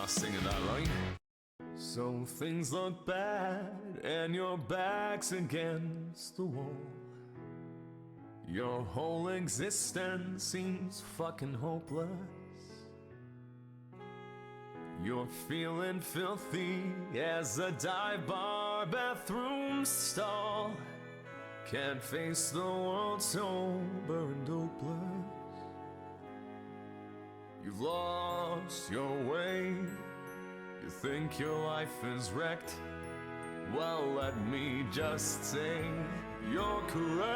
not singing that right. So things look bad and your back's against the wall. Your whole existence seems fucking hopeless. You're feeling filthy as a dive bar bathroom stall. Can't face the world sober and dopeless. You've lost your way. You think your life is wrecked. Well, let me just say you're correct.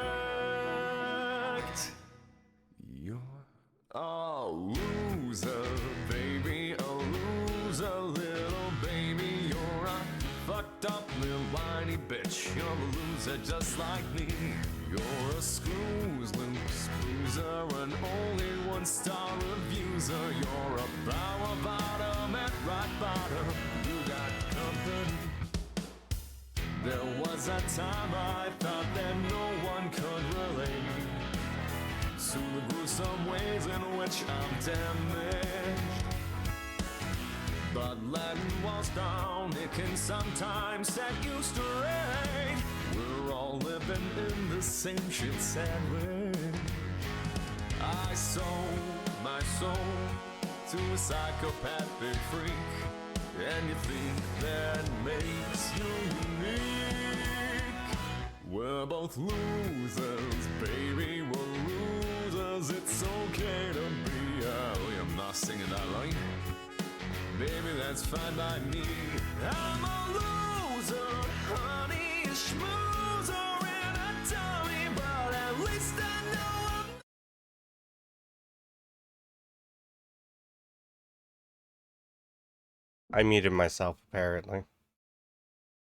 You're a loser, baby, a loser, little baby. You're a fucked up little whiny bitch. You're a loser just like me. You're a screws loose bruiser, an only one-star refuser. You're a power bottom at rock bottom. You got company. There was a time I thought that no one could relate to the gruesome ways in which I'm damaged. But letting walls down, it can sometimes set you straight. We're all living in the same shit sandwich. I sold my soul to a psychopathic freak, and you think that makes you unique. We're both losers, baby, we're losers. It's okay to be I'm not singing that line. Baby, that's fine by me. I'm a loser, honey, a schmoozer and a dummy, but at least I know I'm... I muted myself, apparently.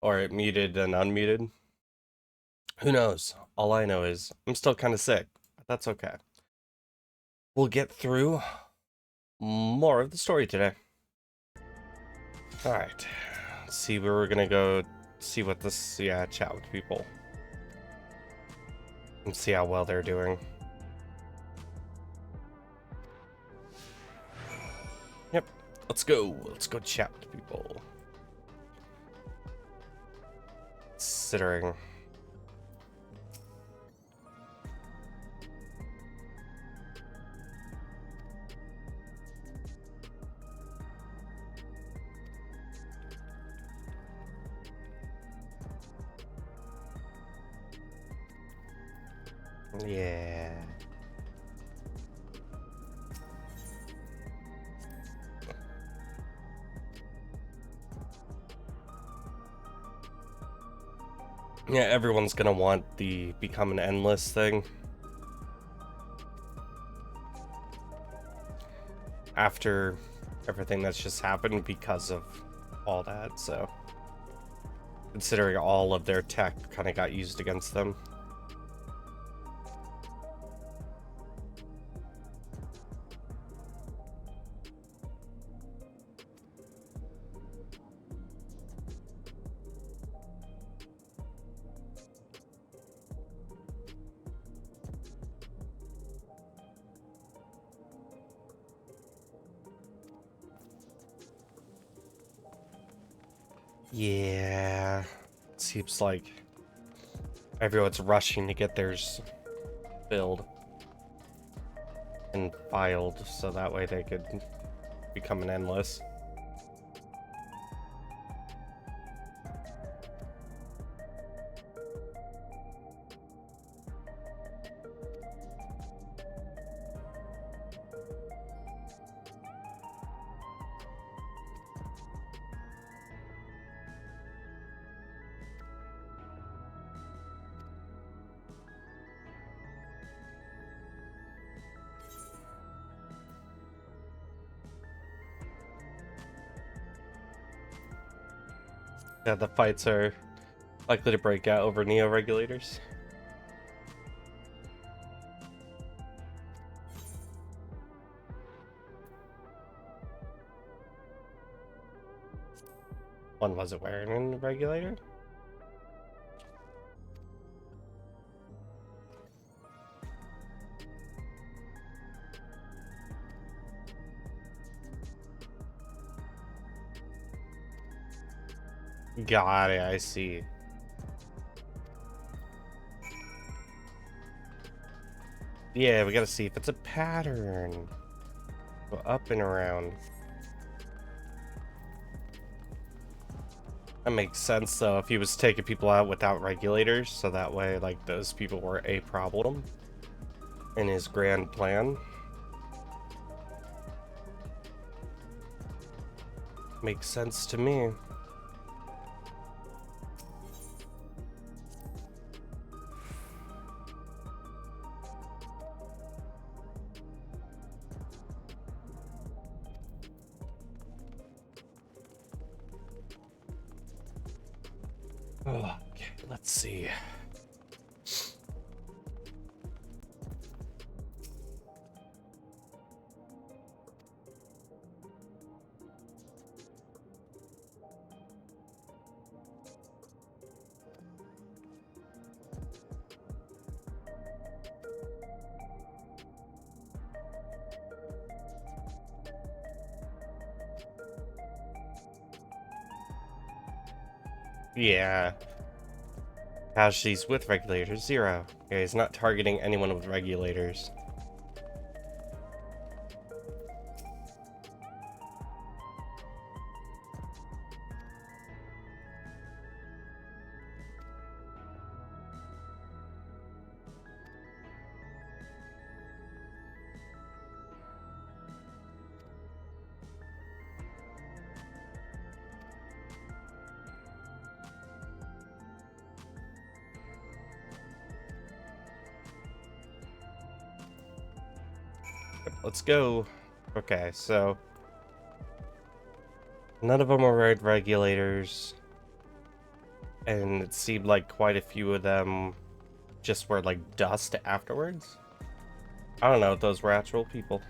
Or it muted and unmuted. Who knows? All I know is I'm still kind of sick, but that's okay. We'll get through more of the story today. Alright. Let's see where we're gonna go see what this, chat with people. And see how well they're doing. Yep. Let's go. Let's go chat with people. Considering... Yeah. Yeah, everyone's gonna want the become an endless thing. After everything that's just happened because of all that, so... Considering all of their tech kind of got used against them. Yeah, it seems like everyone's rushing to get theirs filled and filed so that way they could become an endless. Yeah, the fights are likely to break out over Neo regulators. One wasn't wearing a regulator? Got it, I see. Yeah, we gotta see if it's a pattern. Go up and around. That makes sense, though, if he was taking people out without regulators, so that way, like, those people were a problem in his grand plan. Makes sense to me. Okay, let's see. Yeah. Casualties with regulators, 0. Okay, he's not targeting anyone with regulators. Let's go. Okay, so none of them are regulators, and it seemed like quite a few of them just were like dust afterwards. I don't know if those were actual people.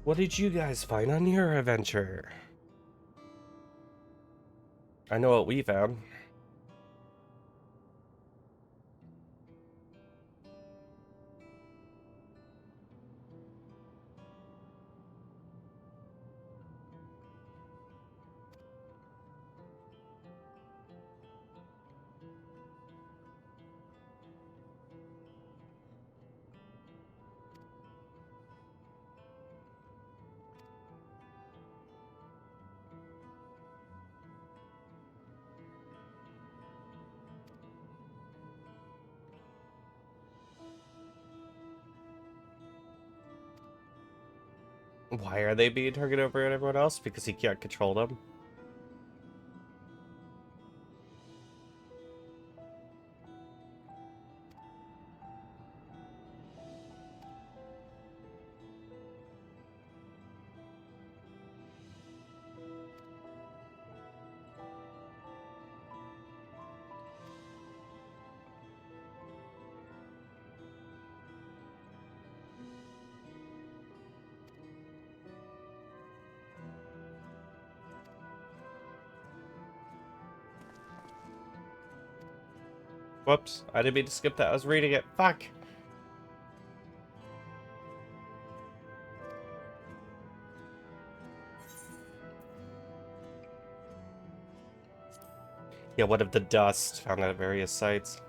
What did you guys find on your adventure? I know what we found. Why are they being targeted over everyone else? Because he can't control them? Whoops, I didn't mean to skip that. I was reading it. Fuck! Yeah, what of the dust found at various sites?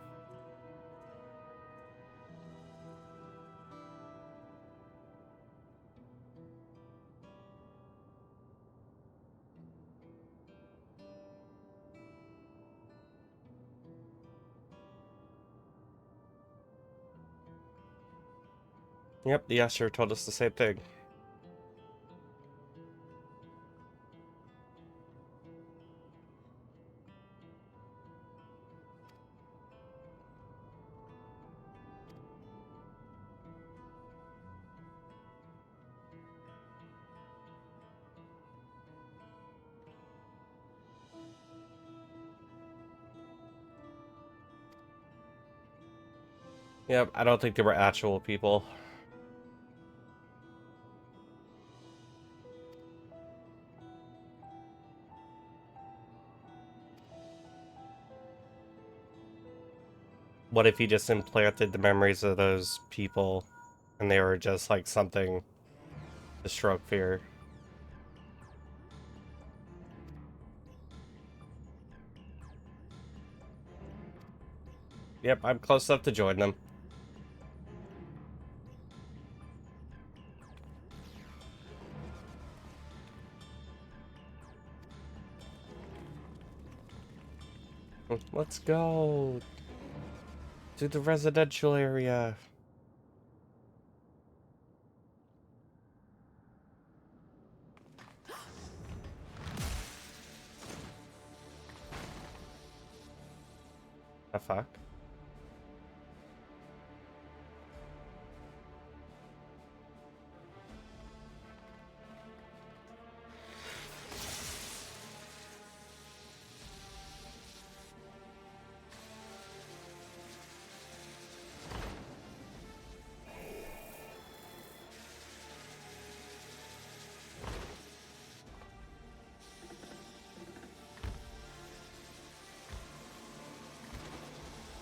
Yep, the usher told us the same thing. Yep, I don't think they were actual people. What if he just implanted the memories of those people and they were just like something to stroke fear? Yep, I'm close enough to join them. Let's go to the residential area. The fuck?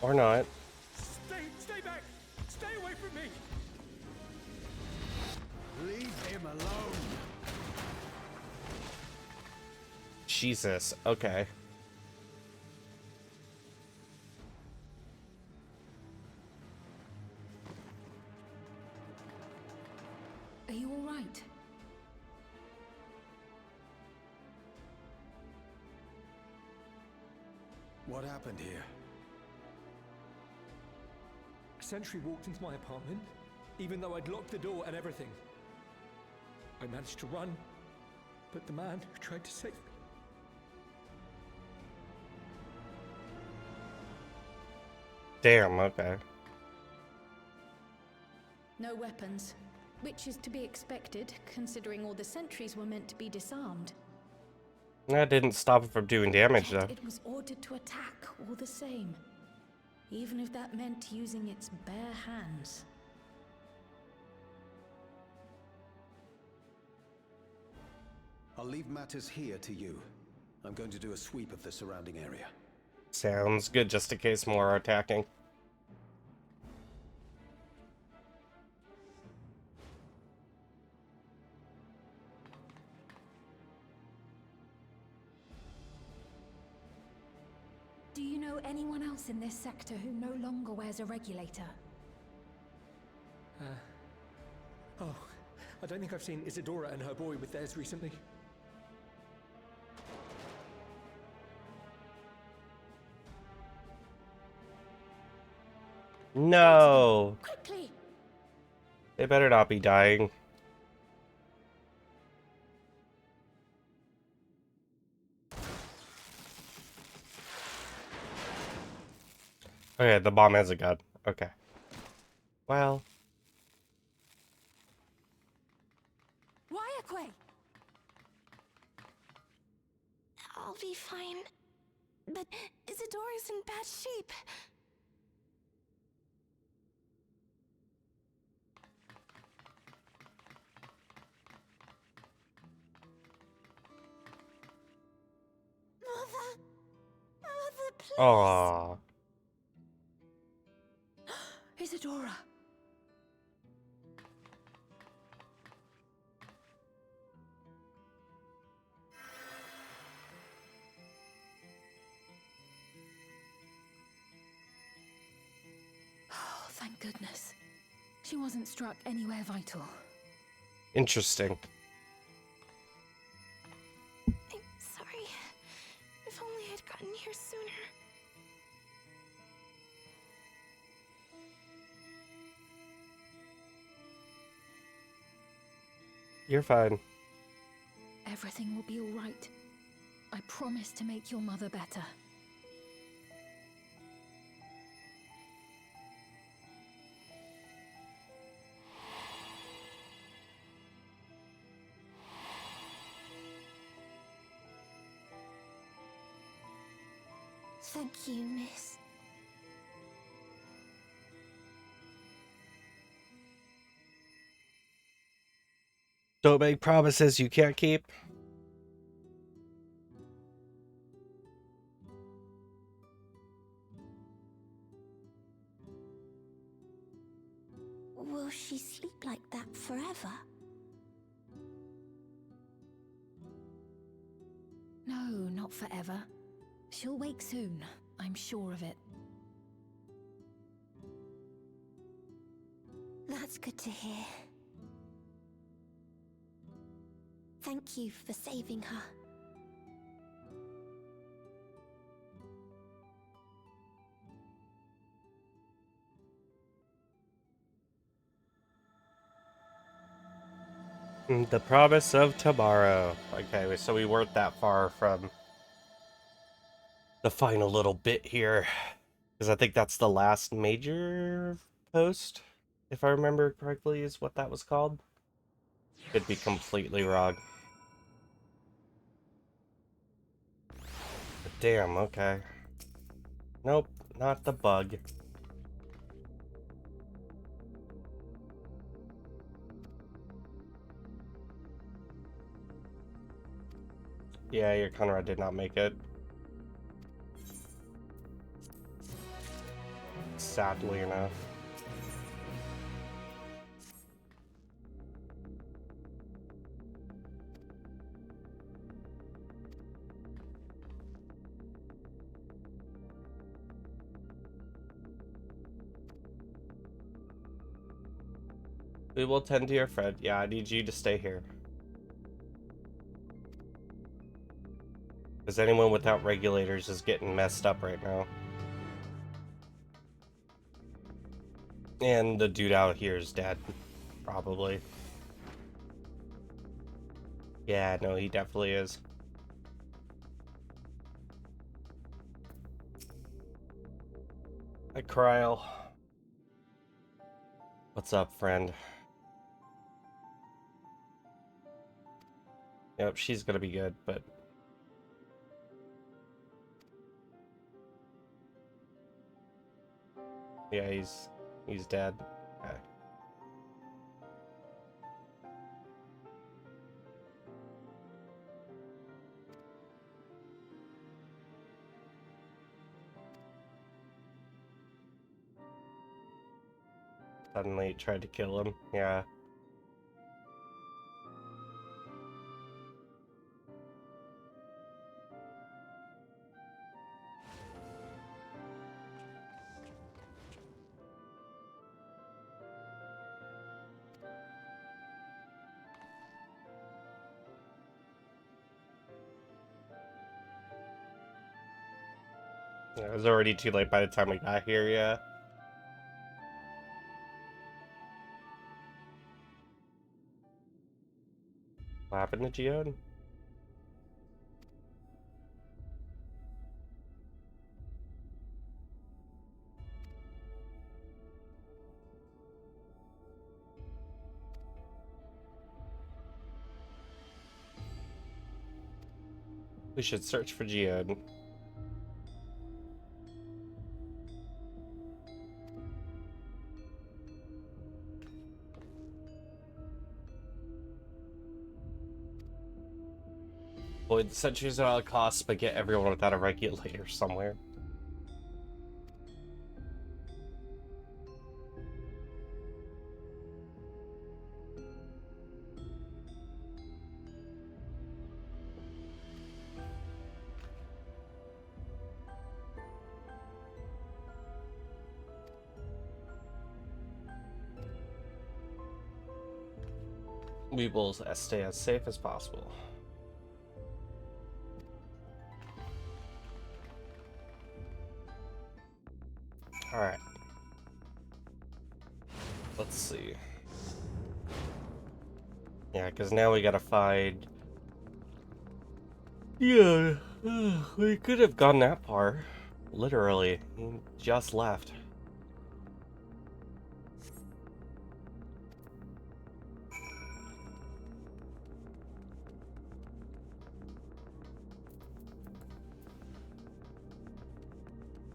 Or not. Stay back! Stay away from me! Leave him alone! Jesus, okay. Are you all right? What happened here? A sentry walked into my apartment, even though I'd locked the door and everything. I managed to run, but the man who tried to save me... Damn, okay. No weapons, which is to be expected, considering all the sentries were meant to be disarmed. That didn't stop it from doing damage, though. Yet it was ordered to attack all the same, even if that meant using its bare hands. I'll leave matters here to you. I'm going to do a sweep of the surrounding area. Sounds good, just in case more are attacking. Do you know anyone else in this sector who no longer wears a regulator? Oh, I don't think I've seen Isadora and her boy with theirs recently. No! Quickly! They better not be dying. Okay, the bomb has a gun. Okay. Well. Wyaquay! I'll be fine. But Isadora's in bad shape. Mother, please. Aww. Isadora! Oh, thank goodness. She wasn't struck anywhere vital. Interesting. I'm sorry. If only I'd gotten here sooner. You're fine. Everything will be all right. I promise to make your mother better. Thank you, miss. Don't make promises you can't keep. Will she sleep like that forever? No, not forever. She'll wake soon, I'm sure of it. That's good to hear. Thank you for saving her. The promise of tomorrow. Okay, so we weren't that far from the final little bit here. Because I think that's the last major post, if I remember correctly, is what that was called. Could be completely wrong. But damn, okay. Nope, not the bug. Yeah, your Conrad did not make it. Sadly enough. We will tend to your friend. Yeah, I need you to stay here. Because anyone without regulators is getting messed up right now. And the dude out here is dead. Probably. Yeah, no, he definitely is. Hi, Kryl. What's up, friend? Yep, she's gonna be good, but... yeah, he's dead. Okay. Suddenly tried to kill him. Yeah. Yeah, it was already too late by the time we got here, yeah. What happened to Geode? We should search for Geode. Avoid the sentries at all costs, but get everyone without a regulator somewhere. We will stay as safe as possible. Alright. Let's see. Yeah, because now we gotta find... yeah, we could have gone that far. Literally. He just left.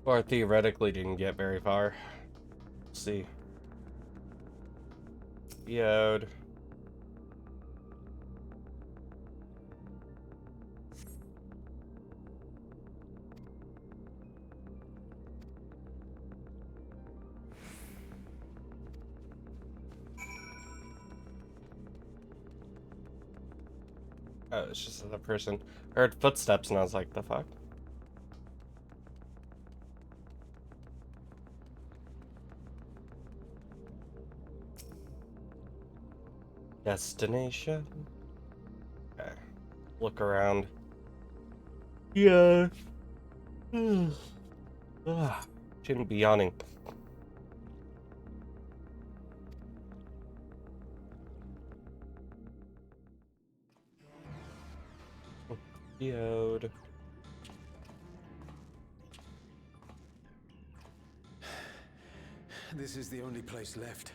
Or theoretically didn't get very far. Let's see. Yod. Oh, it's just another person. I heard footsteps and I was like, the fuck? Destination. Okay. Look around. Yeah. Shouldn't be yawning. Geode. This is the only place left.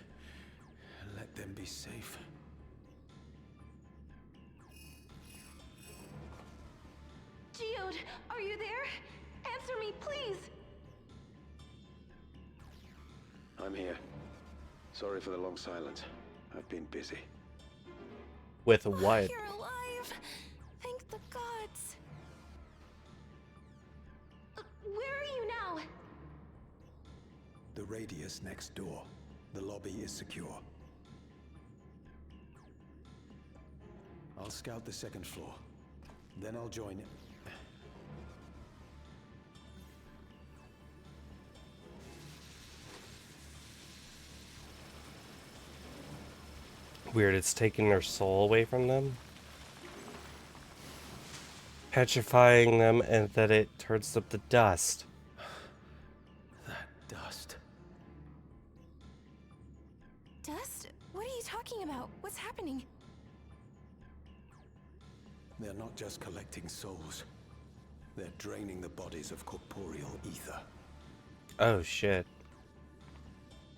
Let them be safe. Geode, are you there? Answer me, please! I'm here. Sorry for the long silence. I've been busy. With what? You're alive! Thank the gods! Where are you now? The radius next door. The lobby is secure. I'll scout the second floor. Then I'll join it. Weird, it's taking their soul away from them. Petrifying them and that it turns them to dust. That dust. Dust? What are you talking about? What's happening? They're not just collecting souls. They're draining the bodies of corporeal ether. Oh shit.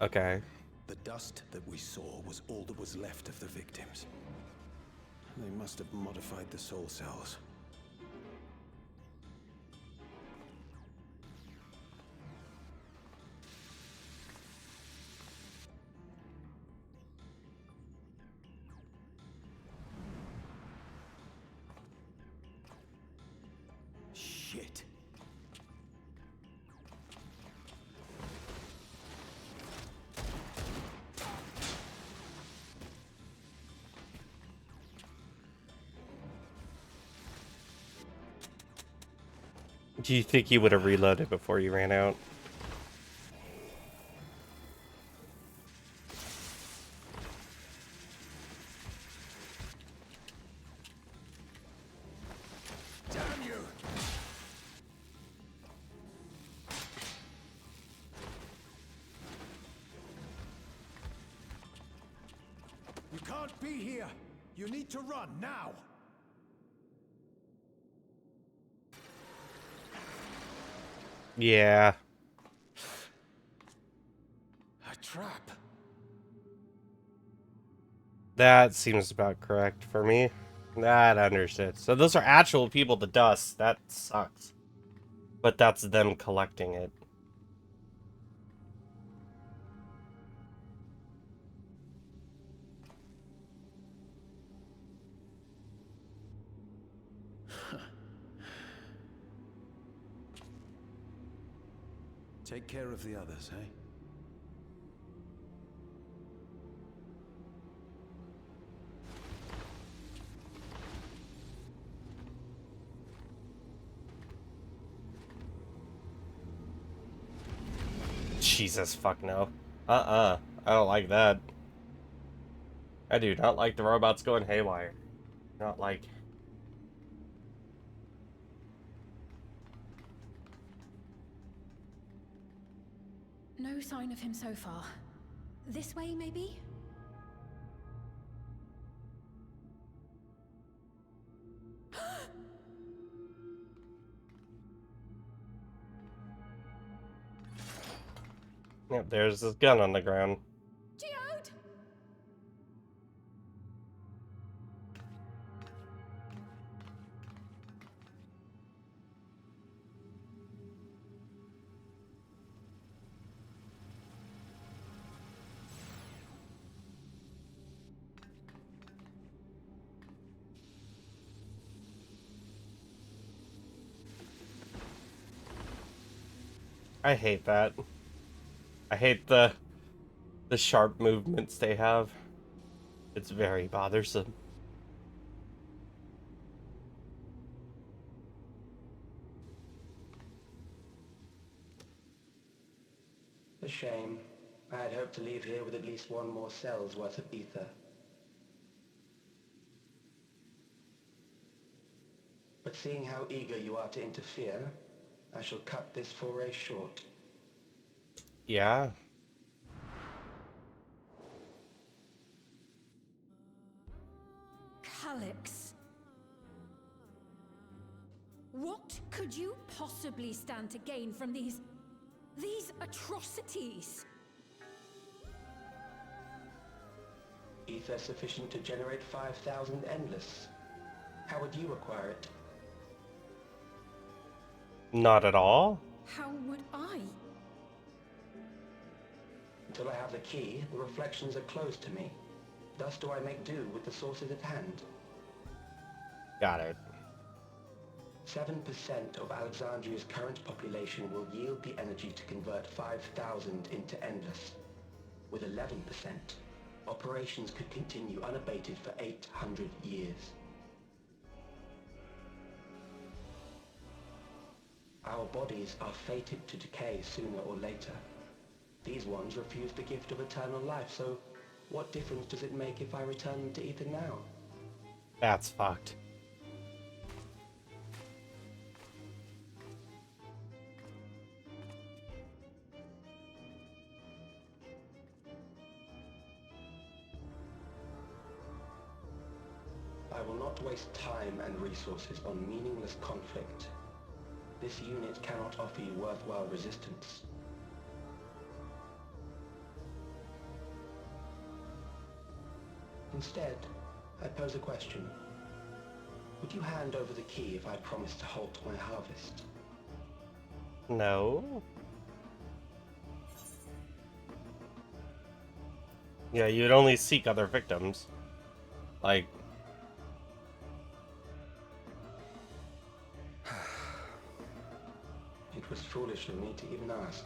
Okay. The dust that we saw was all that was left of the victims. They must have modified the soul cells. Shit. Do you think you would have reloaded before you ran out? Damn you! You can't be here! You need to run now! Yeah. A trap. That seems about correct for me. That understood. So those are actual people to dust. That sucks. But that's them collecting it. Take care of the others, eh? Jesus, fuck no. I don't like that. I do not like the robots going haywire. Not like... No sign of him so far. This way, maybe? Yep, there's this gun on the ground. Geode! I hate that. I hate the sharp movements they have. It's very bothersome. A shame. I had hoped to leave here with at least one more cell's worth of ether. But seeing how eager you are to interfere, I shall cut this foray short. Yeah. Calyx. What could you possibly stand to gain from these atrocities? Ether sufficient to generate 5,000 endless. How would you acquire it? Not at all. How would I? Until I have the key, the reflections are closed to me. Thus do I make do with the sources at hand. Got it. 7% of Alexandria's current population will yield the energy to convert 5,000 into endless. With 11%, operations could continue unabated for 800 years. Our bodies are fated to decay sooner or later. These ones refuse the gift of eternal life, so what difference does it make if I return them to ether now? That's fucked. I will not waste time and resources on meaningless conflict. This unit cannot offer you worthwhile resistance. Instead, I pose a question. Would you hand over the key if I promise to halt my harvest? No. Yeah, you'd only seek other victims. Like... It was foolish of me to even ask.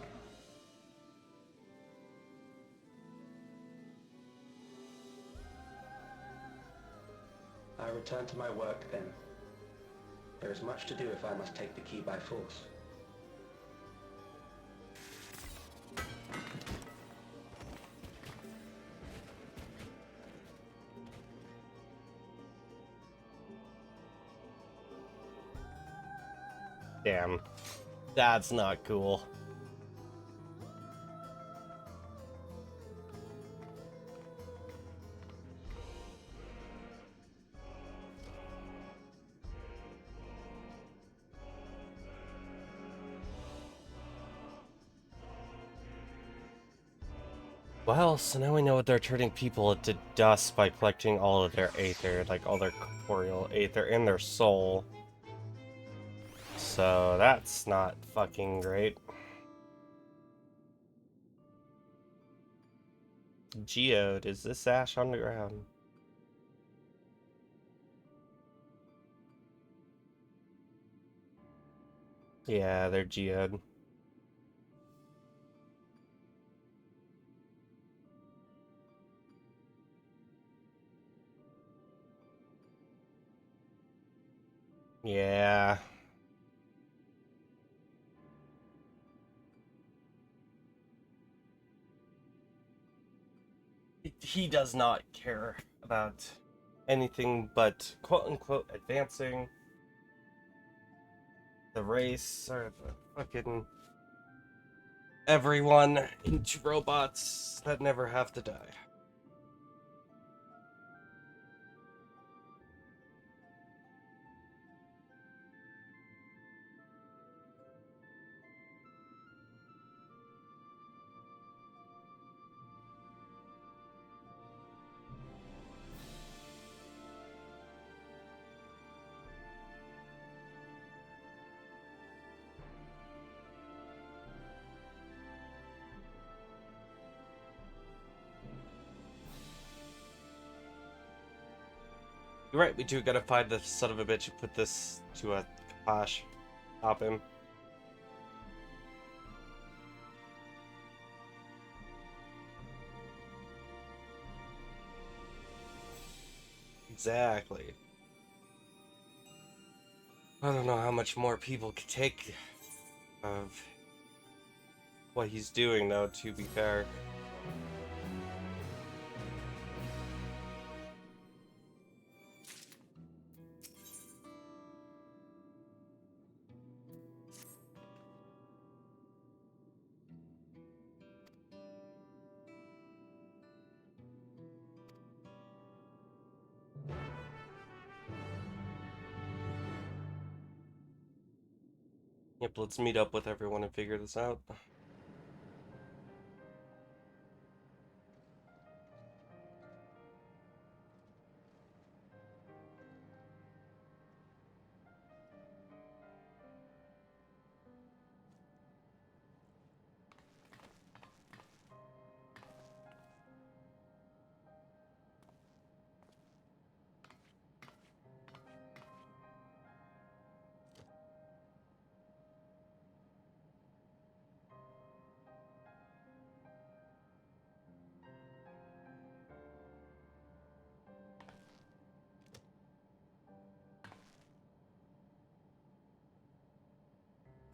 I return to my work then. There is much to do if I must take the key by force. Damn. That's not cool. Well, so now we know what they're turning people into dust by collecting all of their aether, like all their corporeal aether and their soul. So that's not fucking great. Geode, is this ash on the ground? Yeah, they're geode. Yeah. He does not care about anything but quote-unquote advancing the race or the fucking everyone into robots that never have to die. You're right, we do gotta find the son of a bitch who put this to a kibosh. Stop him. Exactly. I don't know how much more people could take of what he's doing, though, to be fair. Yep, let's meet up with everyone and figure this out.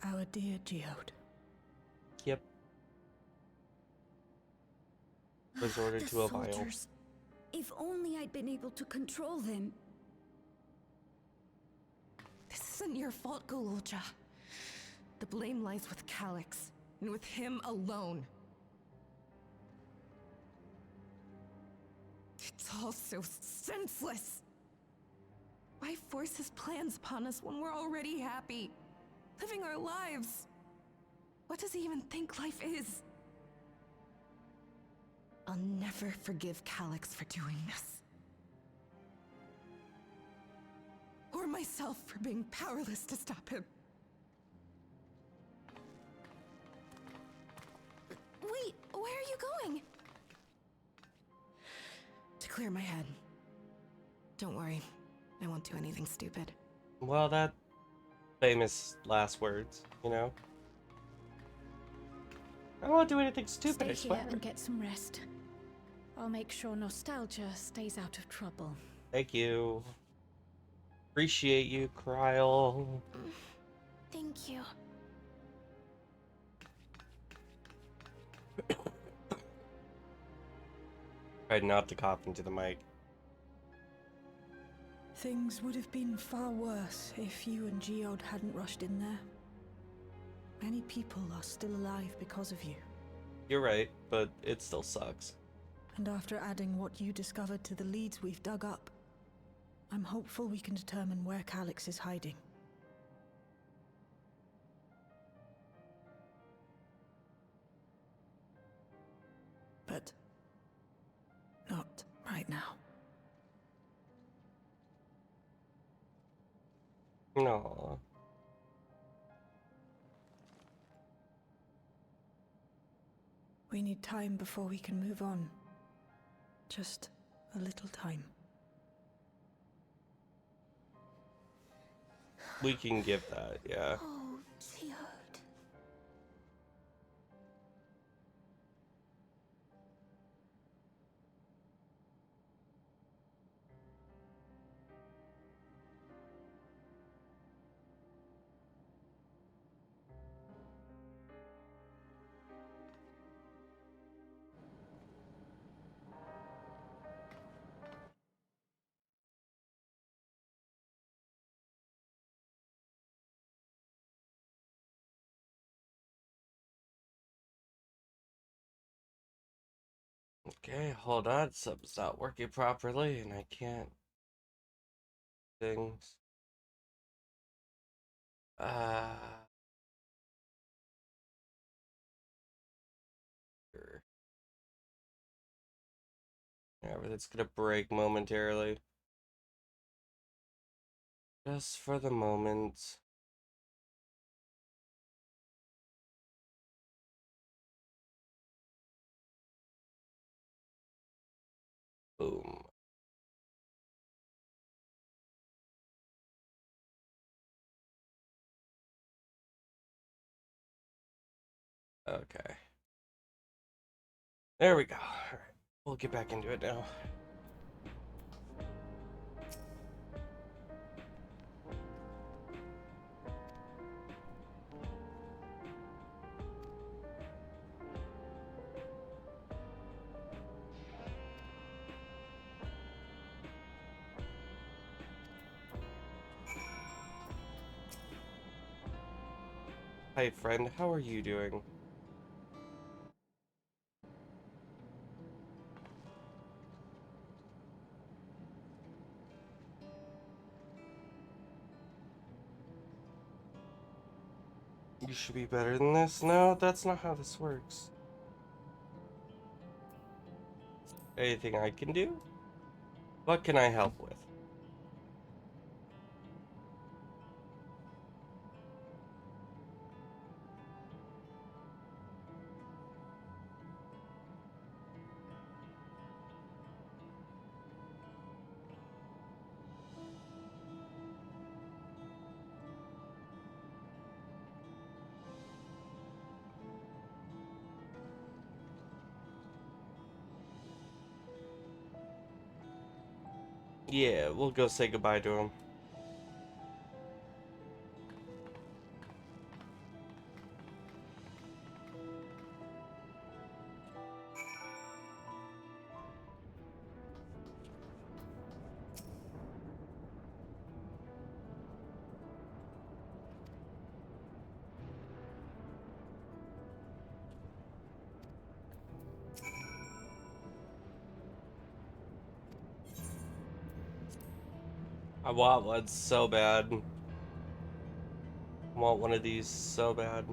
Our dear Geode. Yep. Resorted The to a vial. soldiers. If only I'd been able to control them. This isn't your fault, Golulja. The blame lies with Calix, and with him alone. It's all so senseless. Why force his plans upon us when we're already happy, living our lives? What does he even think life is? I'll never forgive Calix for doing this. Or myself for being powerless to stop him. Wait, where are you going? To clear my head. Don't worry, I won't do anything stupid. Well, that famous last words, you know? I don't want to do anything stupid, I Stay swear. here and get some rest. I'll make sure nostalgia stays out of trouble. Thank you. Appreciate you, Kryl. Thank you. Tried not to cough into the mic. Things would have been far worse if you and Geode hadn't rushed in there. Many people are still alive because of you. You're right, but it still sucks. And after adding what you discovered to the leads we've dug up, I'm hopeful we can determine where Calix is hiding. But not right now. No. We need time before we can move on. Just a little time. We can give that, yeah. Oh, Geode. Okay, hold on. Something's not working properly, and I can't. Things. Sure. Everything's gonna break momentarily. Just for the moment. Boom. Okay. There we go. Alright. We'll get back into it now. Hi, friend. How are you doing? You should be better than this. No, that's not how this works. Anything I can do? What can I help with? Yeah, we'll go say goodbye to him. I want one so bad. I want one of these so bad.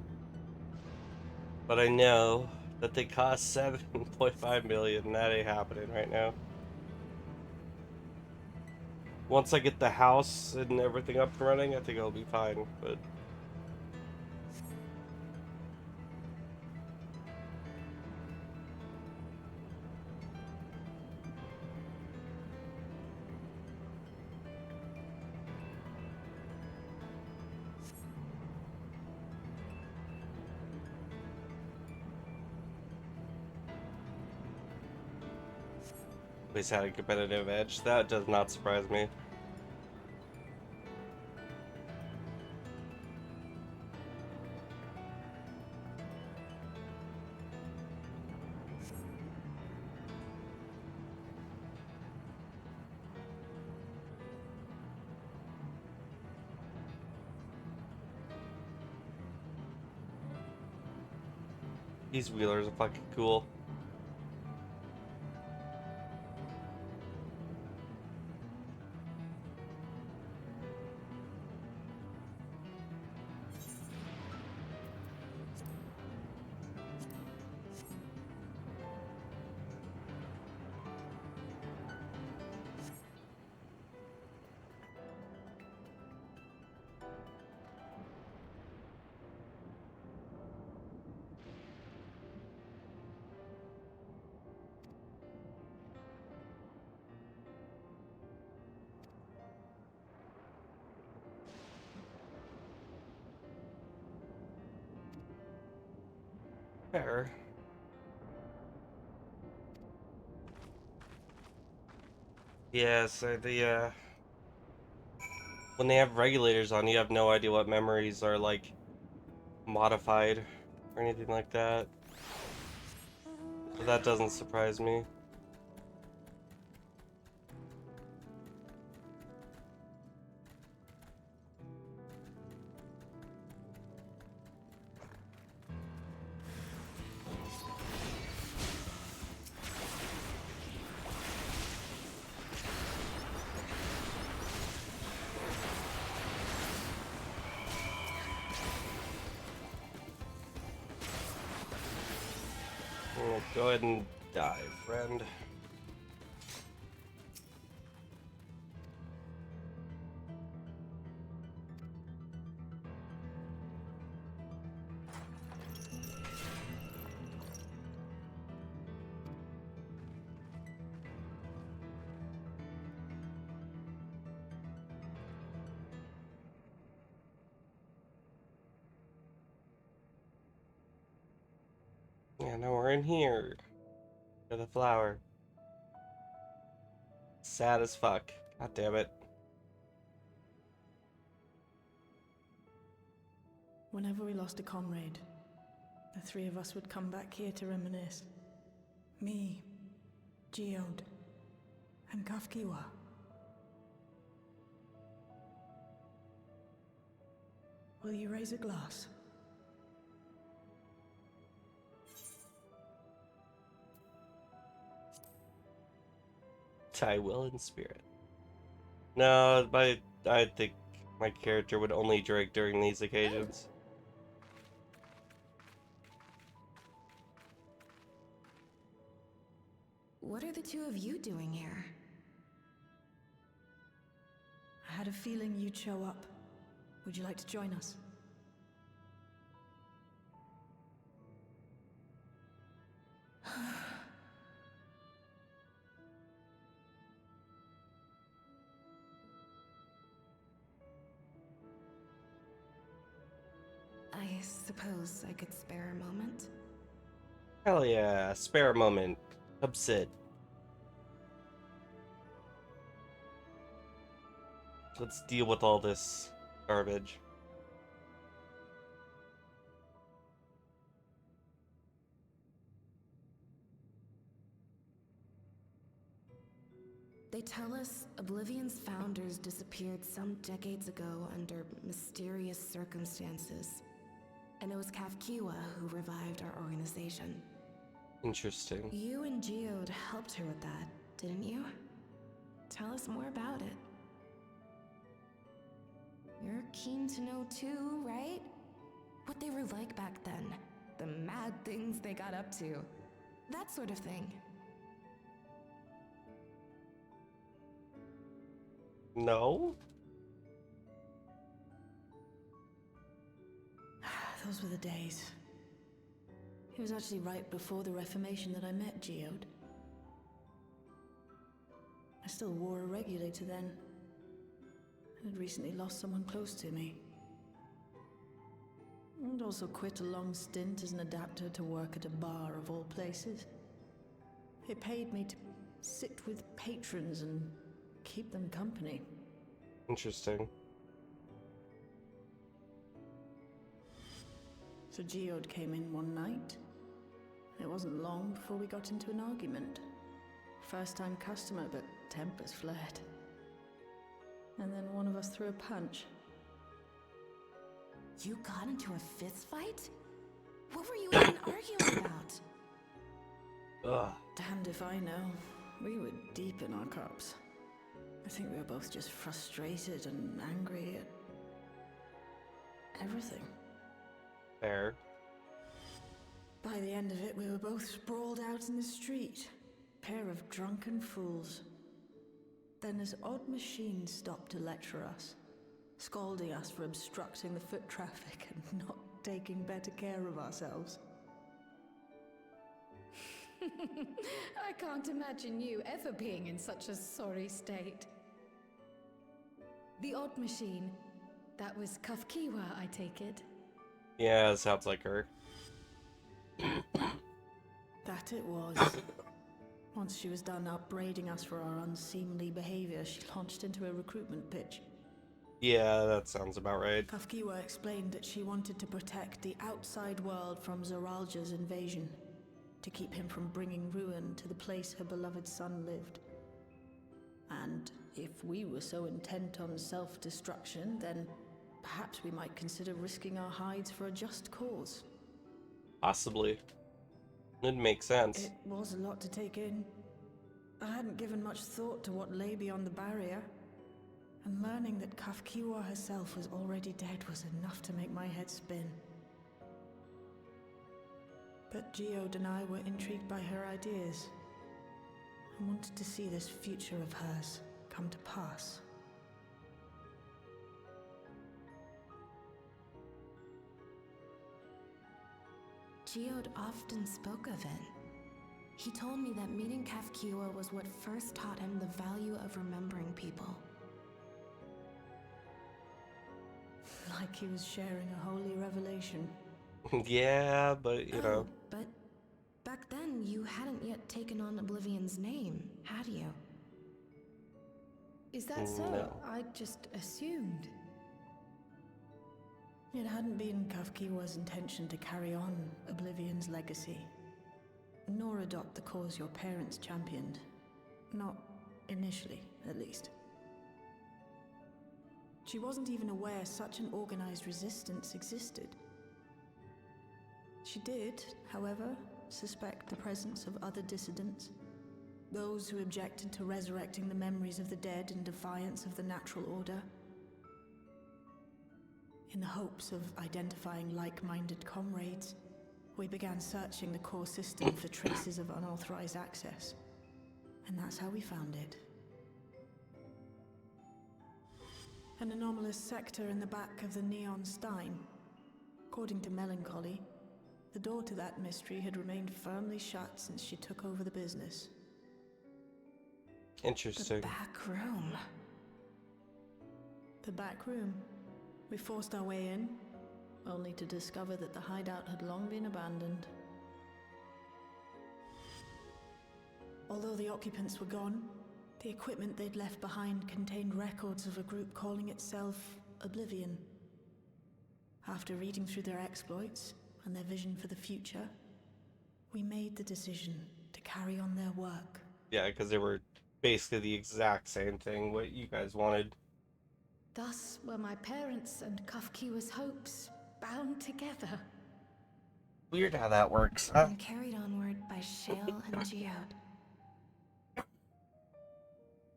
But I know that they cost 7.5 million and that ain't happening right now. Once I get the house and everything up and running, I think I'll be fine, but at least had a competitive edge. That does not surprise me. These wheelers are fucking cool. Fair. Yeah, so when they have regulators on, you have no idea what memories are like modified or anything like that. So that doesn't surprise me. Go ahead and die, friend. Yeah, now we're in here. For the flower. Sad as fuck. God damn it. Whenever we lost a comrade, the three of us would come back here to reminisce. Me, Geode, and Kafkiwa. Will you raise a glass I will in spirit. No, I think my character would only drink during these occasions. What are the two of you doing here? I had a feeling you'd show up. Would you like to join us? I suppose I could spare a moment. Hell yeah, spare a moment. Come sit. Let's deal with all this garbage. They tell us Oblivion's founders disappeared some decades ago under mysterious circumstances. And it was Kafkiwa who revived our organization. Interesting. You and Geode helped her with that, didn't you? Tell us more about it. You're keen to know too, right? What they were like back then. The mad things they got up to. That sort of thing. No? Those were the days. It was actually right before the Reformation that I met Geode. I still wore a regulator then. I had recently lost someone close to me. I'd also quit a long stint as an adapter to work at a bar of all places. It paid me to sit with patrons and keep them company. Interesting. So Geode came in one night. It wasn't long before we got into an argument. First-time customer, but tempers flared. And then one of us threw a punch. You got into a fist fight? What were you even arguing about? Ugh. Damned if I know. We were deep in our cups. I think we were both just frustrated and angry at everything. Fair. By the end of it, we were both sprawled out in the street. Pair of drunken fools. Then this odd machine stopped to lecture us, scolding us for obstructing the foot traffic and not taking better care of ourselves. I can't imagine you ever being in such a sorry state. The odd machine. That was Kafkiwa, I take it. Yeah, sounds like her. That it was. Once she was done upbraiding us for our unseemly behavior, she launched into a recruitment pitch. Yeah, that sounds about right. Kafkiwa explained that she wanted to protect the outside world from Zoralja's invasion, to keep him from bringing ruin to the place her beloved son lived. And if we were so intent on self-destruction, then perhaps we might consider risking our hides for a just cause. Possibly. It makes sense. It was a lot to take in. I hadn't given much thought to what lay beyond the barrier, and learning that Kafkiwa herself was already dead was enough to make my head spin. But Geode and I were intrigued by her ideas. I wanted to see this future of hers come to pass. Geode often spoke of it. He told me that meeting Kafkiwa was what first taught him the value of remembering people. Like he was sharing a holy revelation. Yeah, but you know. But back then you hadn't yet taken on Oblivion's name, had you? Is that so? No. I just assumed. It hadn't been Kafkiwa's intention to carry on Oblivion's legacy, nor adopt the cause your parents championed. Not initially, at least. She wasn't even aware such an organized resistance existed. She did, however, suspect the presence of other dissidents, Those who objected to resurrecting the memories of the dead in defiance of the natural order. In the hopes of identifying like-minded comrades, we began searching the core system for traces of unauthorized access. And that's how we found it. An anomalous sector in the back of the Neon Stein. According to Melancholy, the door to that mystery had remained firmly shut since she took over the business. Interesting. The back room. The back room. We forced our way in, only to discover that the hideout had long been abandoned. Although the occupants were gone, the equipment they'd left behind contained records of a group calling itself Oblivion. After reading through their exploits and their vision for the future, we made the decision to carry on their work. Yeah, because they were basically the exact same thing what you guys wanted. Thus were my parents' and Kafkiwa's hopes bound together. Weird how that works, huh? And carried onward by Shale and Geode.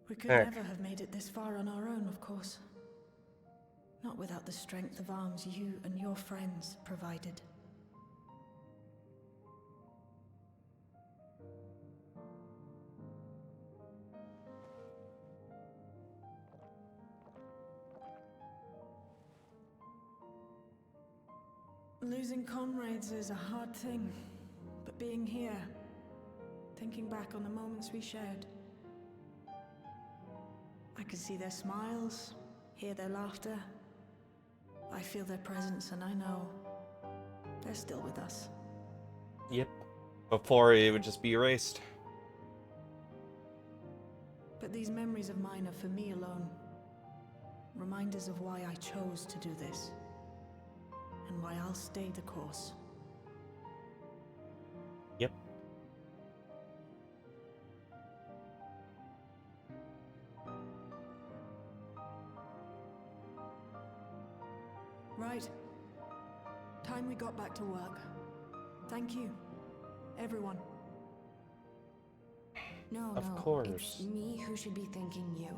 We could never have made it this far on our own, of course. Not without the strength of arms you and your friends provided. Losing comrades is a hard thing, but being here, thinking back on the moments we shared, I could see their smiles, hear their laughter. I feel their presence, and I know they're still with us. Yep. Before it would just be erased. But these memories of mine are for me alone. Reminders of why I chose to do this. And why I'll stay the course. Yep. Right. Time we got back to work. Thank you, everyone. No, Of no, course. it's me who should be thanking you.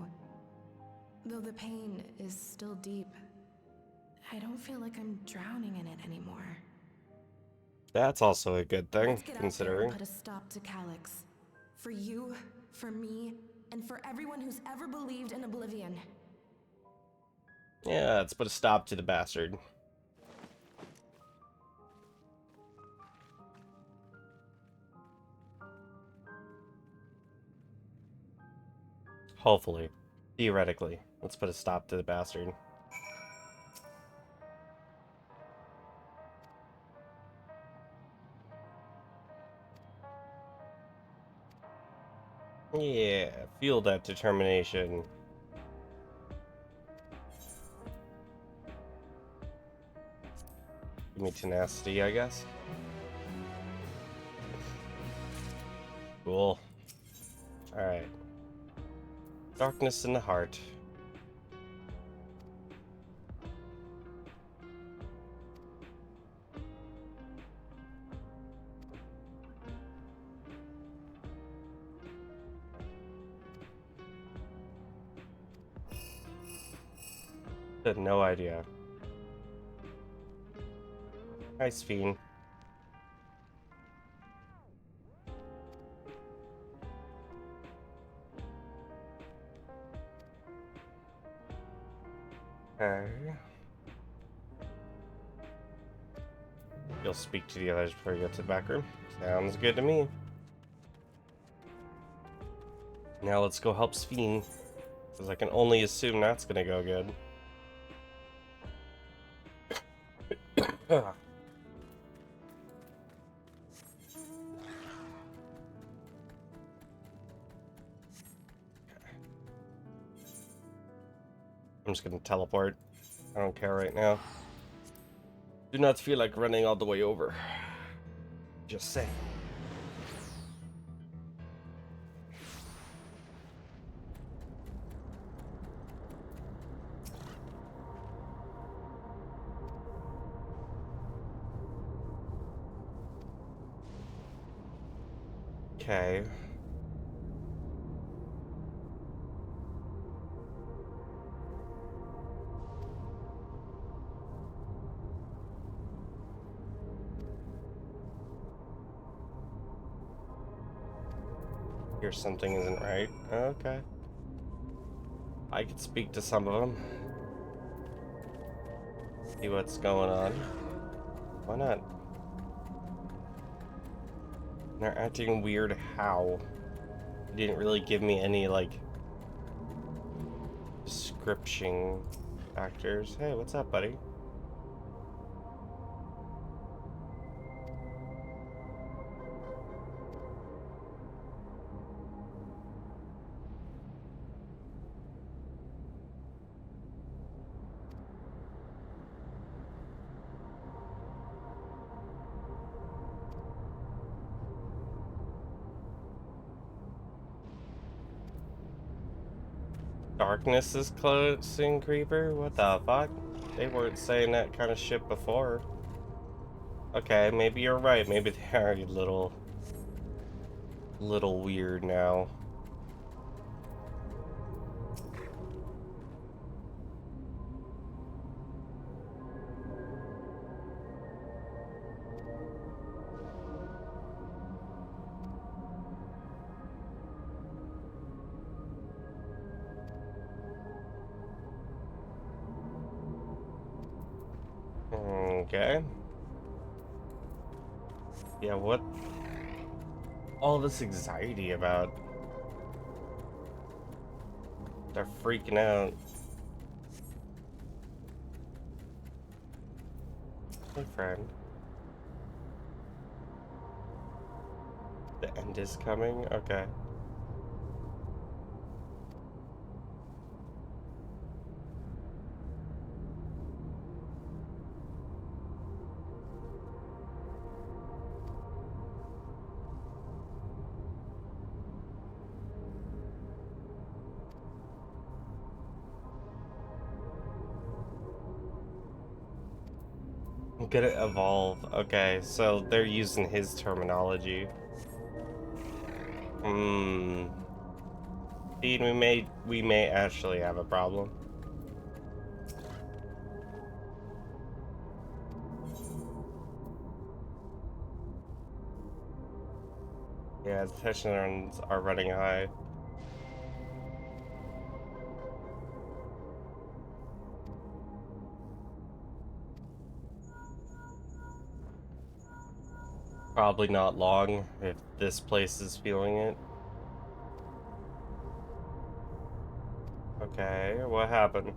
Though the pain is still deep, I don't feel like I'm drowning in it anymore. That's also a good thing, Let's get out there considering. and put a stop to Calyx. For you, for me, and for everyone who's ever believed in Oblivion. Yeah, let's put a stop to the bastard. Hopefully. Theoretically. Let's put a stop to the bastard. Yeah, feel that determination. Give me tenacity, I guess. Cool. Alright. Darkness in the heart. Had no idea. Nice fiend. Okay. You'll speak to the others before you go to the back room. Sounds good to me. Now let's go help Sphene. Because I can only assume that's gonna go good. I'm just gonna teleport. I don't care right now. Do not feel like running all the way over. Just say. Okay. Here something isn't right. Okay. I could speak to some of them. See what's going on. Why not? They're acting weird. How? They didn't really give me any, like, description factors. Hey, what's up, buddy? Darkness is closing, Creeper? What the fuck? They weren't saying that kind of shit before. Okay, maybe you're right. Maybe they are a little weird now. Okay. Yeah, what? All this anxiety about? They're freaking out. Hey, friend. The end is coming? Okay. I'm gonna evolve. Okay, so they're using his terminology. Dean, we may actually have a problem. Yeah, the tensions are running high. Probably not long if this place is feeling it. Okay, what happened?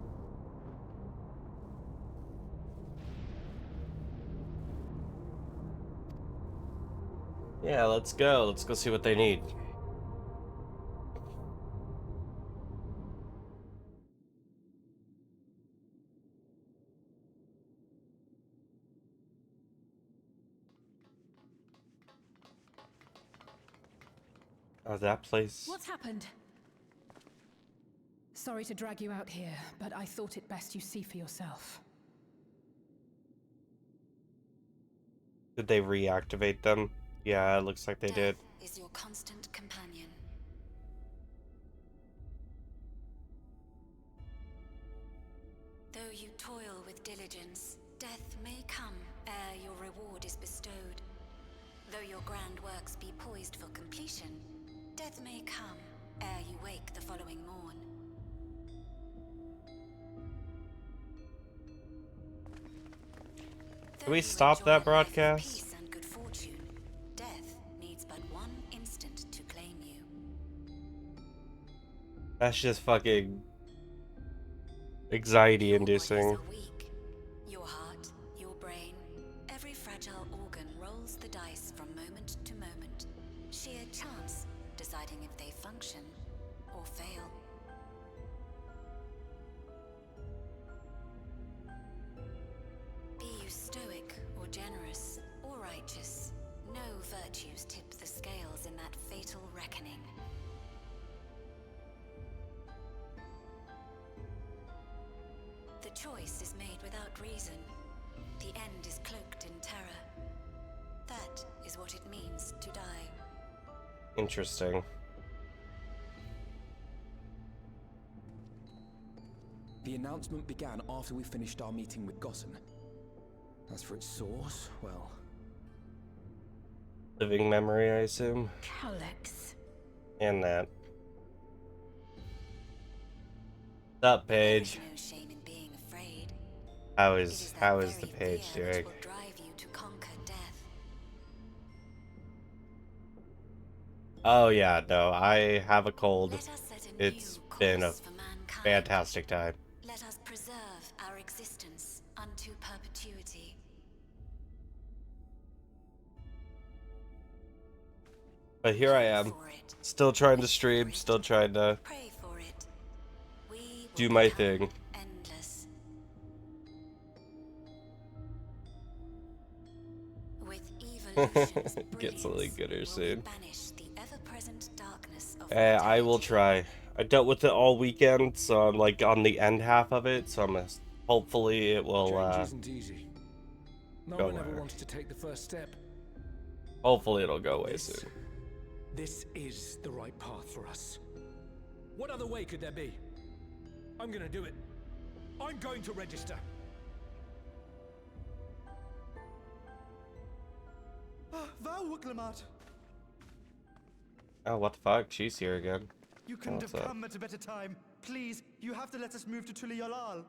Yeah, let's go. Let's go see what they need. Oh, that place. What's happened? Sorry to drag you out here, but I thought it best you see for yourself. Did they reactivate them? Yeah, it looks like they did. Death is your constant companion. Though you toil with diligence, death may come ere your reward is bestowed. Though your grand works be poised for completion, death may come ere you wake the following morn. Can we stop that broadcast? Peace and good fortune, death needs but one instant to claim you. That's just fucking anxiety inducing. Your bodies are weak. Your heart, your brain, every fragile organ rolls the dice from moment to moment. Sheer chance deciding if they function or fail. Be you stoic or generous or righteous, no virtues tip the scales in that fatal reckoning. The choice is made without reason. The end is cloaked in terror. That is what it means to die. Interesting. The announcement began after we finished our meeting with Gossen. As for its source, well... Living memory, I assume. Calyx. And that. What's up, Paige? There is no shame in being afraid. How It is that the very page fear which doing? will drive you to conquer death. Oh yeah, no, I have a cold. Let us set a It's new been a course for mankind. fantastic time. Let us preserve our existence unto perpetuity. But here I Hope am, for it. still trying to Wish stream, for it. still trying to Pray for it. We will do my become thing. endless. With evolution's Get something brilliance, gooder will we soon. banish the ever-present darkness of I will mortality. try. I dealt with it all weekend, so I'm like on the end half of it, so hopefully it will Change isn't easy. No go one ever away. wants to take the first step. Hopefully it'll go away This- soon. This is the right path for us. What other way could there be? I'm gonna do it. I'm going to register. Wow, Wuklemat! Oh, what the fuck? She's here again. You couldn't What's have up? come at a better time. Please, you have to let us move to Tuliolal.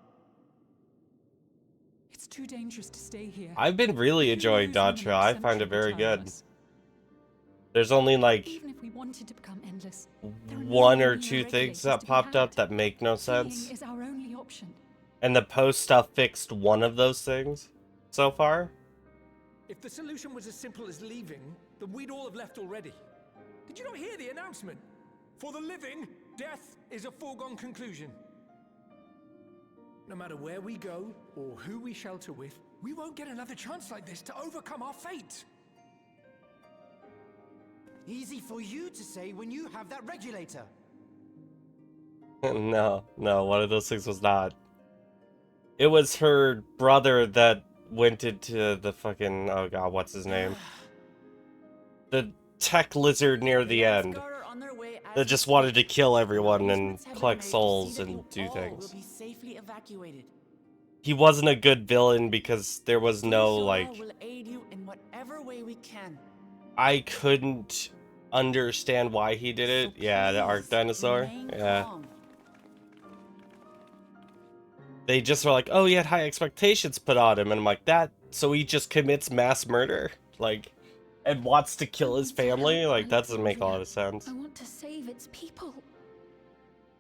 It's too dangerous to stay here. I've been really Who enjoying knows when the Dawntrail. I find Century it very will turn good. us? There's only like Even if we wanted to become endless, there are no one or linear two things regulators that to be popped up had. that make no Fleeing sense. is our only option. And the post stuff fixed one of those things so far. If the solution was as simple as leaving, then we'd all have left already. Did you not hear the announcement? For the living, death is a foregone conclusion. No matter where we go or who we shelter with, we won't get another chance like this to overcome our fate. Easy for you to say when you have that regulator. No, one of those things was not. It was her brother that went into the fucking, oh god, what's his name? The tech lizard near the end that just wanted to kill everyone and collect souls and do things. He wasn't a good villain because there was no, like, Will aid you in whatever way we can. I couldn't understand why he did it. Yeah, the Arc Dinosaur. Yeah. They just were like, oh, he had high expectations put on him. And I'm like, that, so he just commits mass murder? Like, and wants to kill his family? Like, that doesn't make a lot of sense. I want to save its people.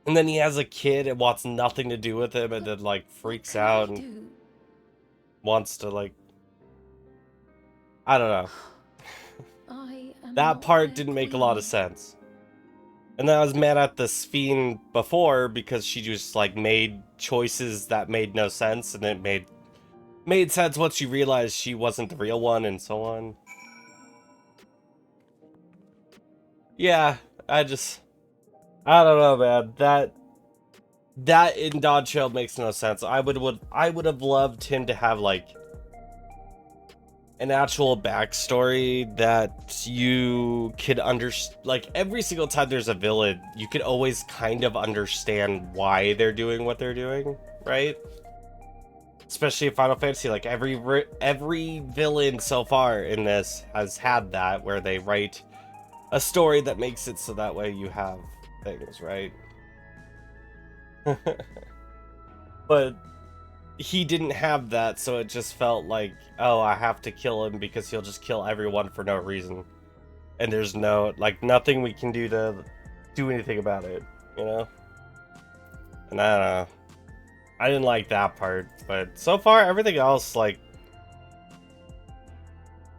And then he has a kid and wants nothing to do with him and then, like, freaks out and wants to, like, I don't know. That part didn't make a lot of sense. And then I was mad at the Sphene before because she just, like, made choices that made no sense, and it made sense once she realized she wasn't the real one and so on. Yeah, I don't know, man. That in Dawntrail makes no sense. I would have loved him to have, like, an actual backstory that you could understand. Like, every single time there's a villain, you could always kind of understand why they're doing what they're doing, right? Especially in Final Fantasy, like, every villain so far in this has had that, where they write a story that makes it so that way you have things, right? But he didn't have that, so it just felt like, oh, I have to kill him because he'll just kill everyone for no reason. And there's no, like, nothing we can do to do anything about it, you know? And I don't know. I didn't like that part, but so far everything else, like,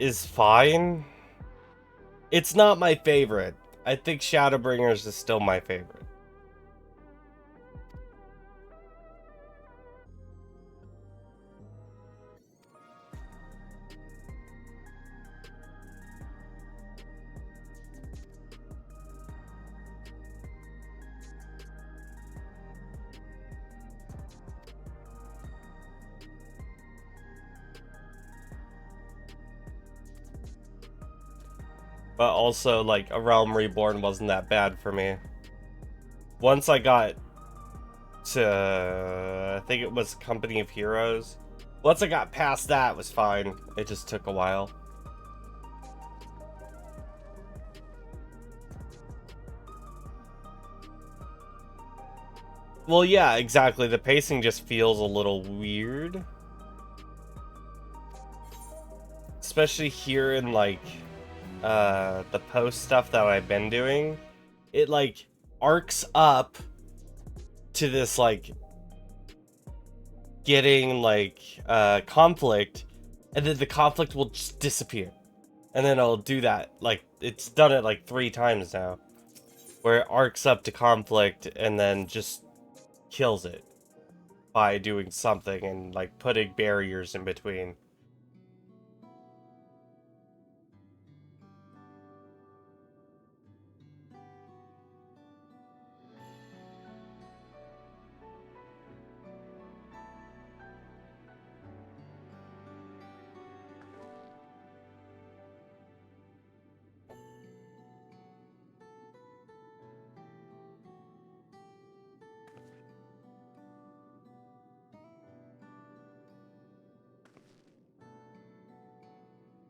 is fine. It's not my favorite. I think Shadowbringers is still my favorite. But also, like, A Realm Reborn wasn't that bad for me. Once I got to, I think it was Company of Heroes. Once I got past that, it was fine. It just took a while. Well, yeah, exactly. The pacing just feels a little weird. Especially here in, like, the post stuff that I've been doing. It, like, arcs up to this, like, getting, like, conflict, and then the conflict will just disappear. And then it'll do that, like, it's done it, like, 3 times now. Where it arcs up to conflict, and then just kills it. By doing something, and, like, putting barriers in between.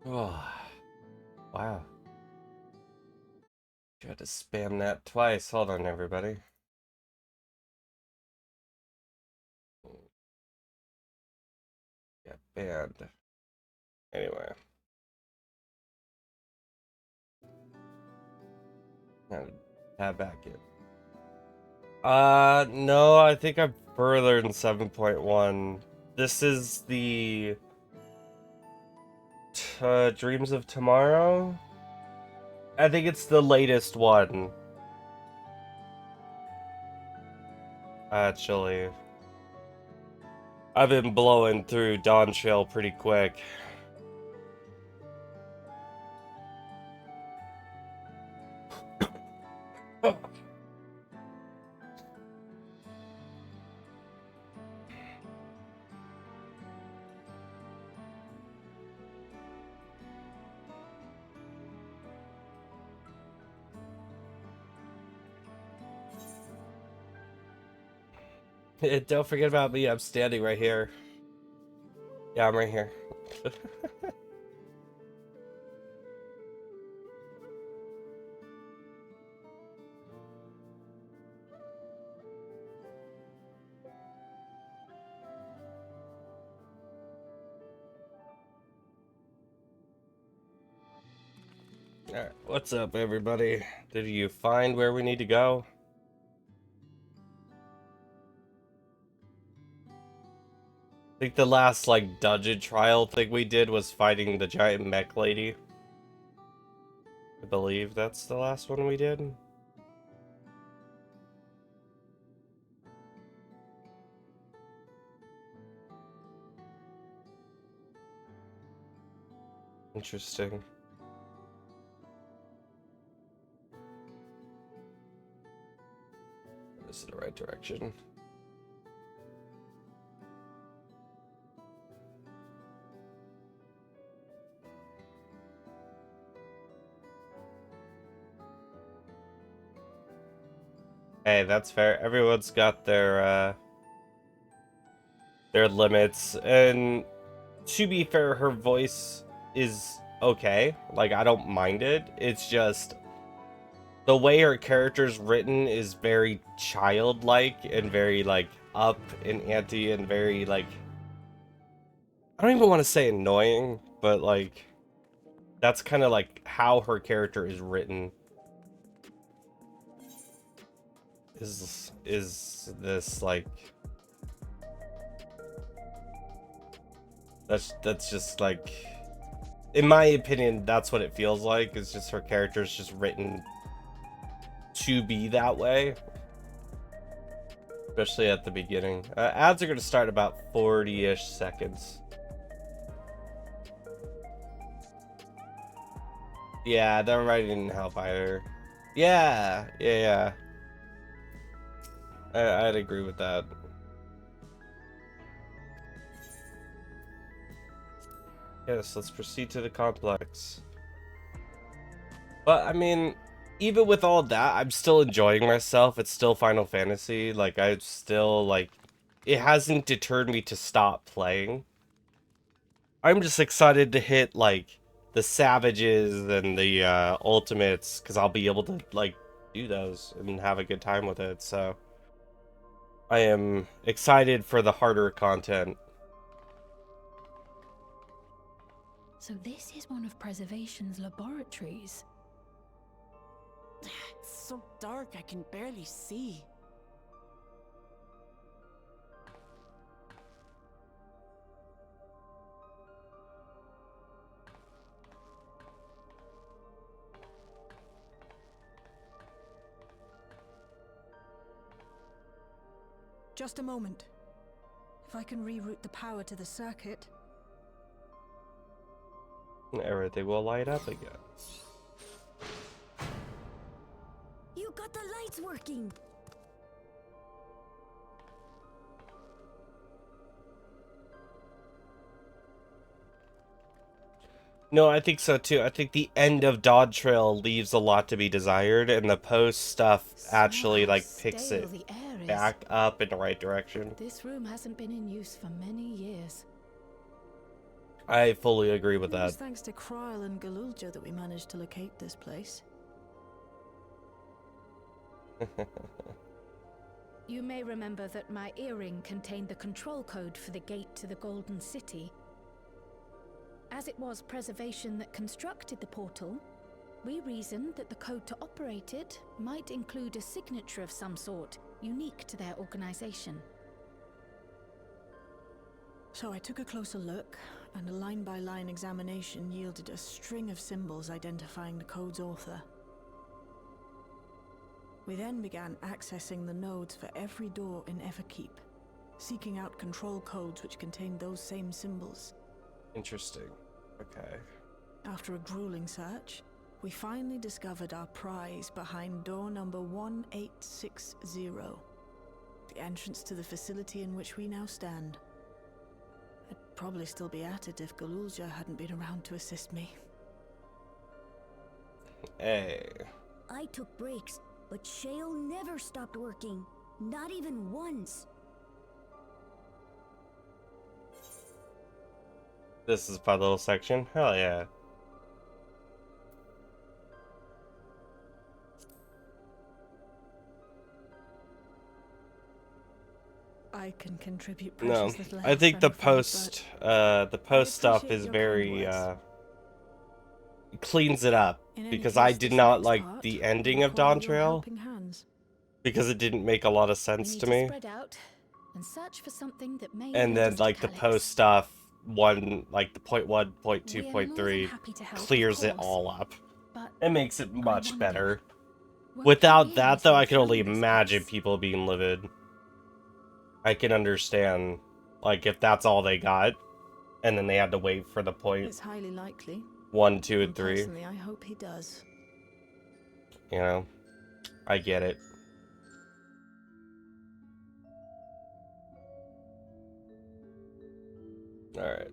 Oh, wow. Tried to spam that twice. Hold on, everybody. Got banned. Anyway. Now tab back in. No, I think I'm further than 7.1. This is the Dreams of Tomorrow? I think it's the latest one. Actually. I've been blowing through Dawntrail pretty quick. Don't forget about me, I'm standing right here. Yeah, I'm right here. Alright, what's up, everybody? Did you find where we need to go? I think the last, like, dungeon trial thing we did was fighting the giant mech lady. I believe that's the last one we did. Interesting. This is the right direction. Hey, that's fair. Everyone's got their limits, and to be fair, her voice is okay. Like, I don't mind it. It's just the way her character's written is very childlike and very, like, up and ante and very, like, I don't even want to say annoying, but, like, that's kind of, like, how her character is written. Is this, like... That's just, like... In my opinion, that's what it feels like. It's just her character's just written to be that way. Especially at the beginning. Ads are going to start about 40-ish seconds. Yeah, that writing didn't help either. Yeah. I'd agree with that. Yes, let's proceed to the complex. But, I mean, even with all that, I'm still enjoying myself. It's still Final Fantasy. Like, I still, like... It hasn't deterred me to stop playing. I'm just excited to hit, like, the Savages and the Ultimates, because I'll be able to, like, do those and have a good time with it, so... I am excited for the harder content. So this is one of Preservation's laboratories. It's so dark I can barely see. Just a moment. If I can reroute the power to the circuit. Everything will light up again. You got the lights working. No, I think so too. I think the end of Dawntrail leaves a lot to be desired, and the post stuff actually like picks it back up in the right direction. This room hasn't been in use for many years. I fully agree with It was that. thanks to Kryl and Galulja that we managed to locate this place. You may remember that my earring contained the control code for the gate to the Golden City. As it was Preservation that constructed the portal, we reasoned that the code to operate it might include a signature of some sort, unique to their organization. So I took a closer look, and a line-by-line examination yielded a string of symbols identifying the code's author. We then began accessing the nodes for every door in Everkeep, seeking out control codes which contained those same symbols. Interesting. Okay. After a grueling search, we finally discovered our prize behind door number 1860, the entrance to the facility in which we now stand. I'd probably still be at it if Galulja hadn't been around to assist me. Hey. I took breaks, but Shale never stopped working. Not even once. This is a fun little section. Hell yeah. I can contribute No, precious little I else, think I'm the afraid, post stuff appreciate is your very kind it cleans it up, In any because case, I this did not next like part the will ending of require your Dawntrail helping hands. because it didn't make a lot of We sense need to to me. spread out and search for something that may And lead then us to like the Calyx. post stuff, like the point 1, point 2, We are point more 3 than happy to help, of clears it course, all up. but It makes it much wonder, better. won't Without we that as though, we I can only found this imagine place? people being livid. I can understand, like, if that's all they got, and then they had to wait for the point It's highly likely. 1, 2, and 3. Personally, I hope he does. You know, I get it. Alright.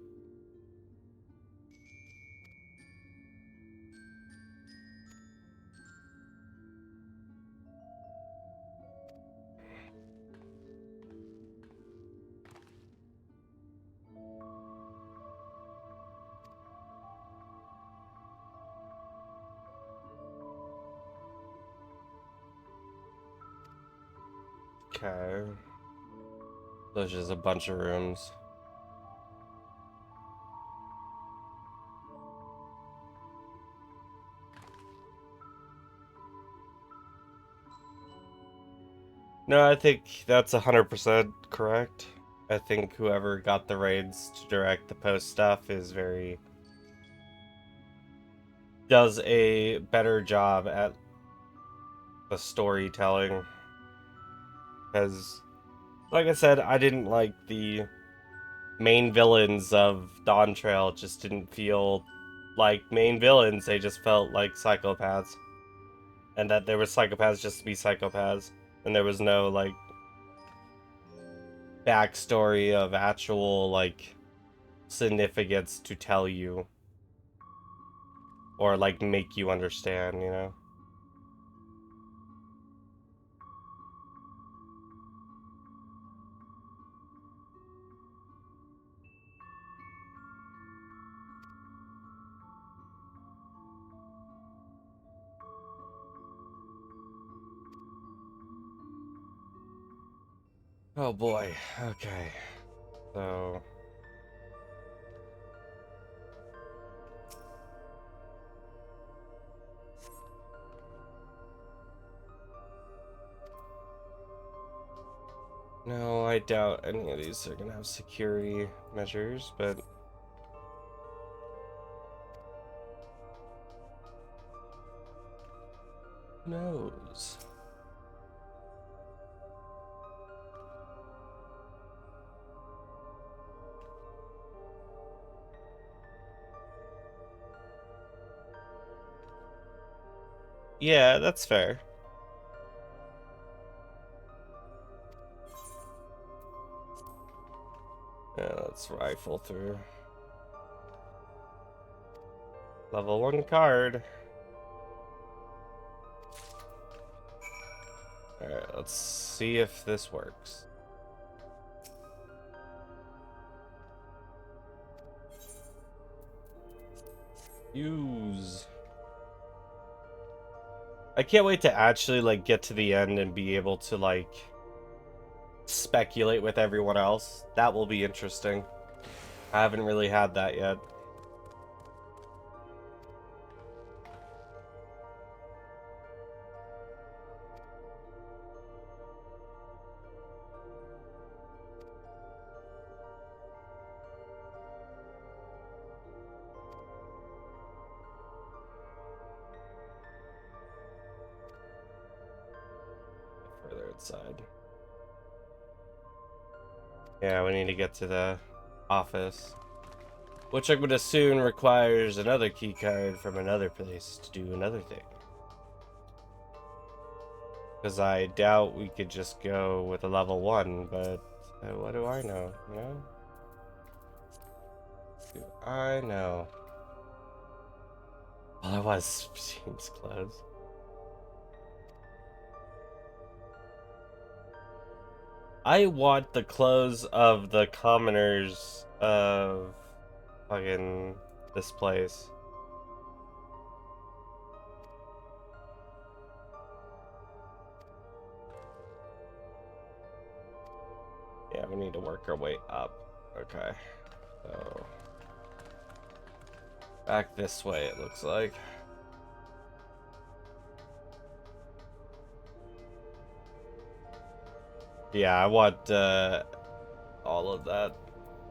Okay. There's just a bunch of rooms. No, I think that's 100% correct. I think whoever got the raids to direct the post stuff is does a better job at the storytelling. Because, like I said, I didn't like the main villains of Dawntrail. Just didn't feel like main villains. They just felt like psychopaths. And that there were psychopaths just to be psychopaths. And there was no, like, backstory of actual, like, significance to tell you. Or, like, make you understand, you know? Oh boy. Okay. So. No, I doubt any of these are gonna have security measures, but who knows? Yeah, that's fair. Yeah, let's rifle through. Level 1 card. Alright, let's see if this works. Use. I can't wait to actually like get to the end and be able to like speculate with everyone else. That will be interesting. I haven't really had that yet. Further inside. Yeah, we need to get to the office. Which I would assume requires another key card from another place to do another thing. Because I doubt we could just go with a level 1, but what do I know, you know? Do I know? Otherwise, seems close. I want the clothes of the commoners of fucking this place. Yeah, we need to work our way up. Okay. So back this way, it looks like. Yeah, I want all of that.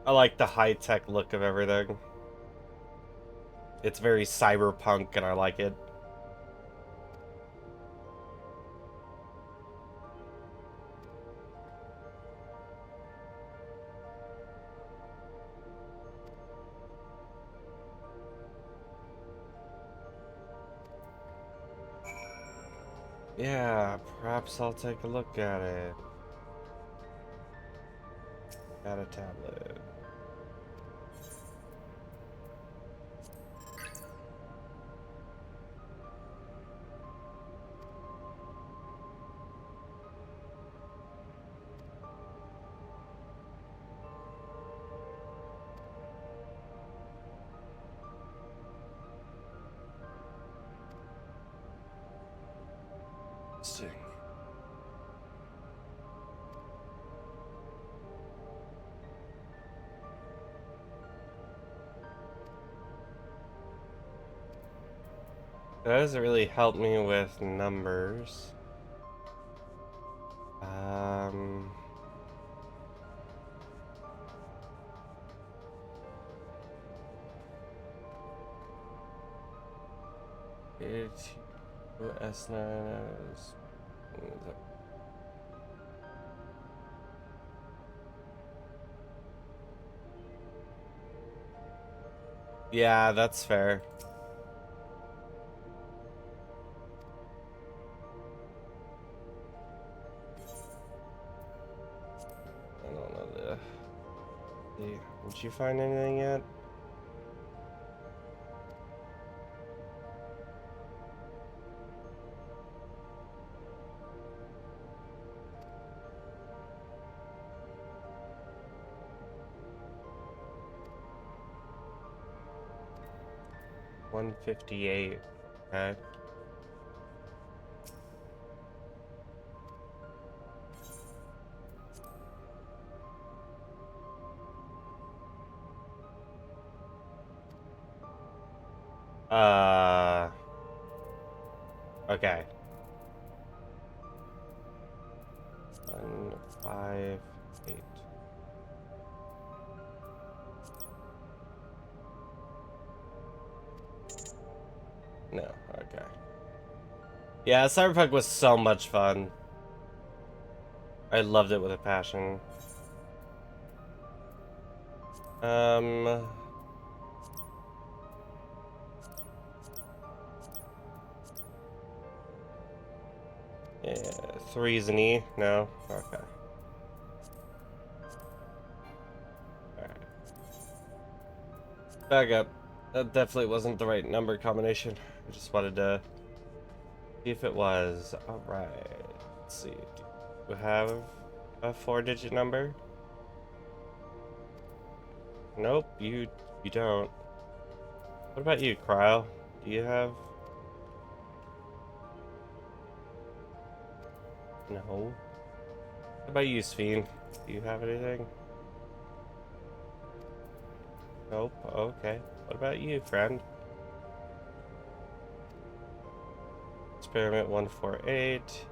I like the high-tech look of everything. It's very cyberpunk, and I like it. Yeah, perhaps I'll take a look at it. Got a tablet. Interesting. That doesn't really help me with numbers. It's S9 is. Yeah, that's fair. I don't know did you find anything yet? $158. Okay. Okay. 1, 5, 8. No, okay. Yeah, Cyberpunk was so much fun. I loved it with a passion. Yeah, 3 is an E? No? Okay. Alright. Back up. That definitely wasn't the right number combination. I just wanted to see if it was. Alright. Let's see. Do you have a 4-digit number? Nope, you don't. What about you, Cryo? Do you have? No. What about you, Sphene? Do you have anything? Nope. Okay. What about you, friend? Experiment 148.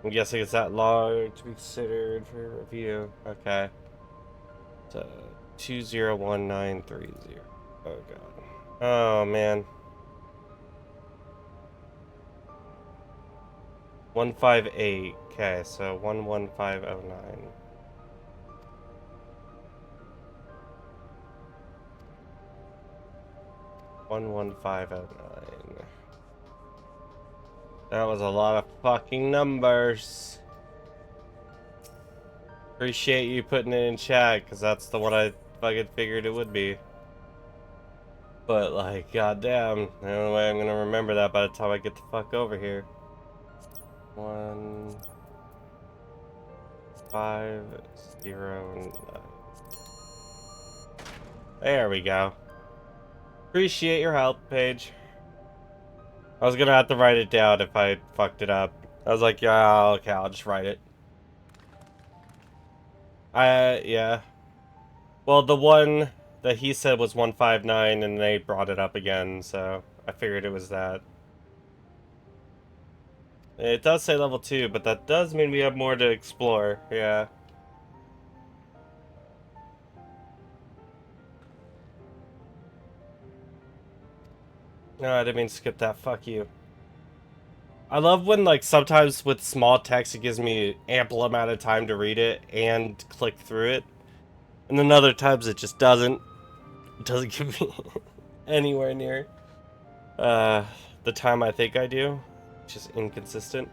I'm guessing it's that long to be considered for review. Okay. So 201930. Oh god. Oh man. 158. Okay, so 11509. That was a lot of fucking numbers. Appreciate you putting it in chat, because that's the one I fucking figured it would be. But, like, goddamn, the only way I'm gonna remember that by the time I get the fuck over here. 1509. There we go. Appreciate your help, Paige. I was gonna have to write it down if I fucked it up. I was like, yeah, okay, I'll just write it. Yeah. Well, the one that he said was 159, and they brought it up again, so I figured it was that. It does say level 2, but that does mean we have more to explore, yeah. No, I didn't mean to skip that, fuck you. I love when, like, sometimes with small text it gives me ample amount of time to read it and click through it. And then other times it just doesn't. It doesn't give me anywhere near the time I think I do. It's just inconsistent.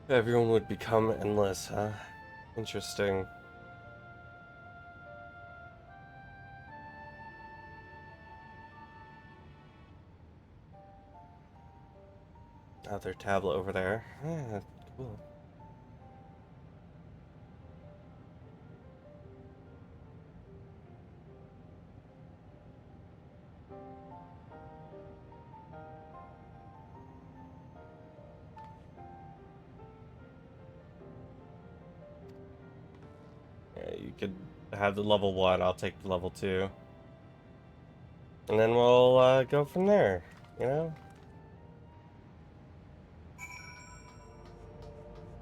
Everyone would become endless, huh? Interesting. Other tablet over there. Yeah, cool. Yeah, you could have the level 1, I'll take the level 2. And then we'll go from there, you know?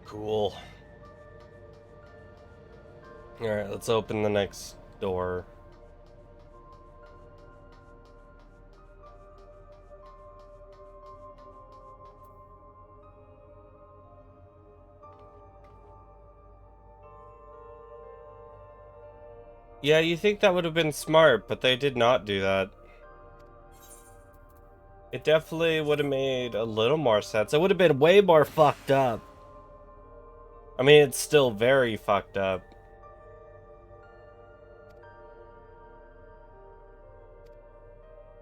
Cool. Alright, let's open the next door. Yeah, you think that would have been smart, but they did not do that. It definitely would have made a little more sense. It would have been way more fucked up. I mean, it's still very fucked up.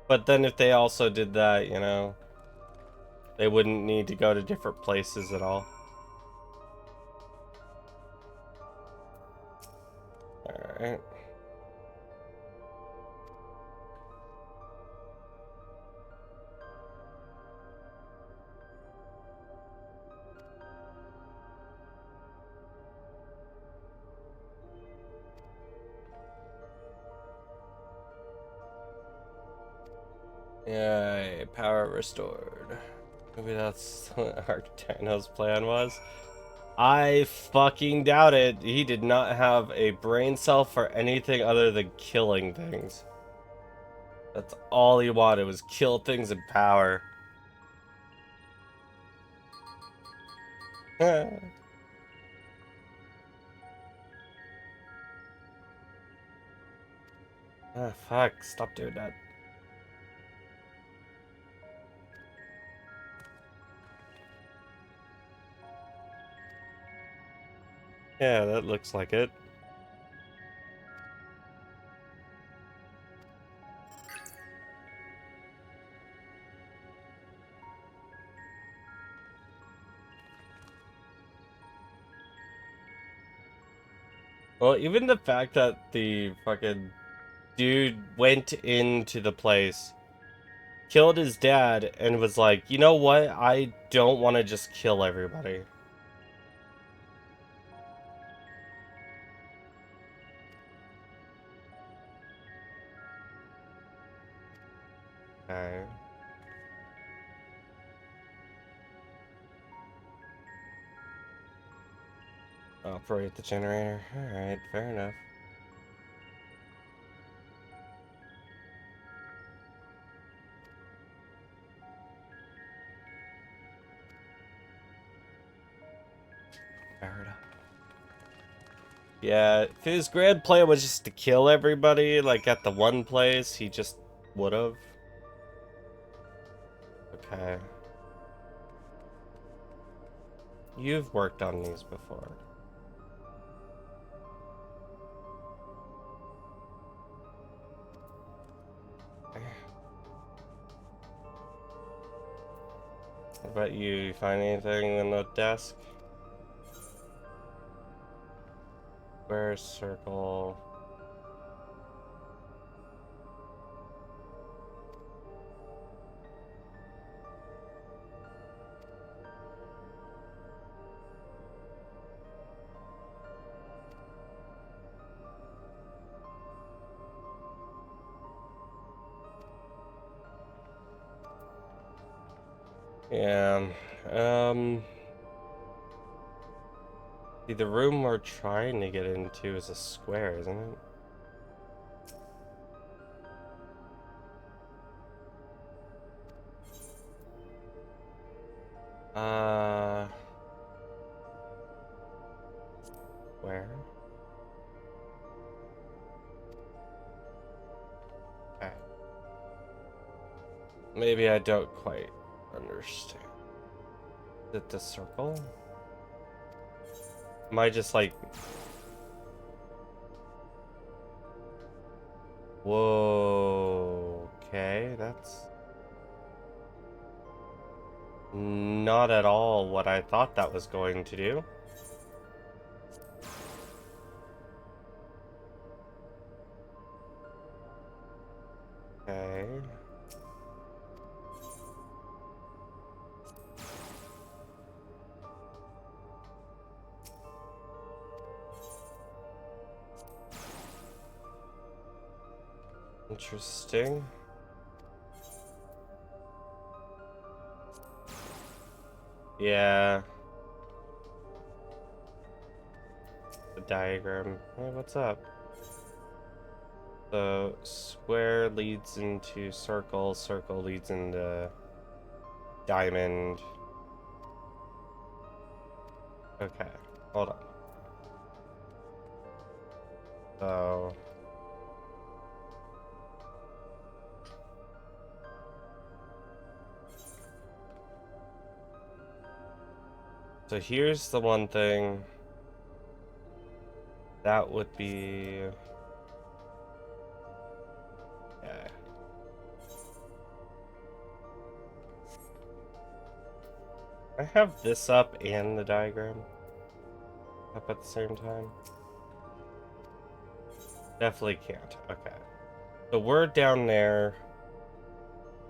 But then if they also did that, you know, they wouldn't need to go to different places at all. Alright. Yay, power restored. Maybe that's what Arctano's plan was. I fucking doubt it. He did not have a brain cell for anything other than killing things. That's all he wanted, was kill things and power. Ah, fuck, stop doing that. Yeah, that looks like it. Well, even the fact that the fucking dude went into the place, killed his dad, and was like, you know what? I don't want to just kill everybody. Okay. Operate the generator. Alright, fair enough. Fair enough. Yeah, if his grand plan was just to kill everybody, like at the one place, he just would've. Okay. You've worked on these before. What about you? You find anything in the desk? Square, circle. Yeah, see, the room we're trying to get into is a square, isn't it? Where? Okay. Maybe I don't quite understand. Is it the circle? Am I just like... Whoa, okay, that's not at all what I thought that was going to do. Okay. Interesting. Yeah. The diagram. Hey, what's up? So, square leads into circle, circle leads into diamond. Okay, hold on. So... So here's the one thing. That would be... Yeah. I have this up and the diagram up at the same time. Definitely can't. Okay. So we're down there,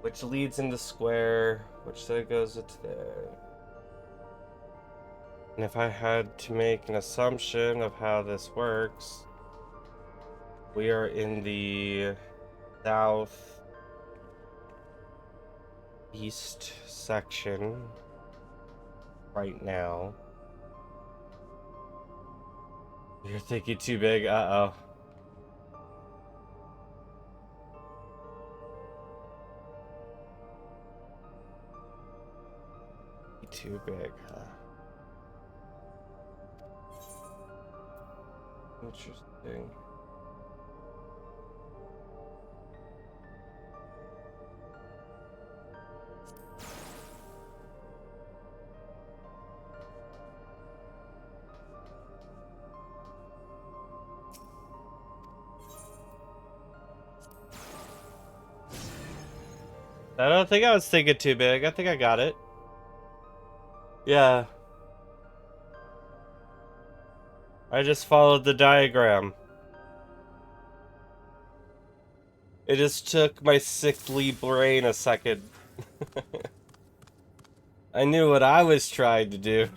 which leads into square, which then goes into there. And if I had to make an assumption of how this works, we are in the south east section right now. You're thinking too big? Uh-oh. Too big, huh? Interesting. I don't think I was thinking too big. I think I got it. Yeah. I just followed the diagram. It just took my sickly brain a second. I knew what I was trying to do.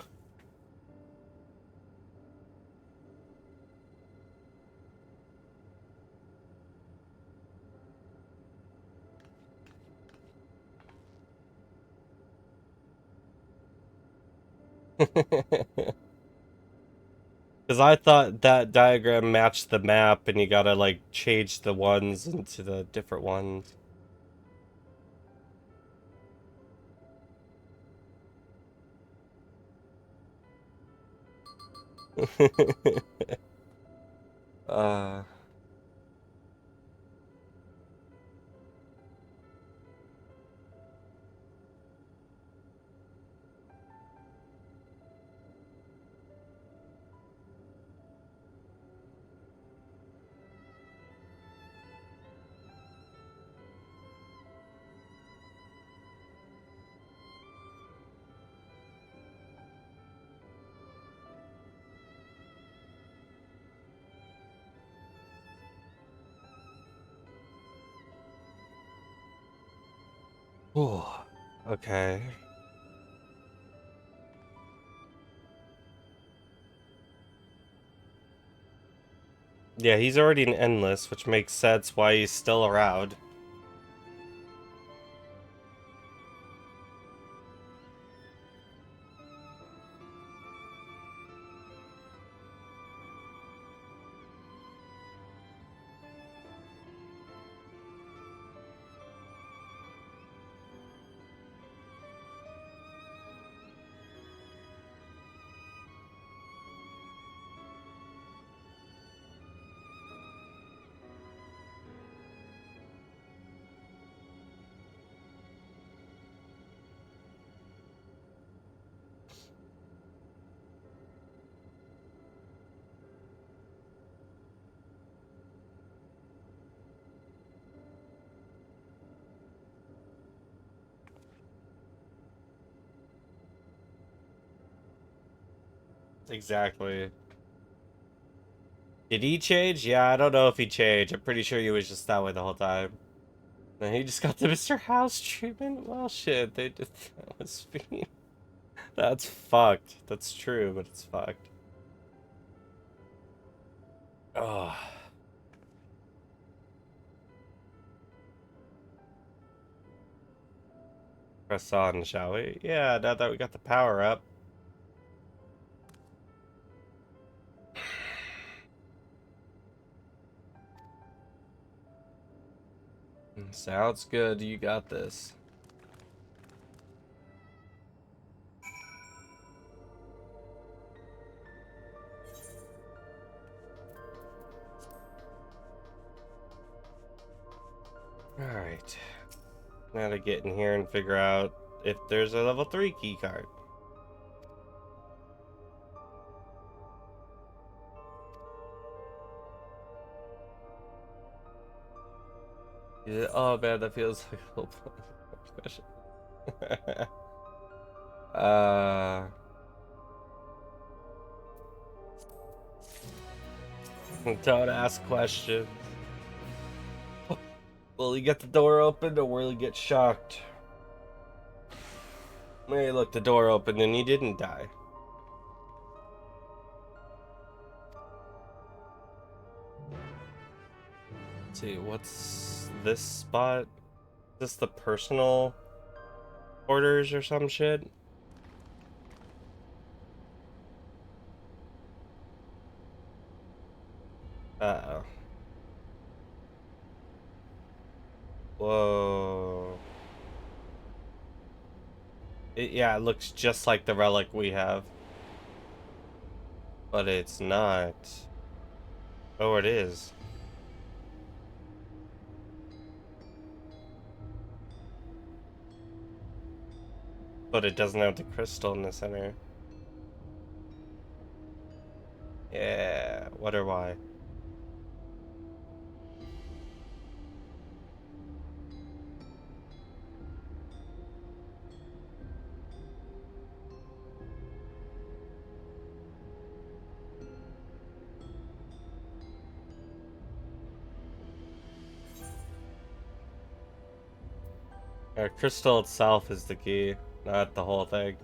Because I thought that diagram matched the map and you gotta like change the ones into the different ones. uh Oh, okay. Yeah, he's already an endless, which makes sense why he's still around. Exactly. Did he change? Yeah, I don't know if he changed. I'm pretty sure he was just that way the whole time. And he just got the Mr. House treatment? Well, shit, they did that was me. That's fucked. That's true, but it's fucked. Oh. Press on, shall we? Yeah, now that we got the power up. Sounds good. You got this. Alright. Now to get in here and figure out if there's a level 3 key card. Yeah, oh man, that feels like a little question. Don't ask questions. Will he get the door open or will he get shocked? Hey, look, the door opened and he didn't die. Let's see, what's this spot? Is this the personal orders or some shit. Uh-oh. Whoa. Yeah, it looks just like the relic we have. But it's not. Oh, it is. But it doesn't have the crystal in the center. Yeah, wonder why. Crystal itself is the key, not the whole thing.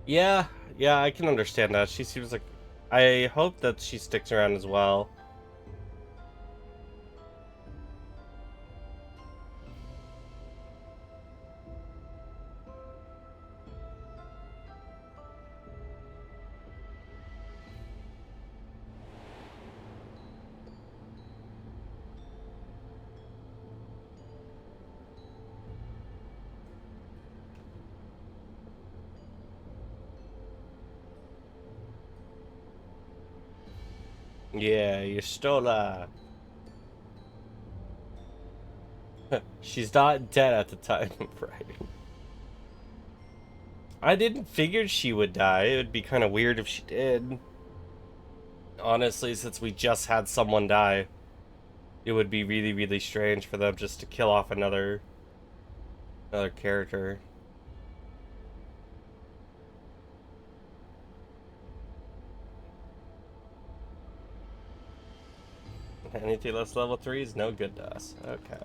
Yeah, I can understand that. She seems like... I hope that she sticks around as well. Yeah, you stole her. She's not dead at the time, right? I didn't figure she would die. It would be kind of weird if she did. Honestly, since we just had someone die, it would be really, really strange for them just to kill off another character. Anything less level 3 is no good to us. Okay.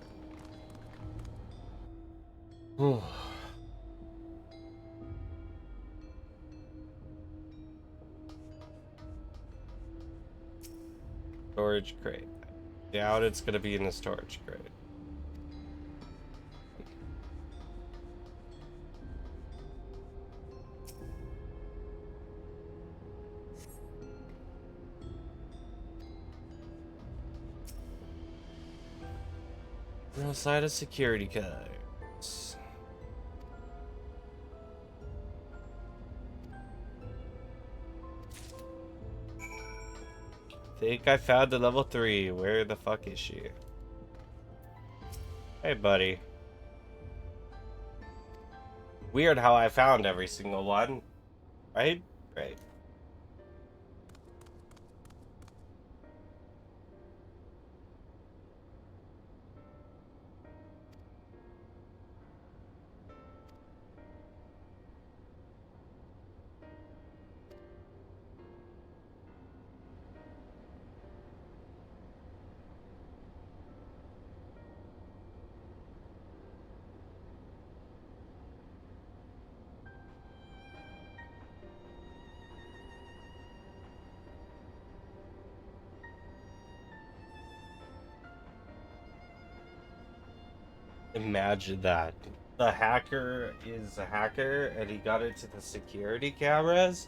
Storage crate. Doubt it's gonna be in the storage crate. We're outside of security codes. Think I found the level 3. Where the fuck is she? Hey, buddy. Weird how I found every single one. Right? Right. Imagine that. The hacker is a hacker and he got into the security cameras?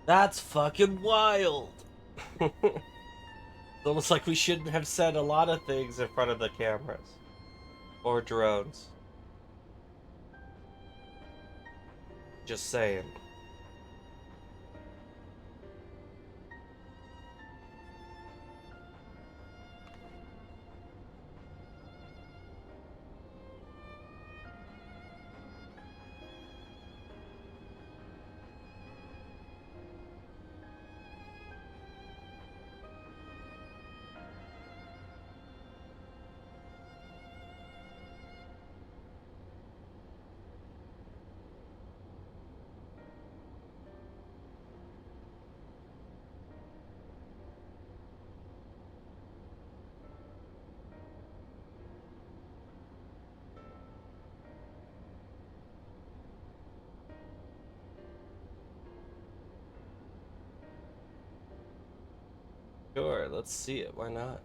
That's fucking wild! It's almost like we shouldn't have said a lot of things in front of the cameras. Or drones. Just saying. Alright, let's see it. Why not?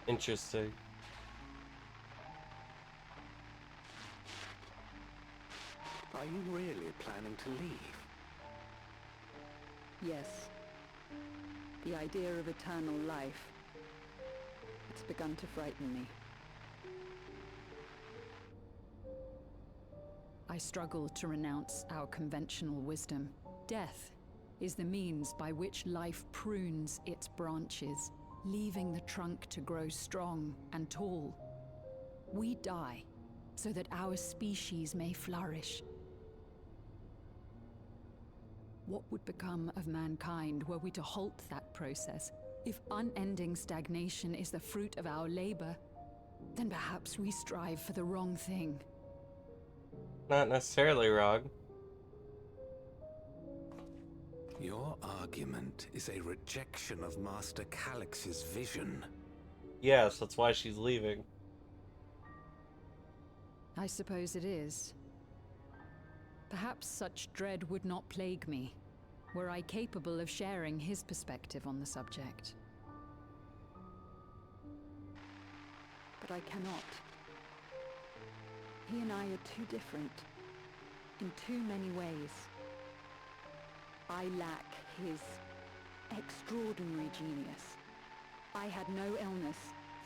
Interesting. Are you really planning to leave? Yes. The idea of eternal life. It's begun to frighten me. I struggle to renounce our conventional wisdom. Death is the means by which life prunes its branches, leaving the trunk to grow strong and tall. We die so that our species may flourish. What would become of mankind were we to halt that process? If unending stagnation is the fruit of our labor, then perhaps we strive for the wrong thing. Not necessarily wrong. Your argument is a rejection of Master Calix's vision. Yes, that's why she's leaving. I suppose it is. Perhaps such dread would not plague me, were I capable of sharing his perspective on the subject. But I cannot. He and I are too different, in too many ways. I lack his extraordinary genius. I had no illness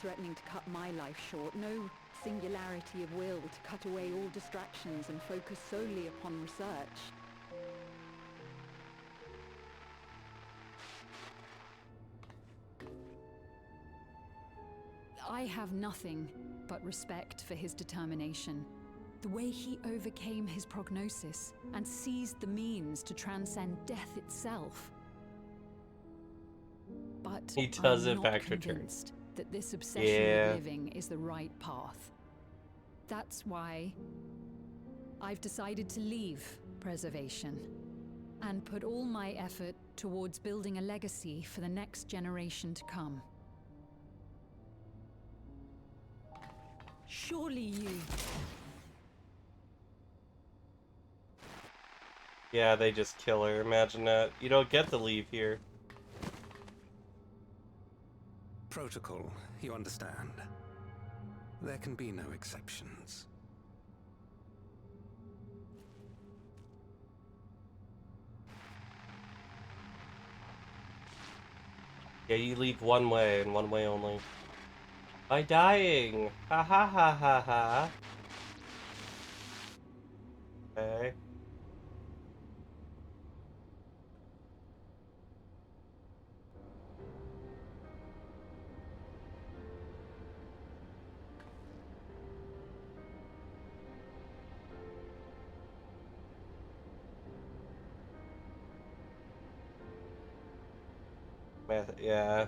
threatening to cut my life short, no singularity of will to cut away all distractions and focus solely upon research. I have nothing but respect for his determination. The way he overcame his prognosis and seized the means to transcend death itself. But he does I'm in not fact return. convinced that this obsession with living is the right path. That's why I've decided to leave preservation and put all my effort towards building a legacy for the next generation to come. Surely you... Yeah, they just kill her. Imagine that. You don't get to leave here. Protocol, you understand. There can be no exceptions. Yeah, you leave one way and one way only. By dying! Ha ha ha ha ha! Okay. Yeah.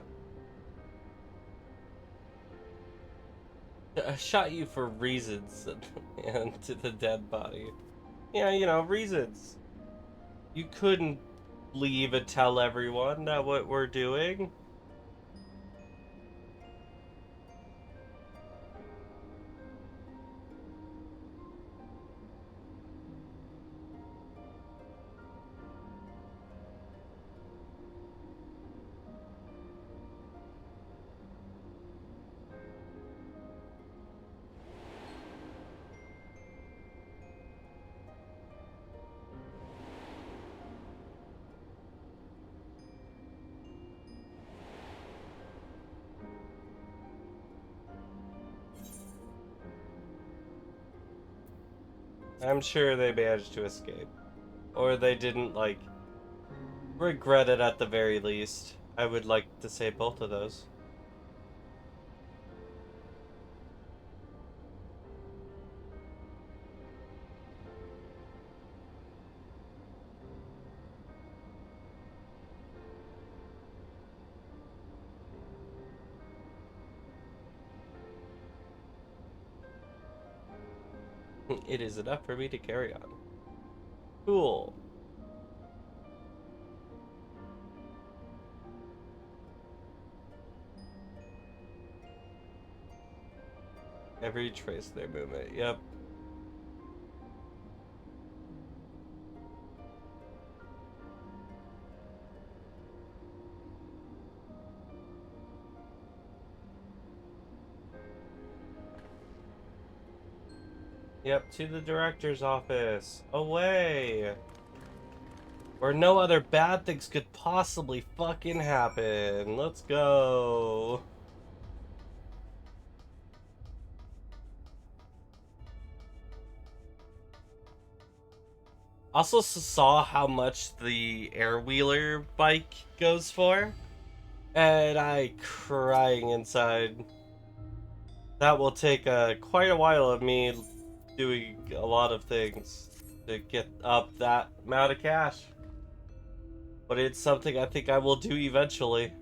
I shot you for reasons and to the dead body. Yeah, you know, reasons. You couldn't leave and tell everyone what we're doing. I'm sure they managed to escape. Or they didn't, like, regret it at the very least. I would like to say both of those. It is enough for me to carry on. Cool. Every trace of their movement. Yep. Yep, to the director's office. Away! Where no other bad things could possibly fucking happen. Let's go. Also saw how much the air-wheeler bike goes for. And I crying inside. That will take quite a while of me doing a lot of things to get up that amount of cash. But it's something I think I will do eventually.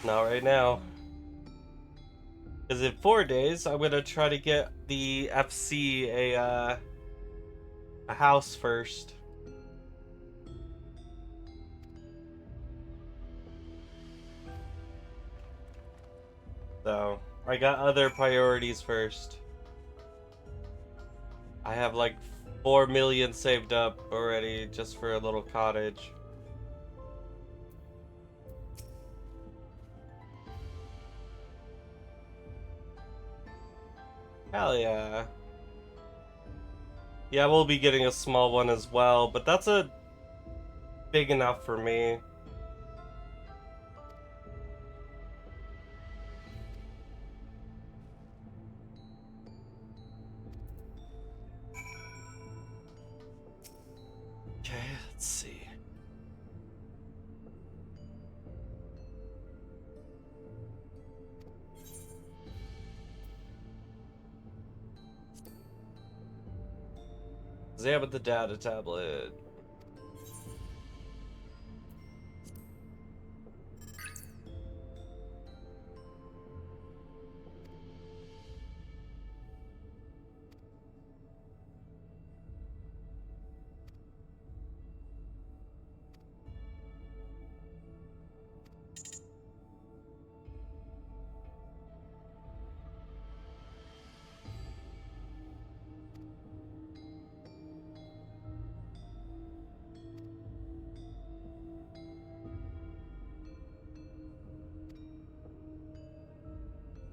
Not right now. Because in 4 days, I'm going to try to get the FC a house first. So, I got other priorities first. I have like 4 million saved up already just for a little cottage. Hell yeah. Yeah, we'll be getting a small one as well, but that's a big enough for me. Okay, let's see. Examine the data tablet.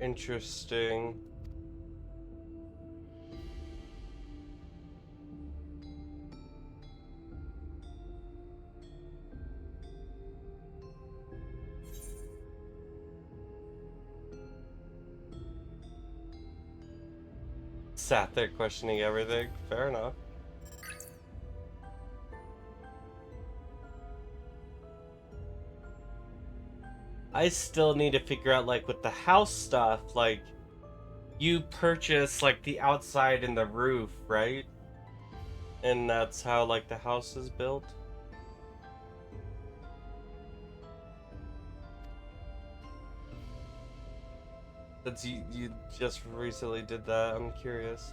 Interesting. Sat there questioning everything. Fair enough. I still need to figure out, like, with the house stuff, like, you purchase, like, the outside and the roof, right? And that's how, like, the house is built? Since you just recently did that, I'm curious.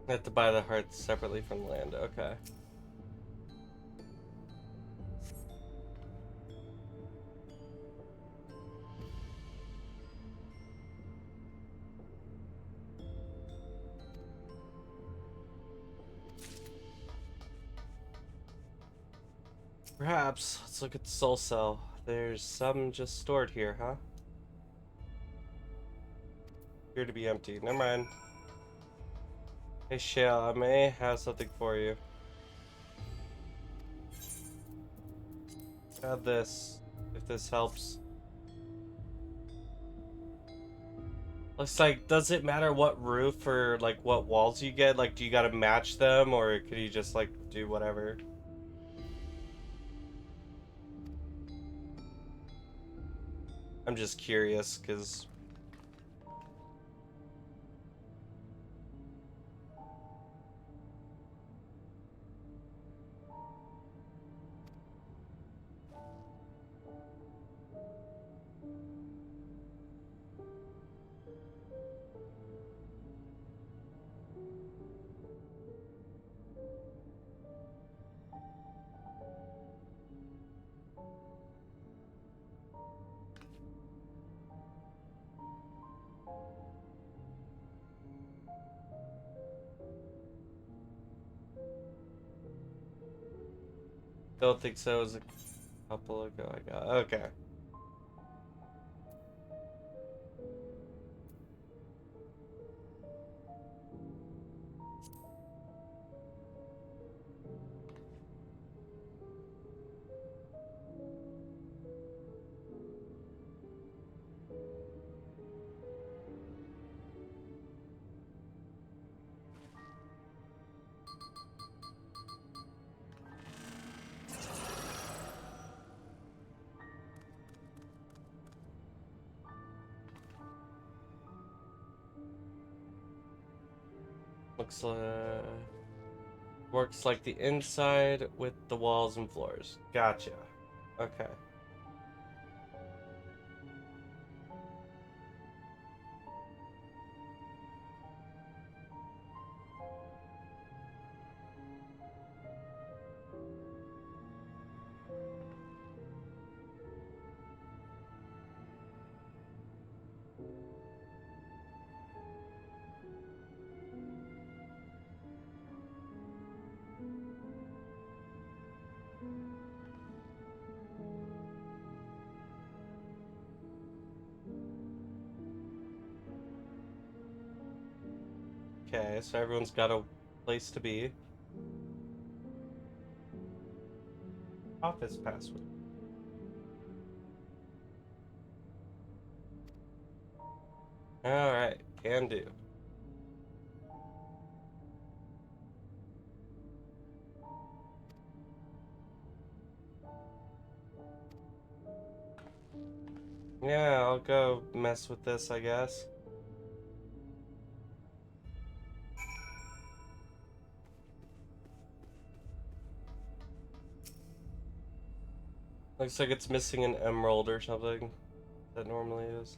I have to buy the hearts separately from land, okay. Perhaps. Let's look at the soul cell. There's some just stored here, huh? Appear to be empty. Never mind. Hey Shale, I may have something for you. Have this, if this helps. Looks like, does it matter what roof or like what walls you get? Like, do you gotta match them, or could you just like do whatever? I'm just curious, because Don't think so. It was a couple ago I got. Okay. Works like the inside with the walls and floors. Gotcha. Okay. Okay, so everyone's got a place to be. Office password. Alright, can do. Yeah, I'll go mess with this, I guess. Looks like it's missing an emerald or something. That normally is.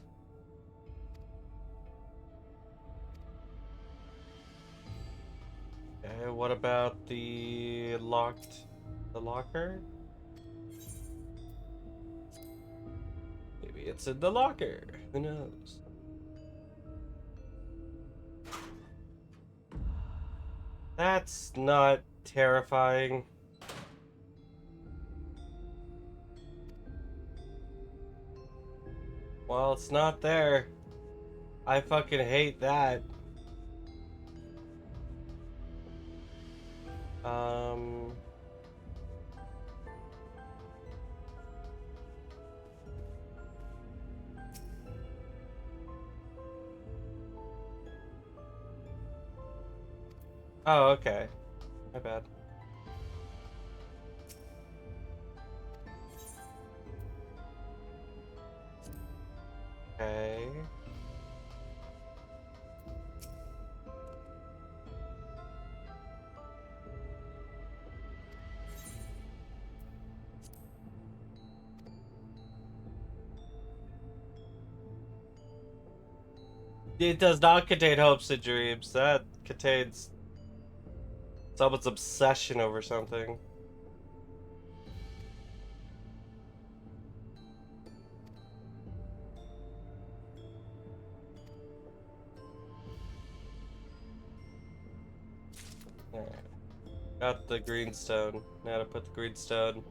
Okay, what about the locker? Maybe it's in the locker. Who knows? That's not terrifying. Well, it's not there. I fucking hate that. Oh, okay. My bad. Okay. It does not contain hopes and dreams. That contains someone's obsession over something. Alright. Got the greenstone. Now to put the greenstone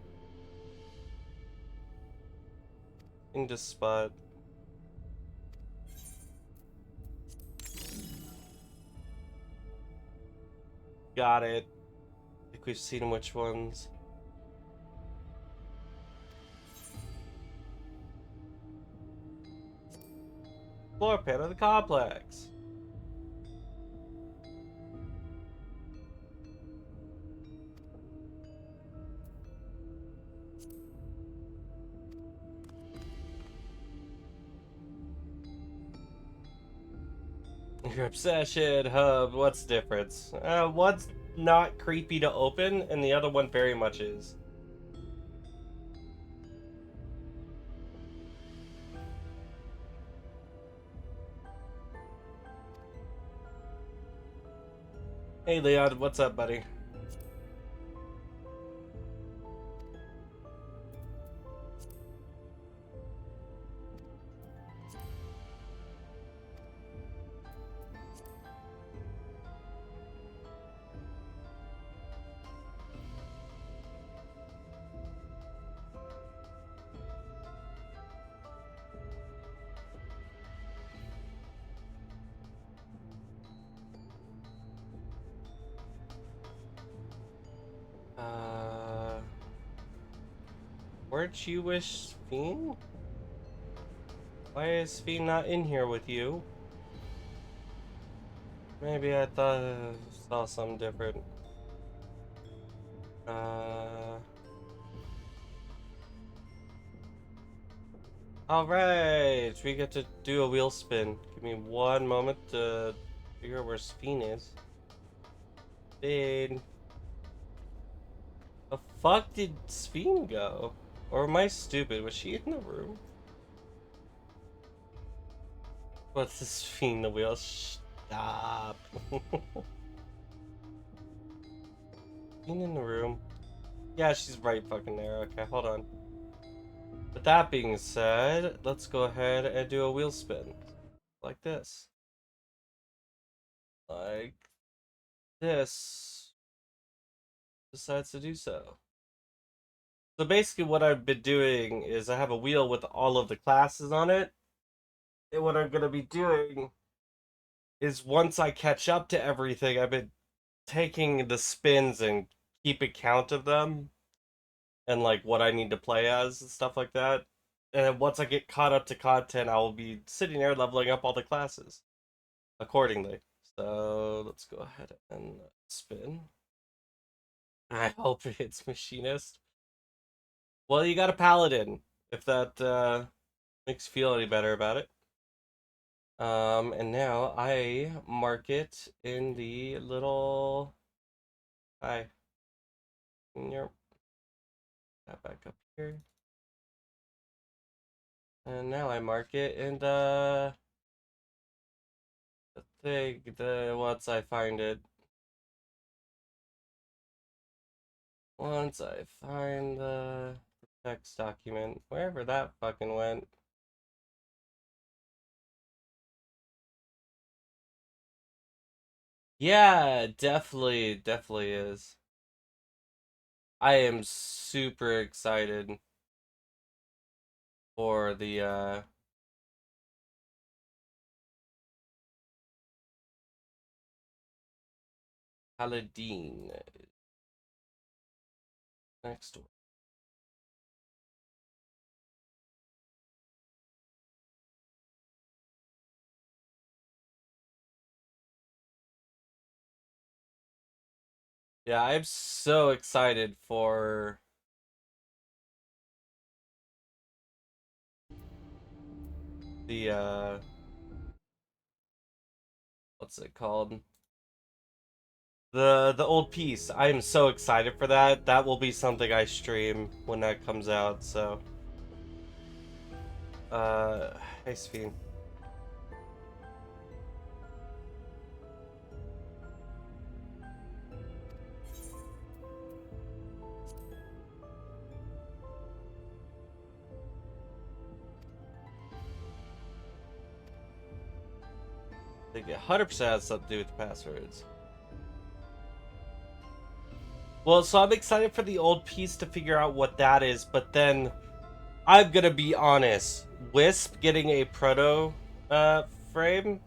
into spot. Got it. I think we've seen which ones. Floor plan of the complex. Your obsession hub, what's the difference? One's not creepy to open, and the other one very much is. Hey Leon, what's up, buddy? Where'd you wish Fiend? Why is Fiend not in here with you? Maybe I thought I saw something different. Alright, we get to do a wheel spin. Give me one moment to figure out where Fiend is. Spin. The fuck did Fiend go? Or am I stupid? Was she in the room? What's this Fiend the wheel? Stop. Fiend in the room. Yeah, she's right fucking there. Okay, hold on. With that being said, let's go ahead and do a wheel spin. Like this. Like this. Decides to do so. So basically what I've been doing is I have a wheel with all of the classes on it. And what I'm going to be doing is once I catch up to everything, I've been taking the spins and keeping count of them. And like what I need to play as and stuff like that. And then once I get caught up to content, I will be sitting there leveling up all the classes accordingly. So let's go ahead and spin. I hope it hits Machinist. Well, you got a Paladin, if that makes you feel any better about it. And now I mark it in the little... Hi. That back up here. And now I mark it in the thing, once I find it. Once I find the text document, wherever that fucking went. Yeah, definitely is. I am super excited for the Paladin. Next one. Yeah, I'm so excited for the what's it called? The old piece. I am so excited for that. That will be something I stream when that comes out, so hey Sphene. I think it 100% has something to do with the passwords. Well, so I'm excited for the old piece to figure out what that is, but then I'm gonna be honest. Wisp getting a proto frame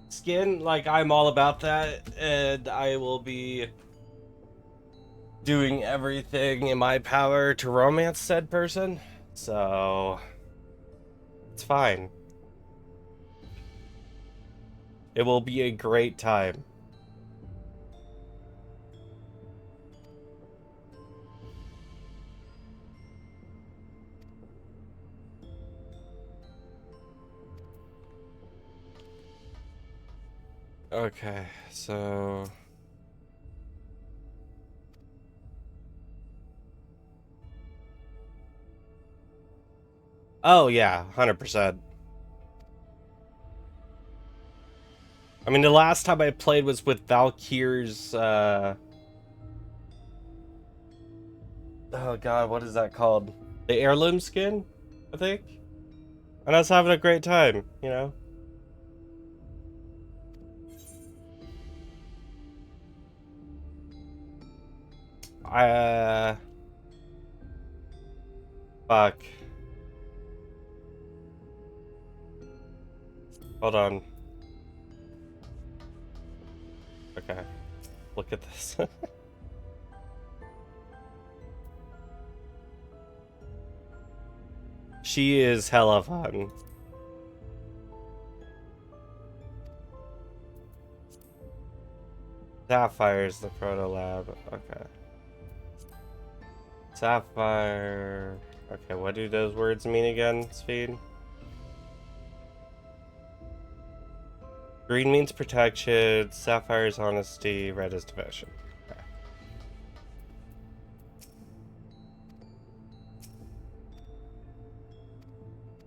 skin, like I'm all about that, and I will be doing everything in my power to romance said person. So it's fine. It will be a great time. Okay, so oh yeah, 100%. I mean, the last time I played was with Valkyr's oh god, what is that called? The heirloom skin, I think? And I was having a great time, you know? Fuck. Hold on. Okay. Look at this. She is hella fun. Sapphire's the proto lab. Okay. Sapphire. Okay, what do those words mean again, Speed? Green means protection, sapphire is honesty, red is devotion. Okay.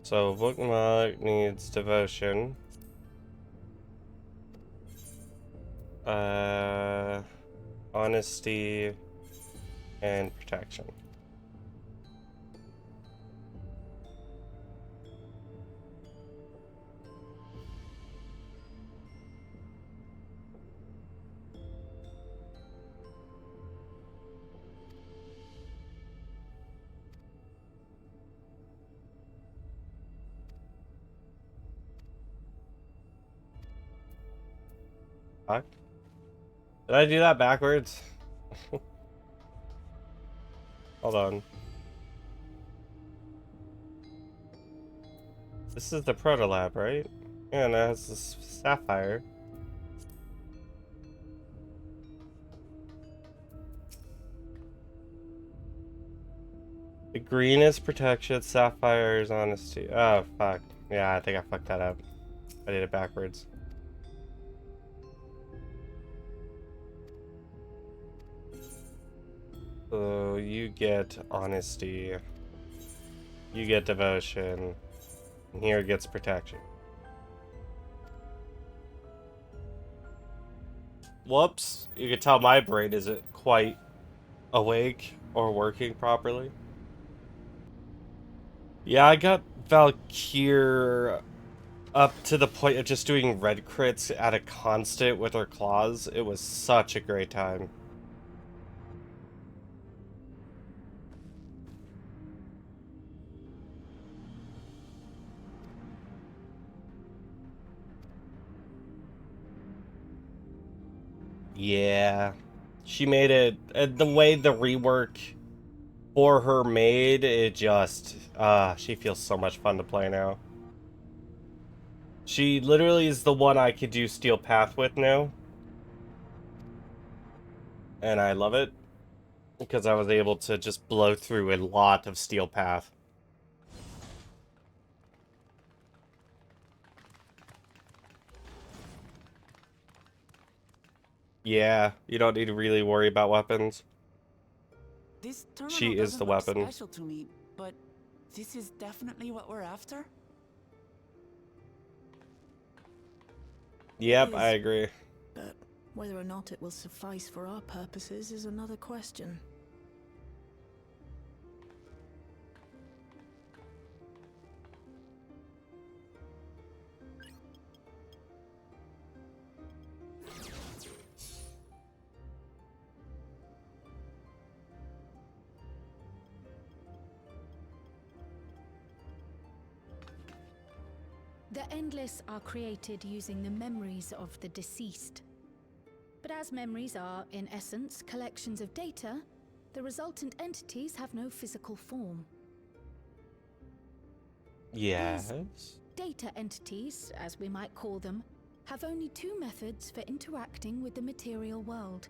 So bookmark needs devotion. Honesty and protection. Fuck. Did I do that backwards? Hold on. This is the proto lab, right? Yeah, and it has this sapphire. The green is protection, sapphire is honesty. Oh, fuck. Yeah, I think I fucked that up. I did it backwards. So you get honesty. You get devotion. And here gets protection. Whoops. You can tell my brain isn't quite awake or working properly. Yeah, I got Valkyr up to the point of just doing red crits at a constant with her claws. It was such a great time. Yeah, she made it, the way the rework for her made it just, she feels so much fun to play now. She literally is the one I could do Steel Path with now. And I love it, because I was able to just blow through a lot of Steel Path. Yeah, you don't need to really worry about weapons. This She terminal is the doesn't look weapon. special to me, but this is definitely what we're after? Yep, I agree. But whether or not it will suffice for our purposes is another question. The Endless are created using the memories of the deceased. But as memories are, in essence, collections of data, the resultant entities have no physical form. Yes. Data entities, as we might call them, have only two methods for interacting with the material world.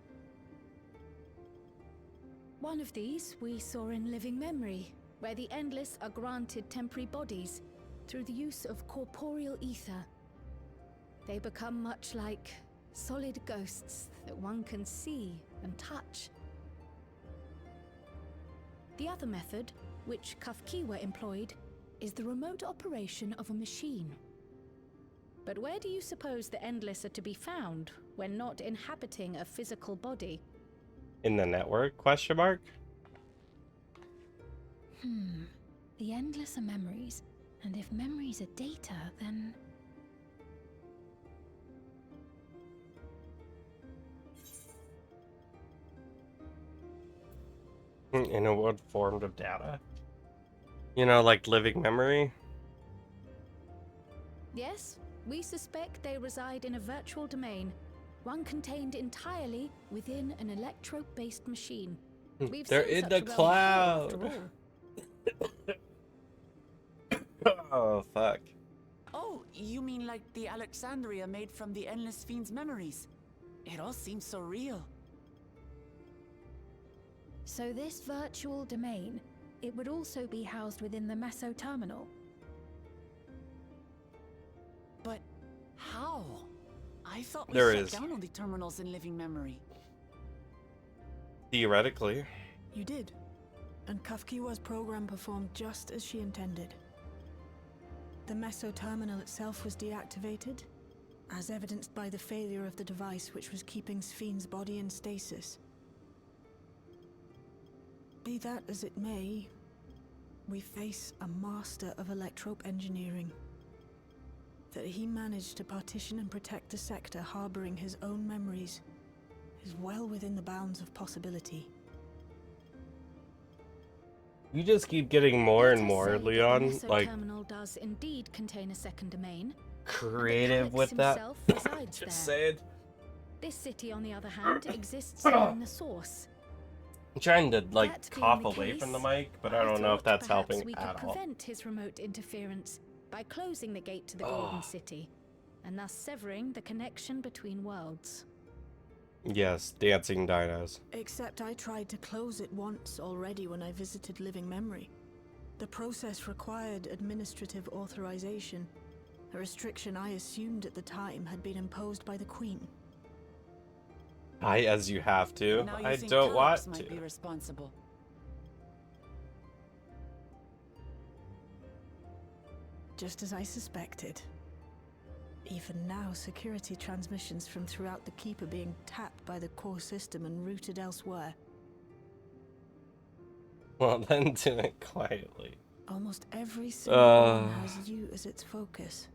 One of these we saw in Living Memory, where the Endless are granted temporary bodies through the use of corporeal ether. They become much like solid ghosts that one can see and touch. The other method, which Kafkiwa employed, is the remote operation of a machine. But where do you suppose the Endless are to be found when not inhabiting a physical body? In the network, question mark? The Endless are memories, and if memories are data, then... In a what form of data? You know, like living memory? Yes, we suspect they reside in a virtual domain, one contained entirely within an electro-based machine. We've They're seen in such the a realm before, cloud. after all. Oh, fuck. Oh, you mean like the Alexandria made from the Endless Fiend's memories? It all seems so real. So this virtual domain, it would also be housed within the Meso terminal. But how? I thought we There shut is. down all the terminals in living memory. Theoretically. You did. And Kafkiwa's program performed just as she intended. The Meso terminal itself was deactivated, as evidenced by the failure of the device which was keeping Sphne's body in stasis. Be that as it may, we face a master of electrope engineering. That he managed to partition and protect the sector harboring his own memories is well within the bounds of possibility. You just keep getting more and more, Leon. The Like, terminal does indeed contain a second domain. creative with that. Just saying. This city, on the other hand, exists in the source. I'm trying to, like, That being cough the away case, from the mic, but I don't know if thought that's perhaps helping we could at all. prevent his remote interference by closing the gate to the Golden City, and thus severing the connection between worlds. Yes, dancing dinos. Except I tried to close it once already when I visited Living Memory. The process required administrative authorization, a restriction I assumed at the time had been imposed by the Queen. As you have to. Now you I think don't want Calyx might to. be responsible. Just as I suspected. Even now, security transmissions from throughout the keep are being tapped by the core system and routed elsewhere. Well, then do it quietly. Almost every single one has you as its focus.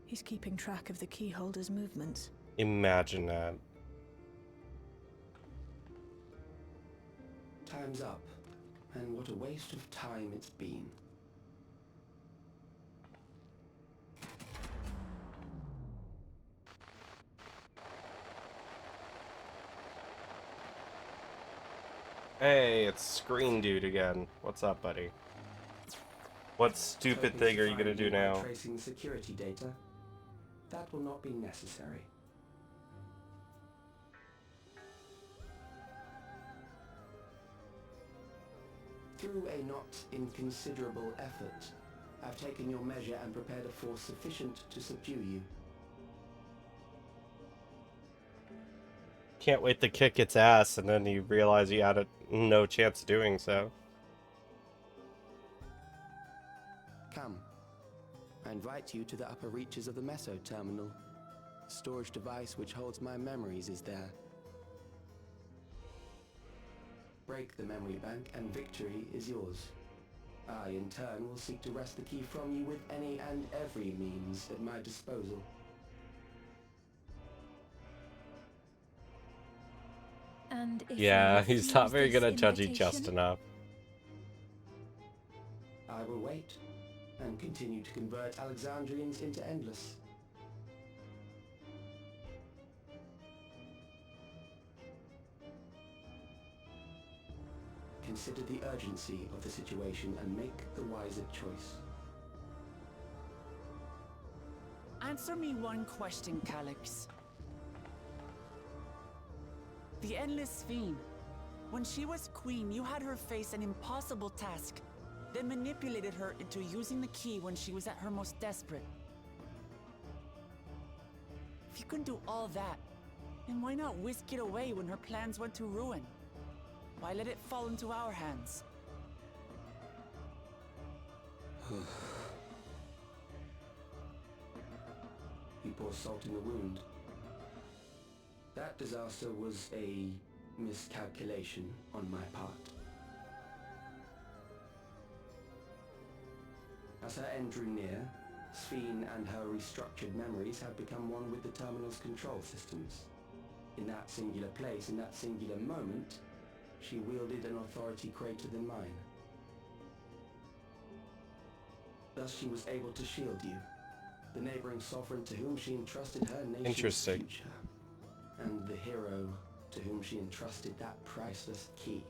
He's keeping track of the keyholder's movements. Imagine that. Time's up, and what a waste of time it's been. Hey, it's Screen Dude again. What's up, buddy? What stupid Hoping thing to are you gonna find do you by now? Tracing security data. That will not be necessary. Through a not inconsiderable effort, I've taken your measure and prepared a force sufficient to subdue you. Can't wait to kick its ass, and then you realize you had no chance of doing so. Come. I invite you to the upper reaches of the Meso terminal. The storage device which holds my memories is there. Break the memory bank and victory is yours. I, in turn, will seek to wrest the key from you with any and every means at my disposal. And if Yeah, we he's not refuse very good this at judging invitation? just enough. I will wait and continue to convert Alexandrians into Endless. Consider the urgency of the situation and make the wiser choice. Answer me one question, Calyx. The Endless Fiend. When she was queen, you had her face an impossible task, then manipulated her into using the key when she was at her most desperate. If you can do all that, then why not whisk it away when her plans went to ruin? Why let it fall into our hands? You pour salt in the wound. That disaster was a miscalculation on my part. As her end drew near, Sphene and her restructured memories had become one with the terminal's control systems. In that singular place, in that singular moment, she wielded an authority greater than mine. Thus she was able to shield you, the neighboring sovereign to whom she entrusted her nation's Interesting. future, and the hero to whom she entrusted that priceless key.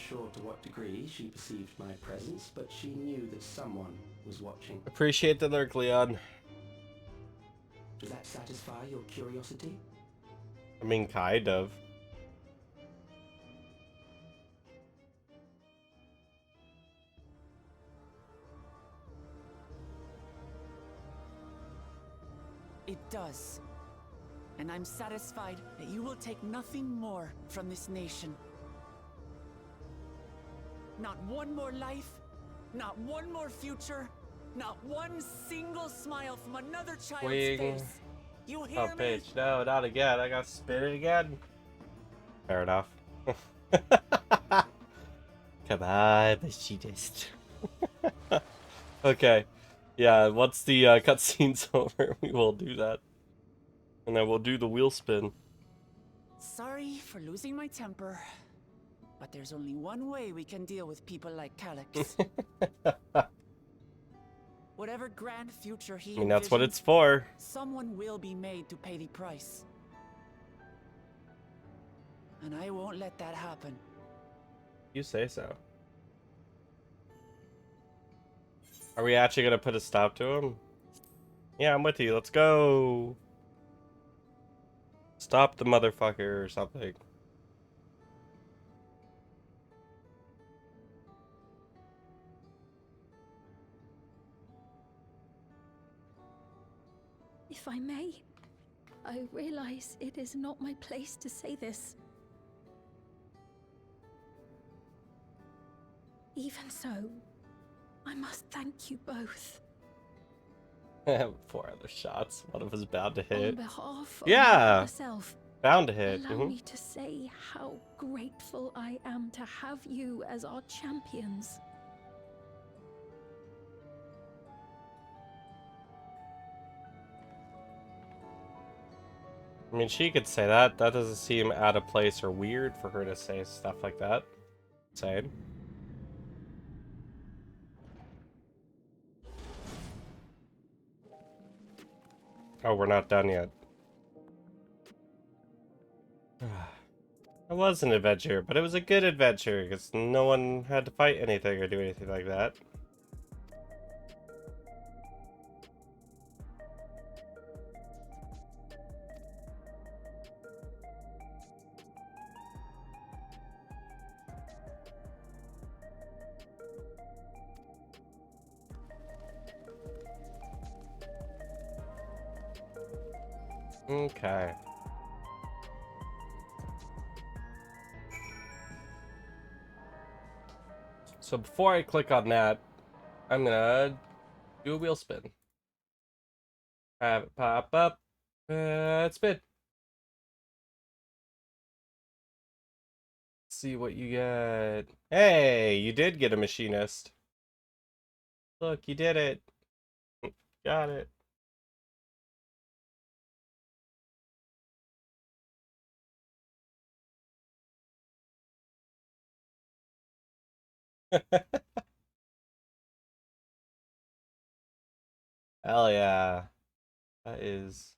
sure to what degree she perceived my presence, but she knew that someone was watching. Appreciate the lurk, Leon. Does that satisfy your curiosity? I mean, kind of. It does. And I'm satisfied that you will take nothing more from this nation. Not one more life, not one more future, not one single smile from another child's face. You hear me? Bitch. No, not again. I got to spin it again. Fair enough. Come on, machinist. Okay. Yeah, once the cutscene's over, we will do that. And then we'll do the wheel spin. Sorry for losing my temper, but there's only one way we can deal with people like Calyx. Whatever grand future he I mean, that's what envisions, it's for. someone will be made to pay the price. And I won't let that happen. You say so. Are we actually gonna put a stop to him? Yeah, I'm with you. Let's go. Stop the motherfucker or something. If I may, I realize it is not my place to say this. Even so, I must thank you both. 4 other shots. One of us bound to hit. On behalf of Yeah, myself, bound to hit. allow me to say how grateful I am to have you as our champions. I mean, she could say that. That doesn't seem out of place or weird for her to say stuff like that. Same. Oh, we're not done yet. It was an adventure, but it was a good adventure because no one had to fight anything or do anything like that. Okay. So before I click on that, I'm gonna do a wheel spin. Have it pop up. Spin. See what you get. Hey, you did get a machinist. Look, you did it. Got it. Hell yeah. That is.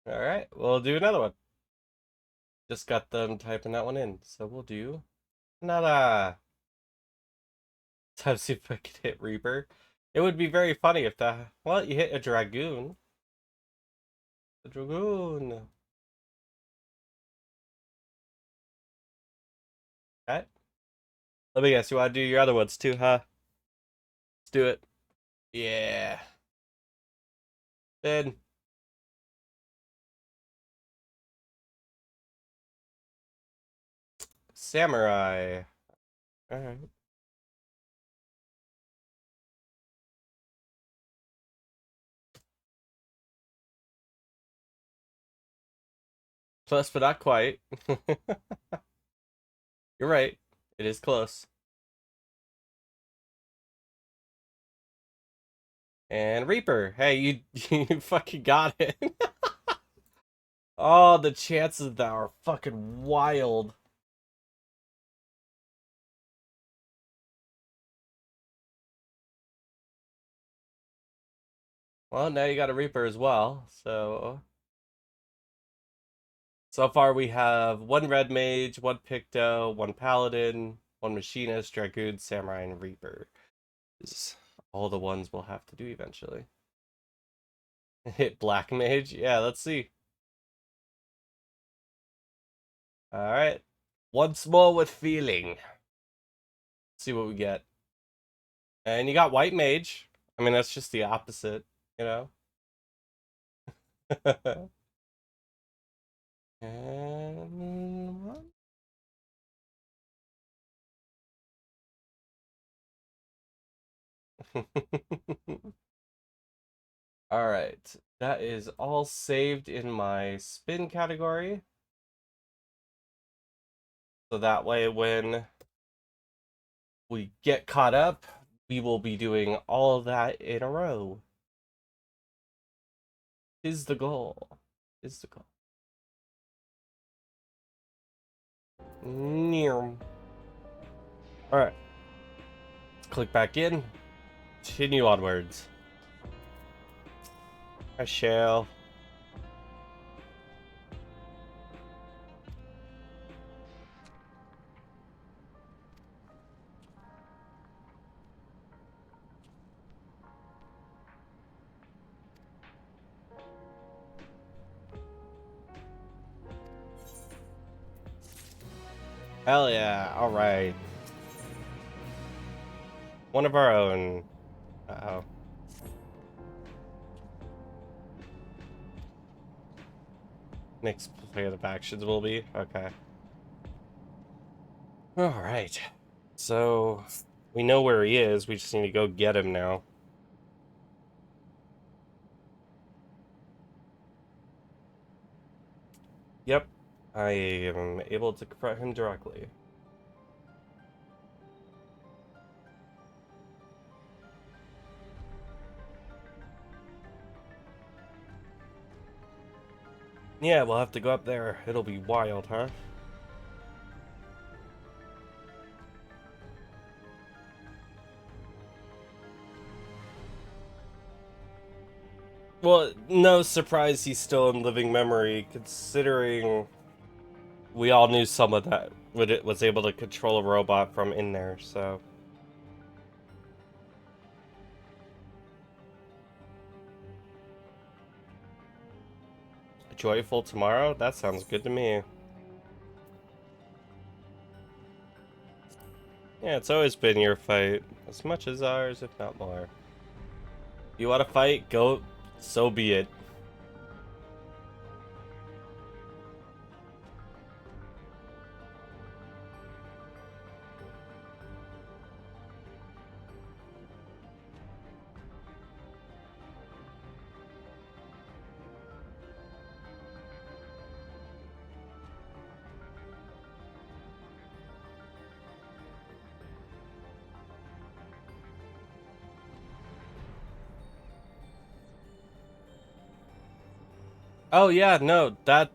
Alright, we'll do another one. Just got them typing that one in. So we'll do another. Time to see if I can hit Reaper. It would be very funny if the. Well, you hit a Dragoon. A Dragoon. Okay. Let me guess, you want to do your other ones too, huh? Let's do it. Yeah. Then. Samurai. Alright. Close, but not quite. You're right. It is close. And Reaper. Hey, you, you fucking got it. Oh, the chances of that are fucking wild. Well, now you got a Reaper as well, so far we have one Red Mage, one Picto, one Paladin, one Machinist, Dragoon, Samurai, and Reaper. This is all the ones we'll have to do eventually. Hit Black Mage? Yeah, let's see. Alright. Once more with feeling. See what we get. And you got White Mage. I mean, that's just the opposite, you know? And... Alright. That is all saved in my spin category. So that way when we get caught up, we will be doing all of that in a row. Is the goal. Is the goal. Alright. Click back in. Continue onwards. I shall. Hell yeah, alright. One of our own. Uh-oh. Next plan of actions will be? Okay. Alright. So, we know where he is, we just need to go get him now. Yep. I am able to confront him directly. Yeah, we'll have to go up there. It'll be wild, huh? Well, no surprise he's still in living memory, considering we all knew someone that was able to control a robot from in there, so... Joyful tomorrow? That sounds good to me. Yeah, it's always been your fight, as much as ours, if not more. You want to fight? Go, so be it. Oh yeah, no, that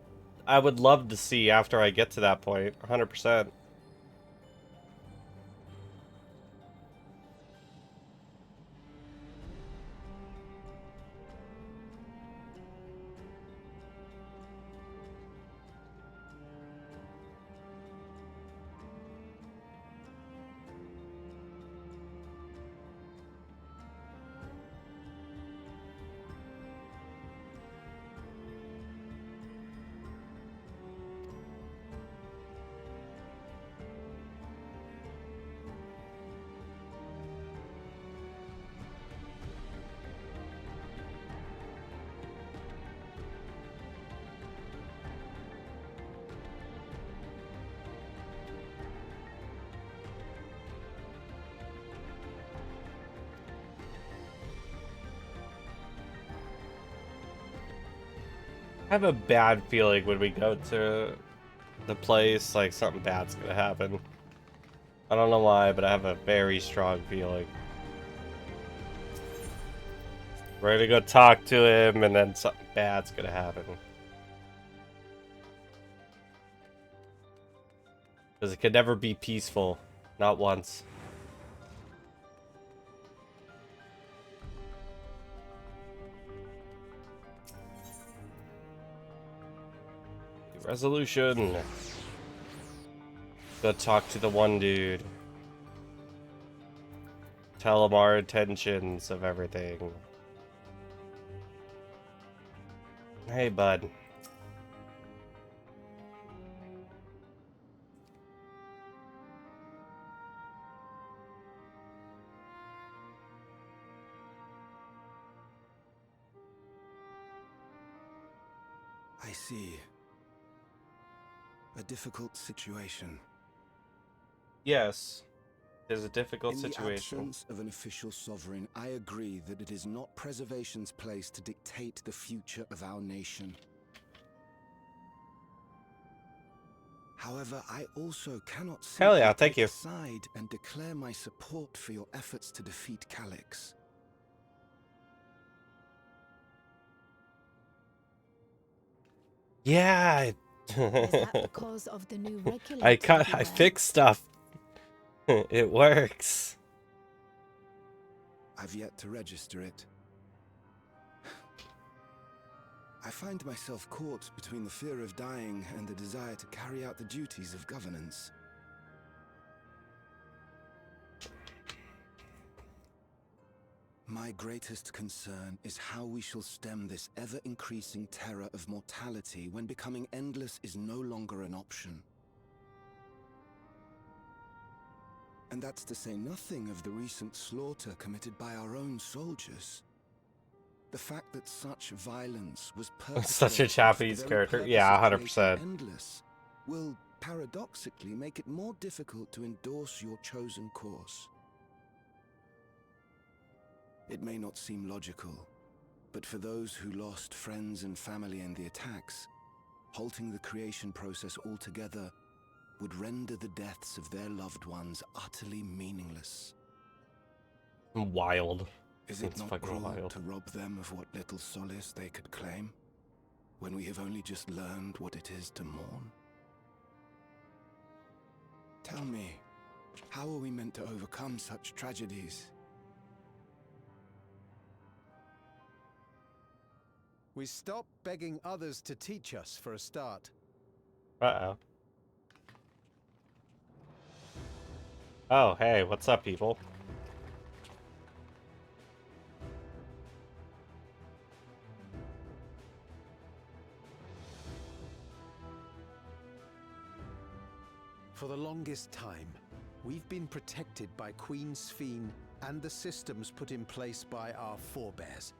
I would love to see after I get to that point, 100%. I have a bad feeling when we go to the place, like something bad's gonna happen. I don't know why, but I have a very strong feeling. We're gonna go talk to him, and then something bad's gonna happen. Because it could never be peaceful. Not once. Resolution. Go talk to the one dude. Tell him our intentions of everything. Hey, bud. I see. A difficult situation. Yes. There's a difficult In situation. the absence of an official sovereign, I agree that it is not Preservation's place to dictate the future of our nation. However, I also cannot Hell yeah, simply thank take you. a side and declare my support for your efforts to defeat Calyx. Yeah. Is that because of the new regulator? I fixed stuff. It works. I've yet to register it. I find myself caught between the fear of dying and the desire to carry out the duties of governance. My greatest concern is how we shall stem this ever-increasing terror of mortality when becoming endless is no longer an option. And that's to say nothing of the recent slaughter committed by our own soldiers. The fact that such violence was perpetrated Such a Japanese for the very character. purpose Yeah, of 100%. creating Endless will paradoxically make it more difficult to endorse your chosen course. It may not seem logical, but for those who lost friends and family in the attacks, halting the creation process altogether would render the deaths of their loved ones utterly meaningless. Wild. Is it It's not fucking cruel wild. to rob them of what little solace they could claim, when we have only just learned what it is to mourn? Tell me, how are we meant to overcome such tragedies? We stop begging others to teach us for a start. Uh-oh. Oh, hey, what's up, people? For the longest time, we've been protected by Queen Sphene and the systems put in place by our forebears.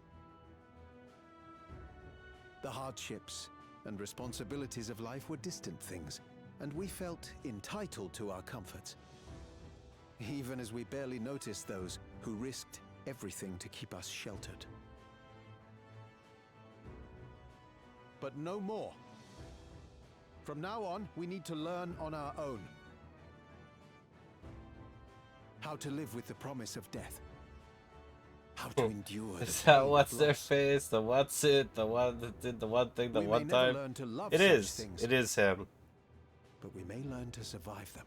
The hardships and responsibilities of life were distant things, and we felt entitled to our comforts, even as we barely noticed those who risked everything to keep us sheltered. But no more. From now on, we need to learn on our own. How to live with the promise of death. How to endure Is the that pain what's of their loss. face? The what's it? The one that did the one thing the We may one never time? learn to love It such is. things. It is him. But we may learn to survive them.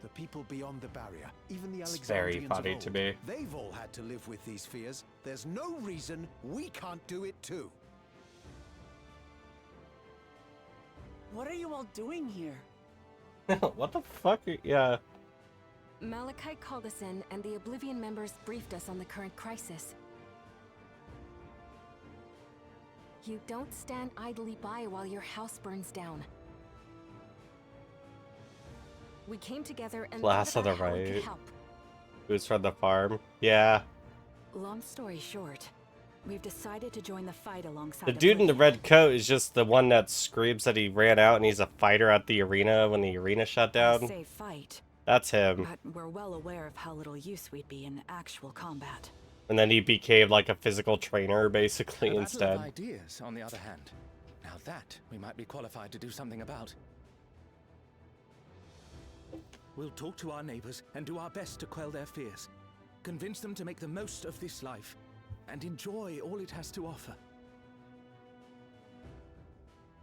The people beyond the barrier, even the It's very Alexandrians funny of to old, me. they've all had to live with these fears. There's no reason we can't do it too. What are you all doing here? What the fuck? Yeah. Malachite called us in, and the Oblivion members briefed us on the current crisis. You don't stand idly by while your house burns down. We came together and Class thought on about the how we could right. help. Who's from the farm? Yeah. Long story short, we've decided to join the fight alongside The dude in the red coat is just the one that screams that he ran out and he's a fighter at the arena when the arena shut I down. say fight, That's him. but we're well aware of how little use we'd be in actual combat. And then he became like a physical trainer basically A battle instead. of ideas, on the other hand. Now that we might be qualified to do something about. We'll talk to our neighbors and do our best to quell their fears. Convince them to make the most of this life and enjoy all it has to offer.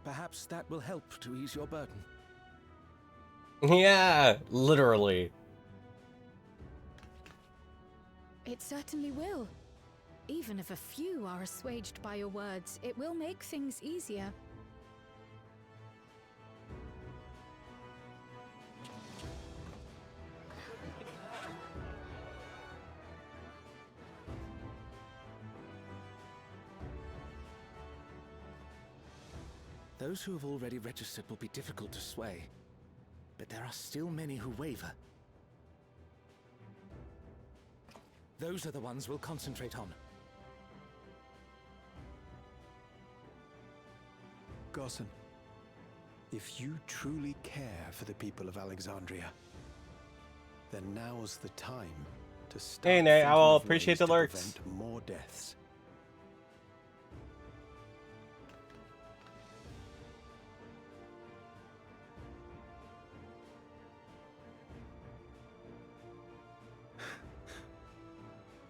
Perhaps that will help to ease your burden. Yeah, literally. It certainly will. Even if a few are assuaged by your words, it will make things easier. Those who have already registered will be difficult to sway, but there are still many who waver. Those are the ones we'll concentrate on. Gossen, if you truly care for the people of Alexandria, then now's the time to start. Hey, Nate, I will thinking of appreciate ways the to lurks. prevent more deaths.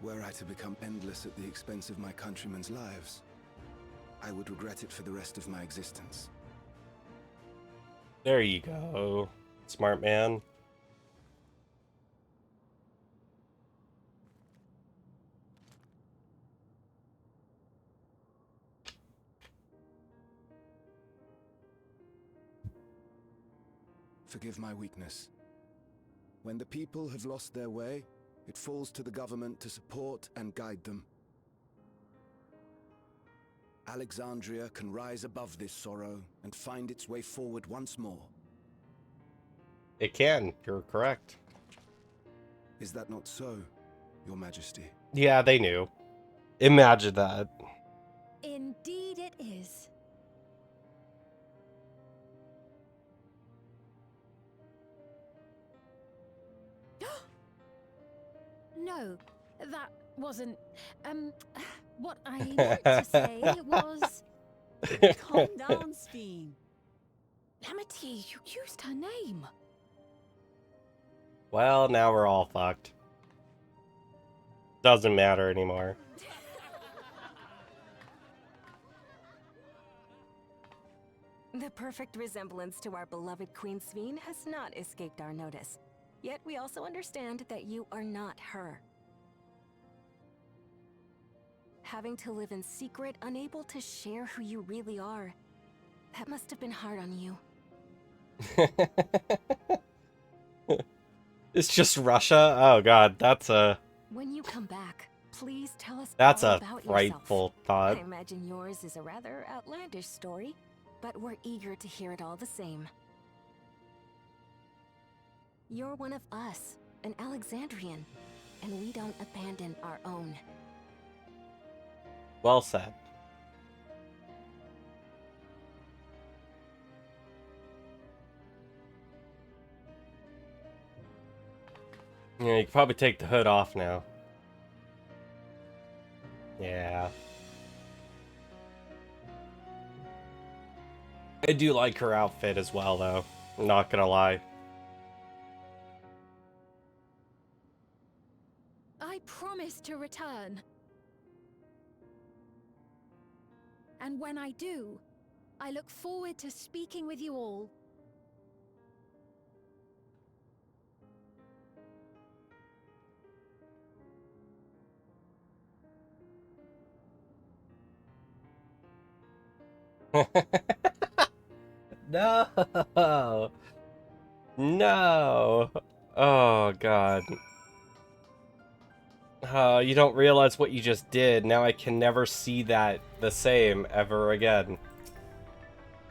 Were I to become endless at the expense of my countrymen's lives, I would regret it for the rest of my existence. There you go, smart man. Forgive my weakness. When the people have lost their way, it falls to the government to support and guide them. Alexandria can rise above this sorrow and find its way forward once more. It can, you're correct. Is that not so, Your Majesty? Yeah, they knew. Imagine that. Indeed it is. No, that wasn't. What I meant to say was. Calm down, Sphene. Amity, you used her name. Well, now we're all fucked. Doesn't matter anymore. The perfect resemblance to our beloved Queen Sphene has not escaped our notice. Yet we also understand that you are not her. Having to live in secret, unable to share who you really are. That must have been hard on you. It's just Russia? Oh god, that's a... When you come back, please tell us That's all a about frightful yourself. thought. I imagine yours is a rather outlandish story, but we're eager to hear it all the same. You're one of us, an Alexandrian, and we don't abandon our own. Well said. Yeah, you can probably take the hood off now. Yeah. I do like her outfit as well, though. I'm not gonna lie. I promise to return. And when I do, I look forward to speaking with you all. No! No! Oh, God. You don't realize what you just did. Now I can never see that the same ever again.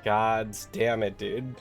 Gods damn it, dude.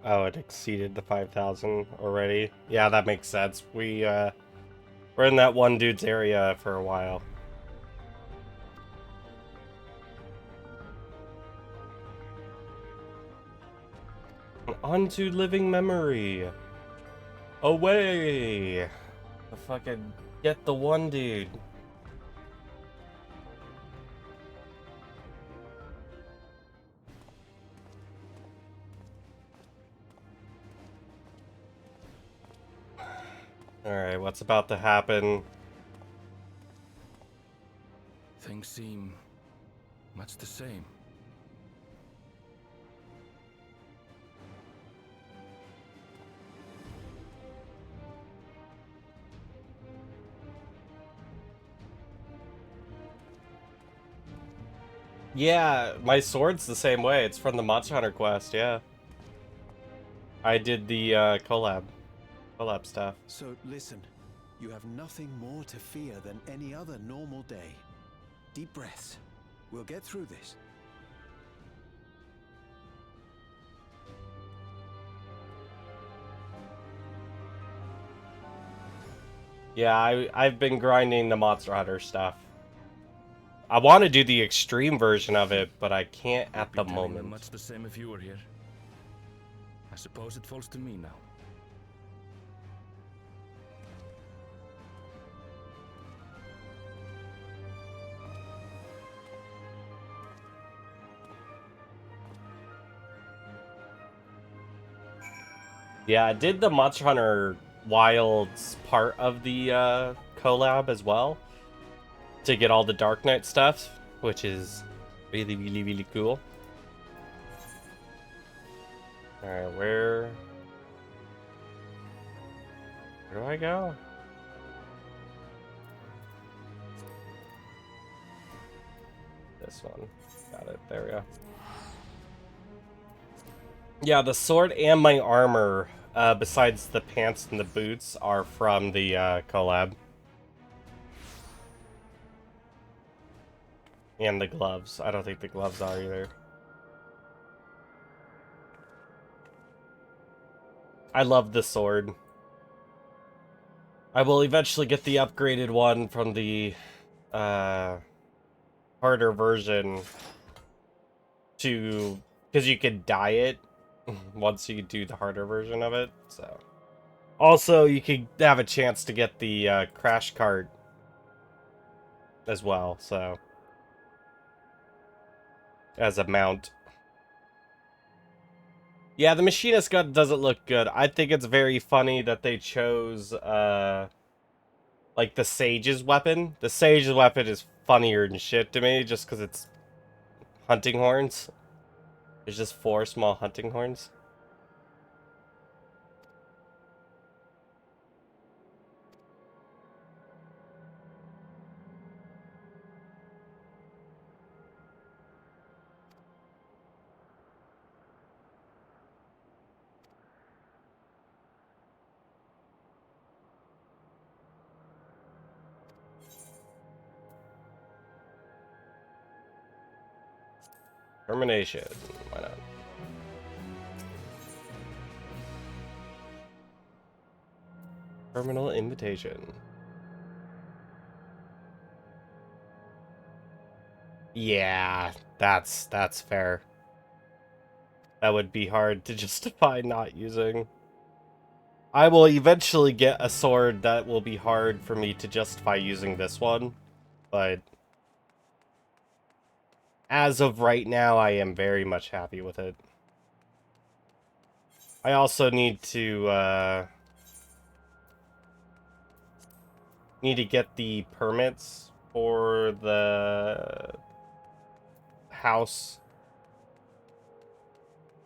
Oh, it exceeded the 5,000 already. Yeah, that makes sense. We're in that one dude's area for a while. On to living memory. Away. The fucking get the one dude. Alright, what's about to happen? Things seem much the same. Yeah, my sword's the same way. It's from the Monster Hunter quest, yeah. I did the collab stuff. So listen, you have nothing more to fear than any other normal day. Deep breaths. We'll get through this. Yeah, I've been grinding the Monster Hunter stuff. I want to do the extreme version of it, but I can't at the moment. Much the same if you were here. I suppose it falls to me now. Yeah, I did the Monster Hunter Wilds part of the collab as well to get all the Dark Knight stuff, which is really, really, really cool. Alright, where do I go? This one. Got it. There we go. Yeah, the sword and my armor, besides the pants and the boots, are from the collab. And the gloves. I don't think the gloves are either. I love the sword. I will eventually get the upgraded one from the harder version to, because you can dye it once you do the harder version of it. So also you could have a chance to get the crash cart as well, so as a mount. Yeah, the machinist gun doesn't look good. I think it's very funny that they chose like the sage's weapon. The sage's weapon is funnier than shit to me just because it's hunting horns. There's just 4 small hunting horns. Termination. Why not? Terminal invitation. Yeah, that's fair. That would be hard to justify not using. I will eventually get a sword that will be hard for me to justify using this one, but as of right now, I am very much happy with it. I also need to get the permits for the house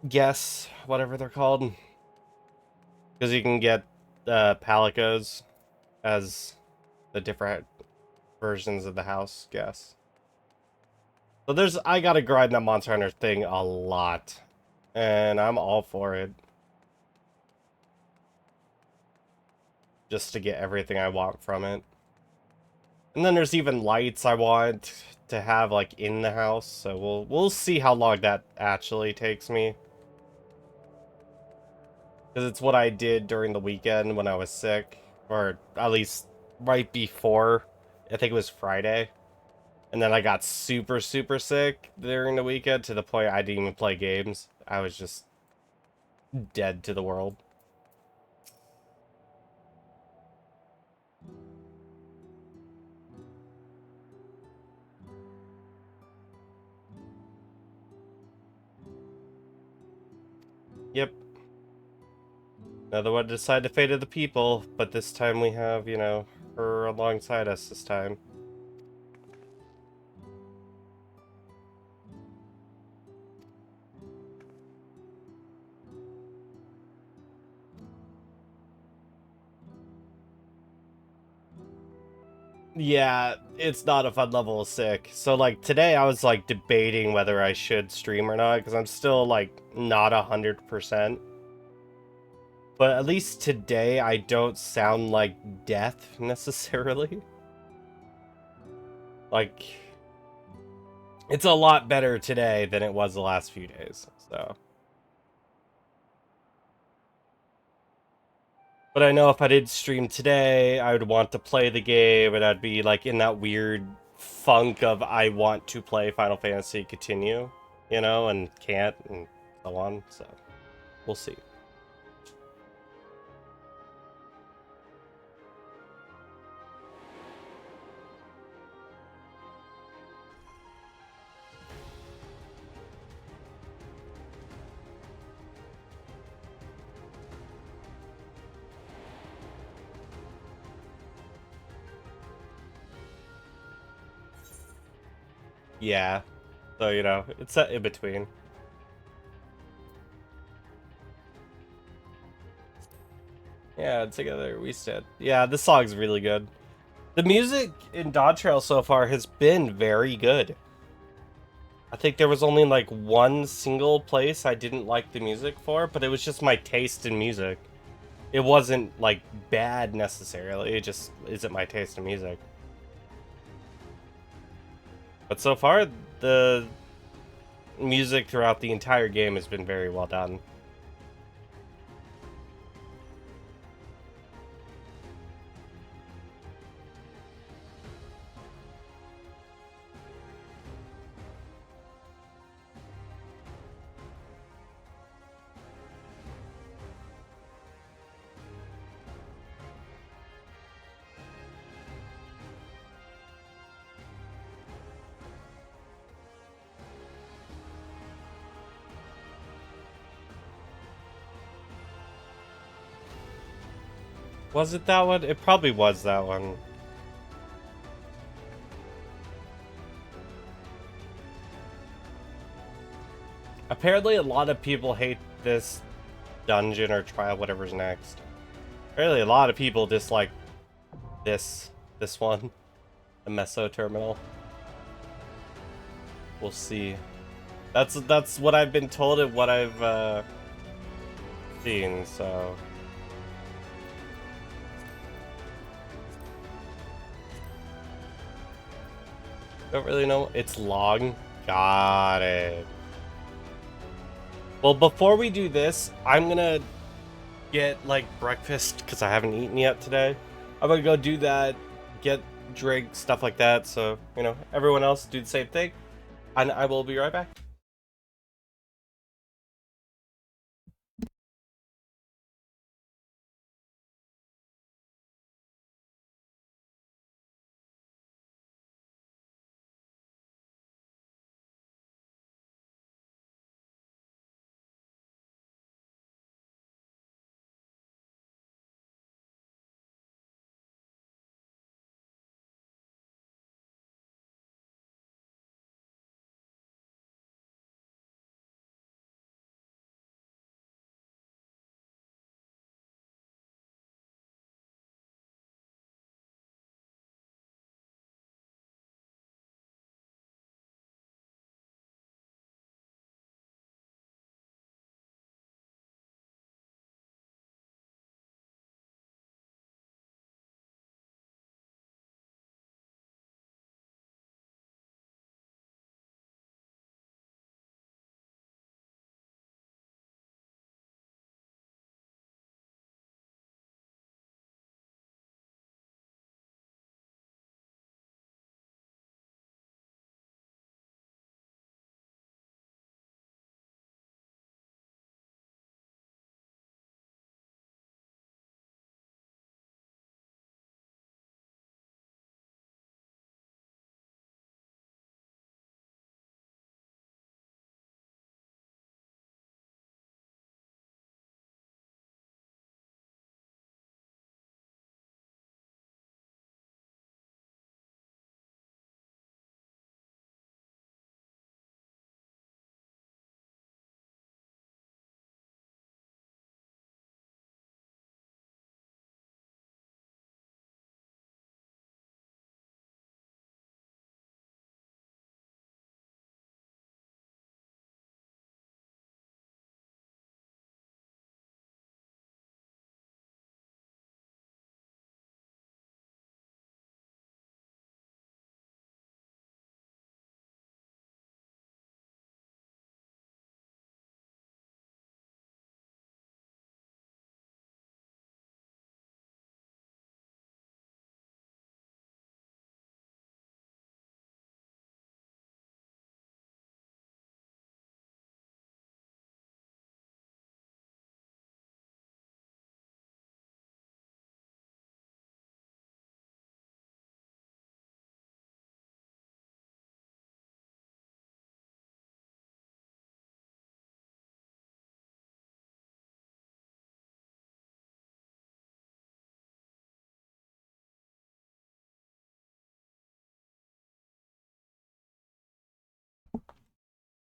guests, whatever they're called, because you can get palicos as the different versions of the house guests. So I gotta grind that Monster Hunter thing a lot, and I'm all for it. Just to get everything I want from it. And then there's even lights I want to have like in the house, so we'll see how long that actually takes me. Because it's what I did during the weekend when I was sick, or at least right before, I think it was Friday. And then I got super, super sick during the weekend to the point I didn't even play games. I was just dead to the world. Yep. Another one to decide the fate of the people, but this time we have, you know, her alongside us this time. Yeah, it's not a fun level of sick. So, like, today I was, like, debating whether I should stream or not, because I'm still, like, not 100%. But at least today I don't sound like death, necessarily. Like, it's a lot better today than it was the last few days, so. But I know if I did stream today, I would want to play the game, and I'd be like in that weird funk of I want to play Final Fantasy continue, you know, and can't, and so on, so we'll see. Yeah, so, you know, it's in between. Yeah, together we stand. Yeah, this song's really good. The music in Dawntrail so far has been very good. I think there was only like one single place I didn't like the music for, but it was just my taste in music. It wasn't like bad necessarily, it just isn't my taste in music. But so far, the music throughout the entire game has been very well done. Was it that one? It probably was that one. Apparently a lot of people hate this dungeon or trial, whatever's next. Apparently a lot of people dislike this one, the Meso terminal. We'll see. That's what I've been told and what I've seen, so. Don't really know. It's long. Got it. Well, before we do this, I'm gonna get like breakfast because I haven't eaten yet today. I'm gonna go do that, get drink, stuff like that. So, you know, everyone else do the same thing. And I will be right back.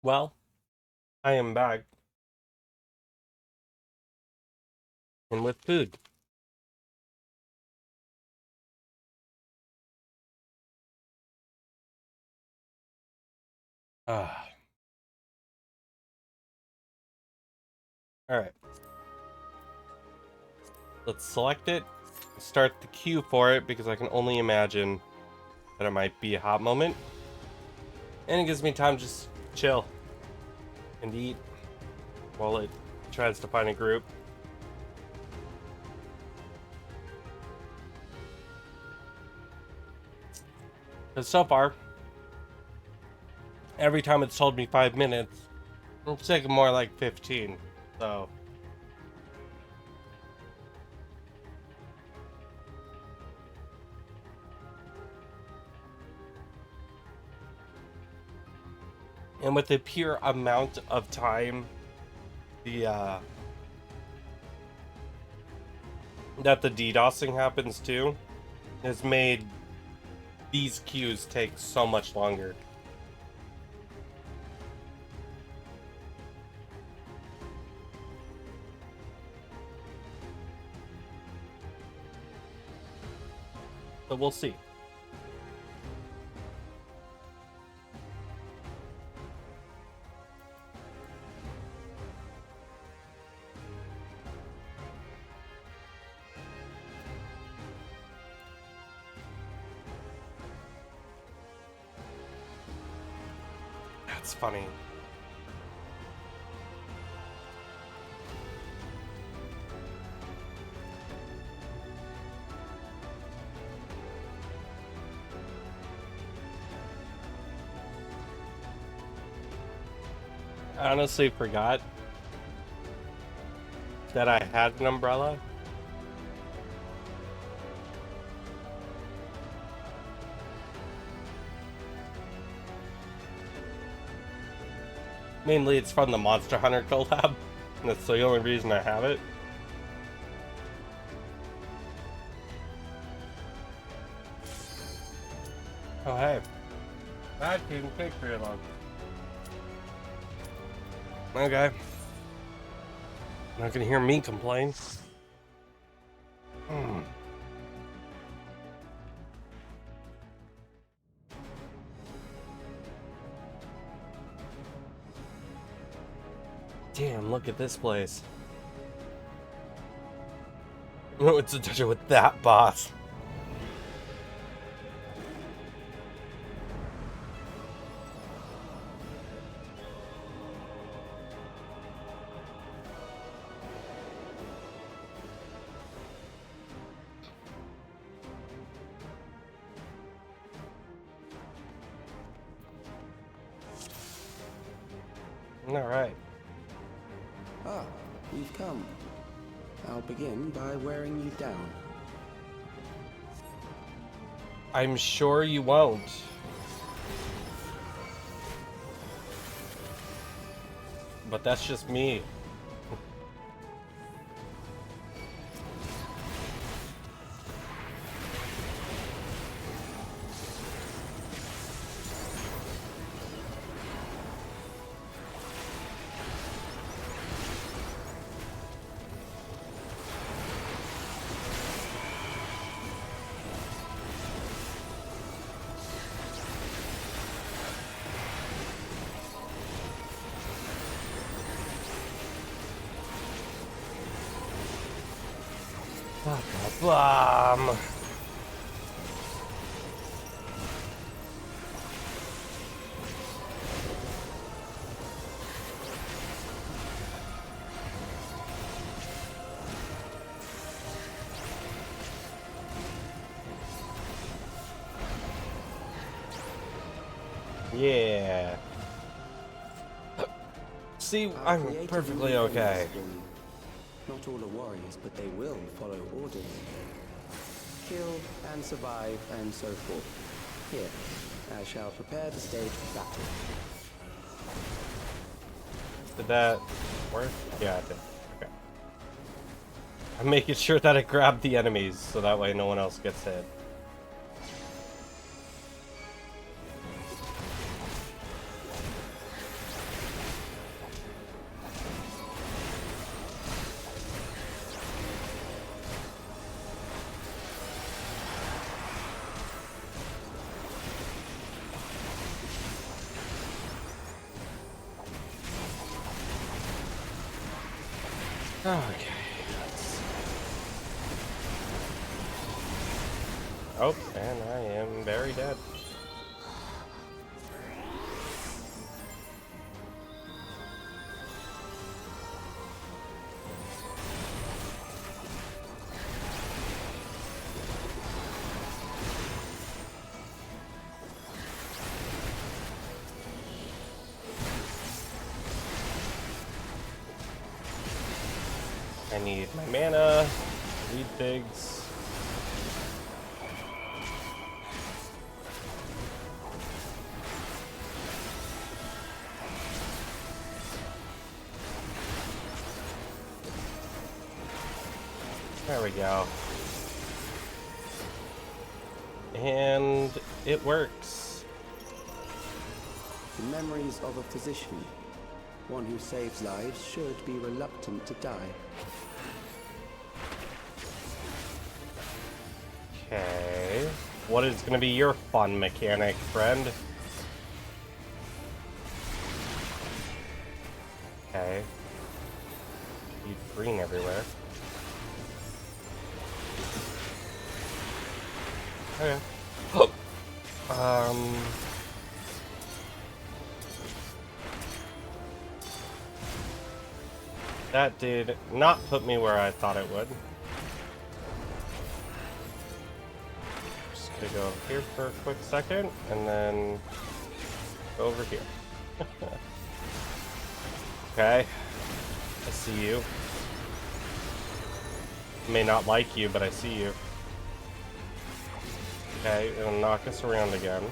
Well, I am back. And with food. Ah. Alright. Let's select it. Start the queue for it because I can only imagine that it might be a hot moment. And it gives me time to just chill and eat while it tries to find a group. Because so far, every time it's told me 5 minutes, it's taking more like 15. So. And with the pure amount of time that the DDoSing happens too, has made these queues take so much longer. But we'll see. That's funny. I honestly forgot that I had an umbrella. Mainly it's from the Monster Hunter collab. That's the only reason I have it. Oh hey. That didn't take very long. Okay. Not gonna hear me complain. Damn, look at this place. Oh, it's a dungeon with that boss. Alright. Ah, you've come. I'll begin by wearing you down. I'm sure you won't. But that's just me. Bomb. Yeah. See, I'm perfectly okay. Not all are warriors, but they will follow orders. Kill and survive and so forth. Here, I shall prepare the stage for battle. Did that work? Yeah, it did. Okay. I'm making sure that I grab the enemies so that way no one else gets hit. Okay. Oh, and I am very dead. I need my mana, need pigs. There we go. And it works. The memories of a physician. One who saves lives should be reluctant to die. Okay. What is going to be your fun mechanic, friend? Okay. Need green everywhere. Okay. That did not put me where I thought it would. Just gonna go here for a quick second, and then go over here. Okay. I see you. May not like you, but I see you. Okay, it'll knock us around again.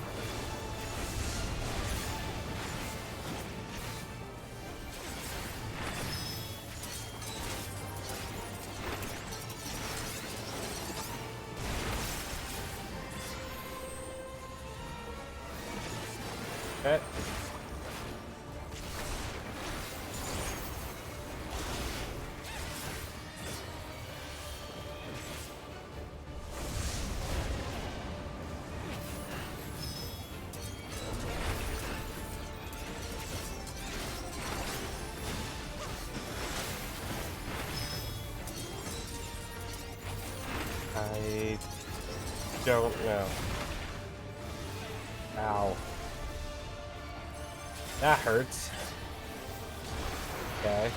Okay. I don't know. Ow. That hurts. Okay.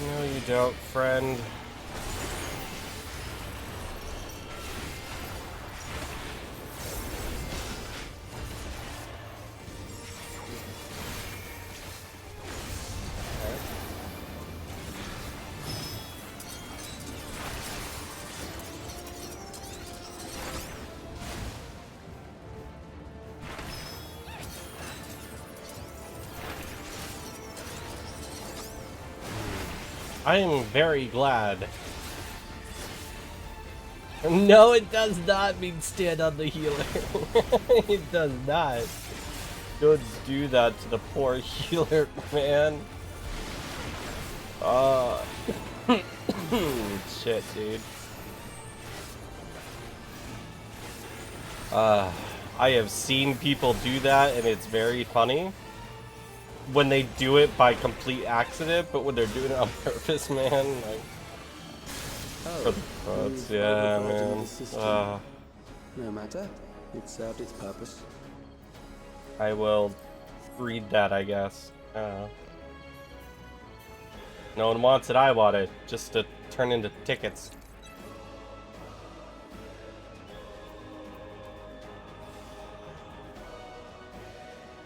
No, you don't, friend. I am very glad. No, it does not mean stand on the healer. It does not. Don't do that to the poor healer, man. Shit, dude. I have seen people do that, and it's very funny when they do it by complete accident, but when they're doing it on purpose, man, like, for the thoughts, yeah, man. No matter, it served its purpose. I will read that, I guess. I don't know. No one wants it, I want it, just to turn into tickets.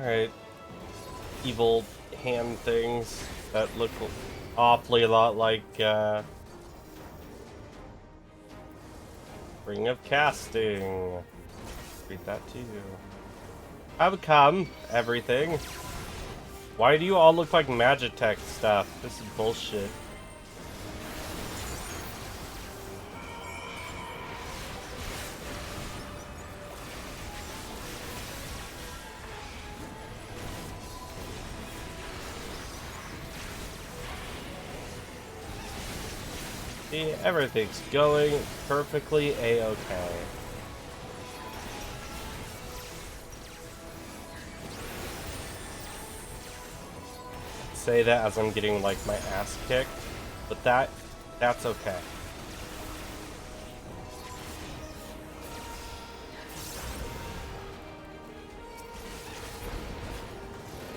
Alright. Evil hand things that look awfully a lot like Ring of Casting. Read that to you. How come everything? Why do you all look like Magitech stuff? This is bullshit. See, everything's going perfectly a-okay. Say that as I'm getting like my ass kicked, but that's okay.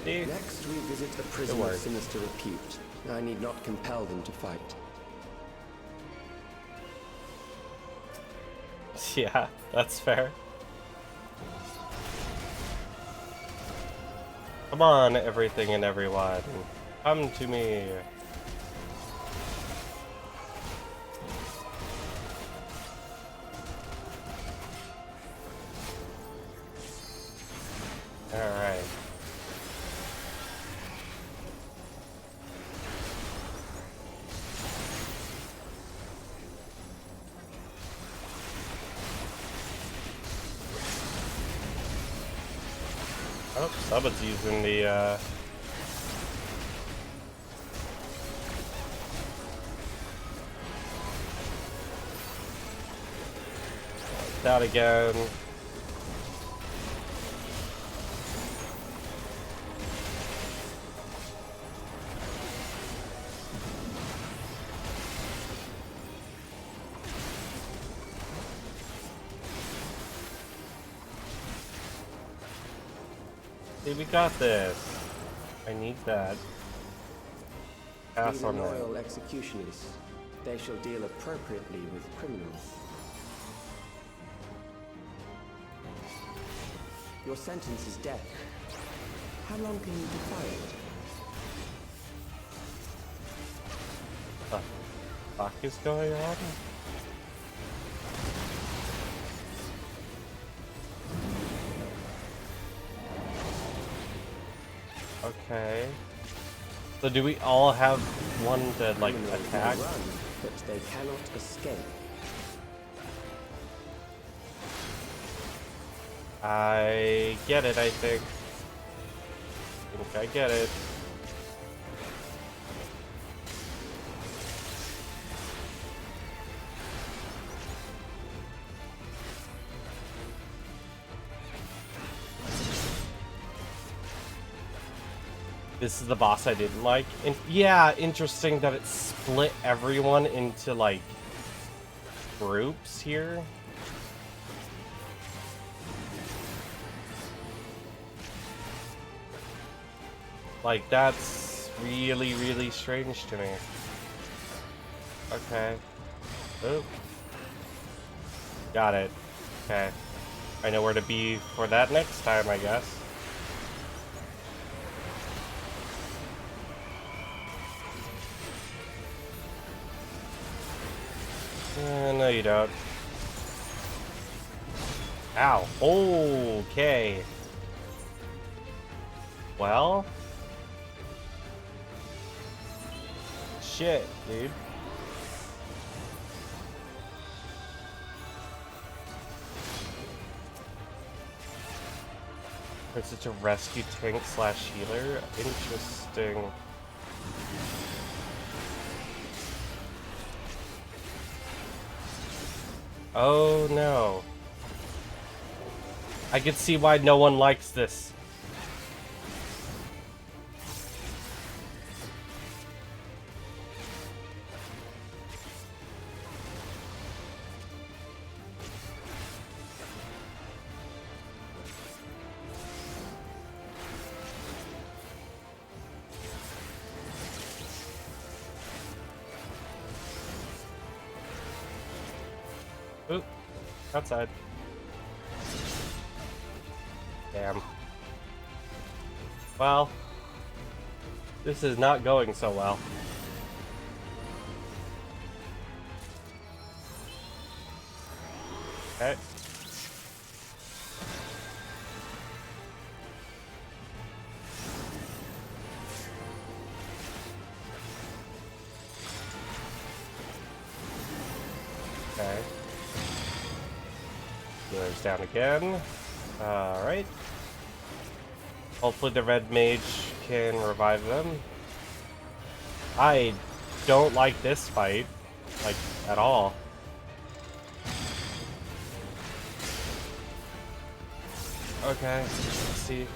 See? Next, we visit a prison of sinister repute. I need not compel them to fight. Yeah, that's fair. Come on, everything and everyone. Come to me. Alright. Oh, someone's using the, that again. See, we got this. I need that. Pass These on are that. loyal executioners. They shall deal appropriately with criminals. Your sentence is death. How long can you defy it? What the fuck is going on? Okay. So do we all have one to like attack? They run, but they cannot escape. I get it, I think. I get it. This is the boss I didn't like. And yeah, interesting that it split everyone into like groups here. Like, that's really, really strange to me. Okay. Oh. Got it. Okay. I know where to be for that next time, I guess. No, you don't. Ow. Okay. Well. Shit, dude. There's such a rescue tank slash healer. Interesting. Oh no. I can see why no one likes this. Oop. Outside. Damn. Well, this is not going so well. Okay. Okay. Healer's down again. Alright. Hopefully the red mage can revive them. I don't like this fight. like, at all. Okay, let's see.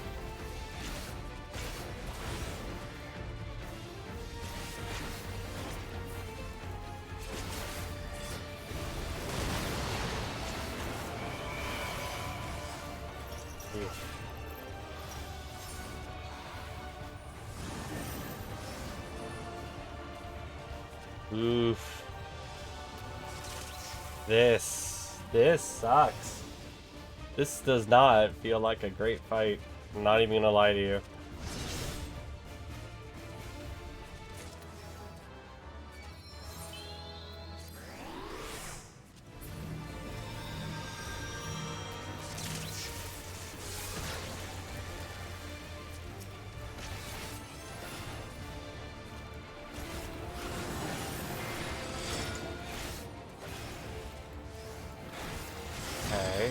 Oof. This sucks. This does not feel like a great fight. I'm not even gonna lie to you. Okay.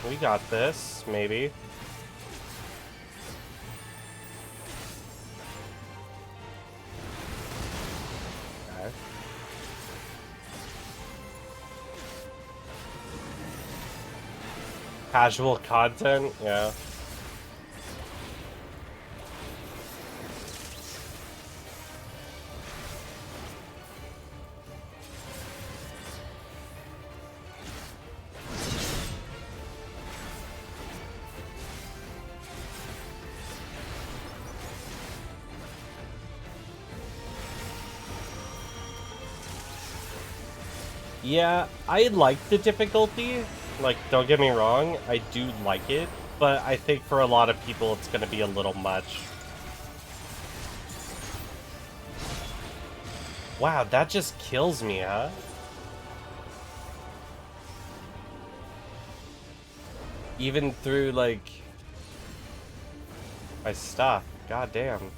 We got this, maybe. Okay. Casual content, yeah. Yeah, I like the difficulty. Like, don't get me wrong, I do like it, but I think for a lot of people it's gonna be a little much. Wow, that just kills me, huh? Even through, like, my stuff. God damn.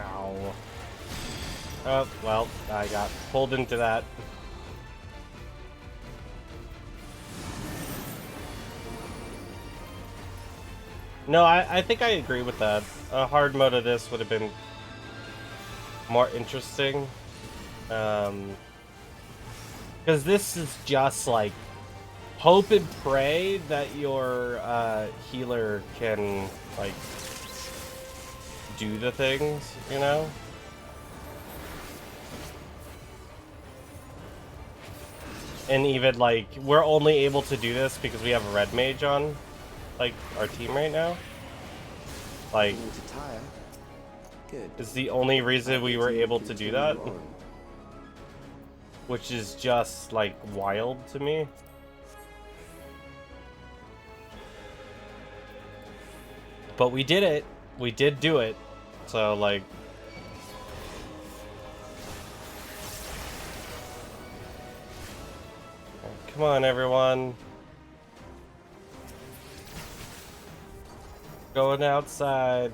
Ow. Oh, well, I got pulled into that. No, I think I agree with that. A hard mode of this would have been more interesting. Because this is just like hope and pray that your healer can like do the things, you know? And even like we're only able to do this because we have a red mage on like our team right now. Like is the only reason we were able to do that. Which is just like wild to me. But we did it. We did do it. So like come on everyone. Going outside.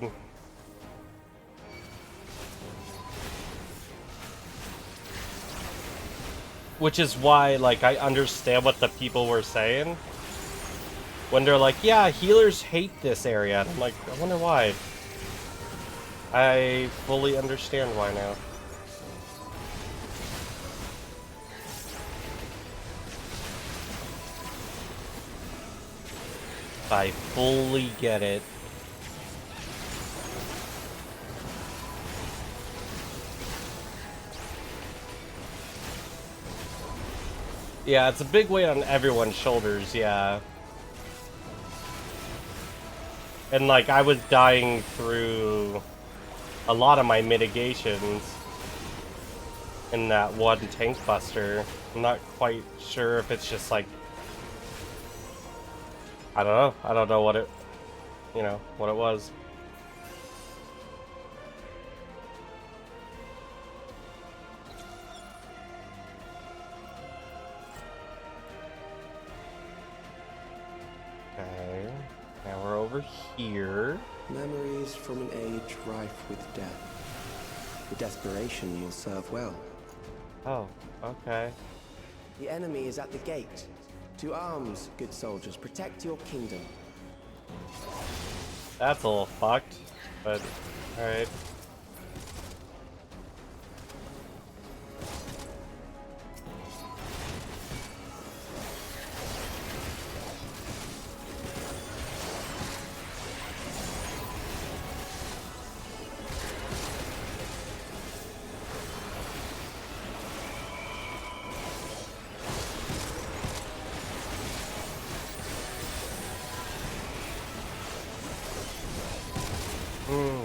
Which is why, like, I understand what the people were saying. When they're like, yeah, healers hate this area. And I'm like, I wonder why. I fully understand why now. I fully get it. Yeah, it's a big weight on everyone's shoulders, yeah. And like, I was dying through a lot of my mitigations in that one tank buster. I'm not quite sure if it's just like, I don't know. I don't know what it, you know, what it was. Okay, now we're over here. Memories from an age rife with death. The desperation will serve well. Oh, okay. The enemy is at the gate. To arms, good soldiers, protect your kingdom. That's a little fucked, but alright.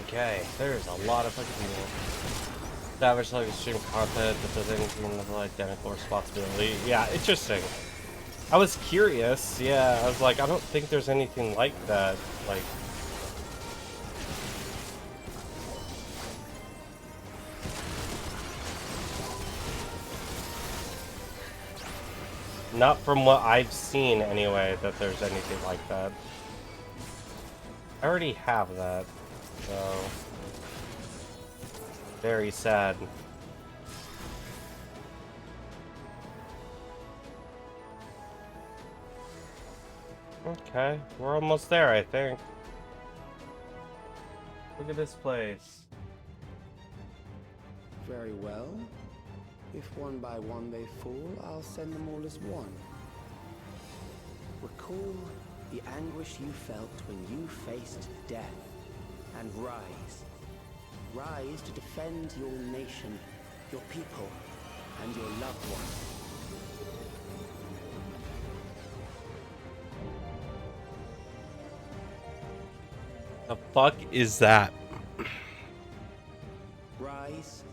Okay, there's a lot of fucking people. Savage like extreme content that does anything with identical responsibility. Yeah, interesting. I was curious, yeah, I was like, I don't think there's anything like that. Like, not from what I've seen anyway, that there's anything like that. I already have that. So, very sad. Okay, we're almost there, I think. Look at this place. Very well. If one by one they fall, I'll send them all as one. Recall the anguish you felt when you faced death. And rise. Rise to defend your nation, your people, and your loved ones. The fuck is that? Rise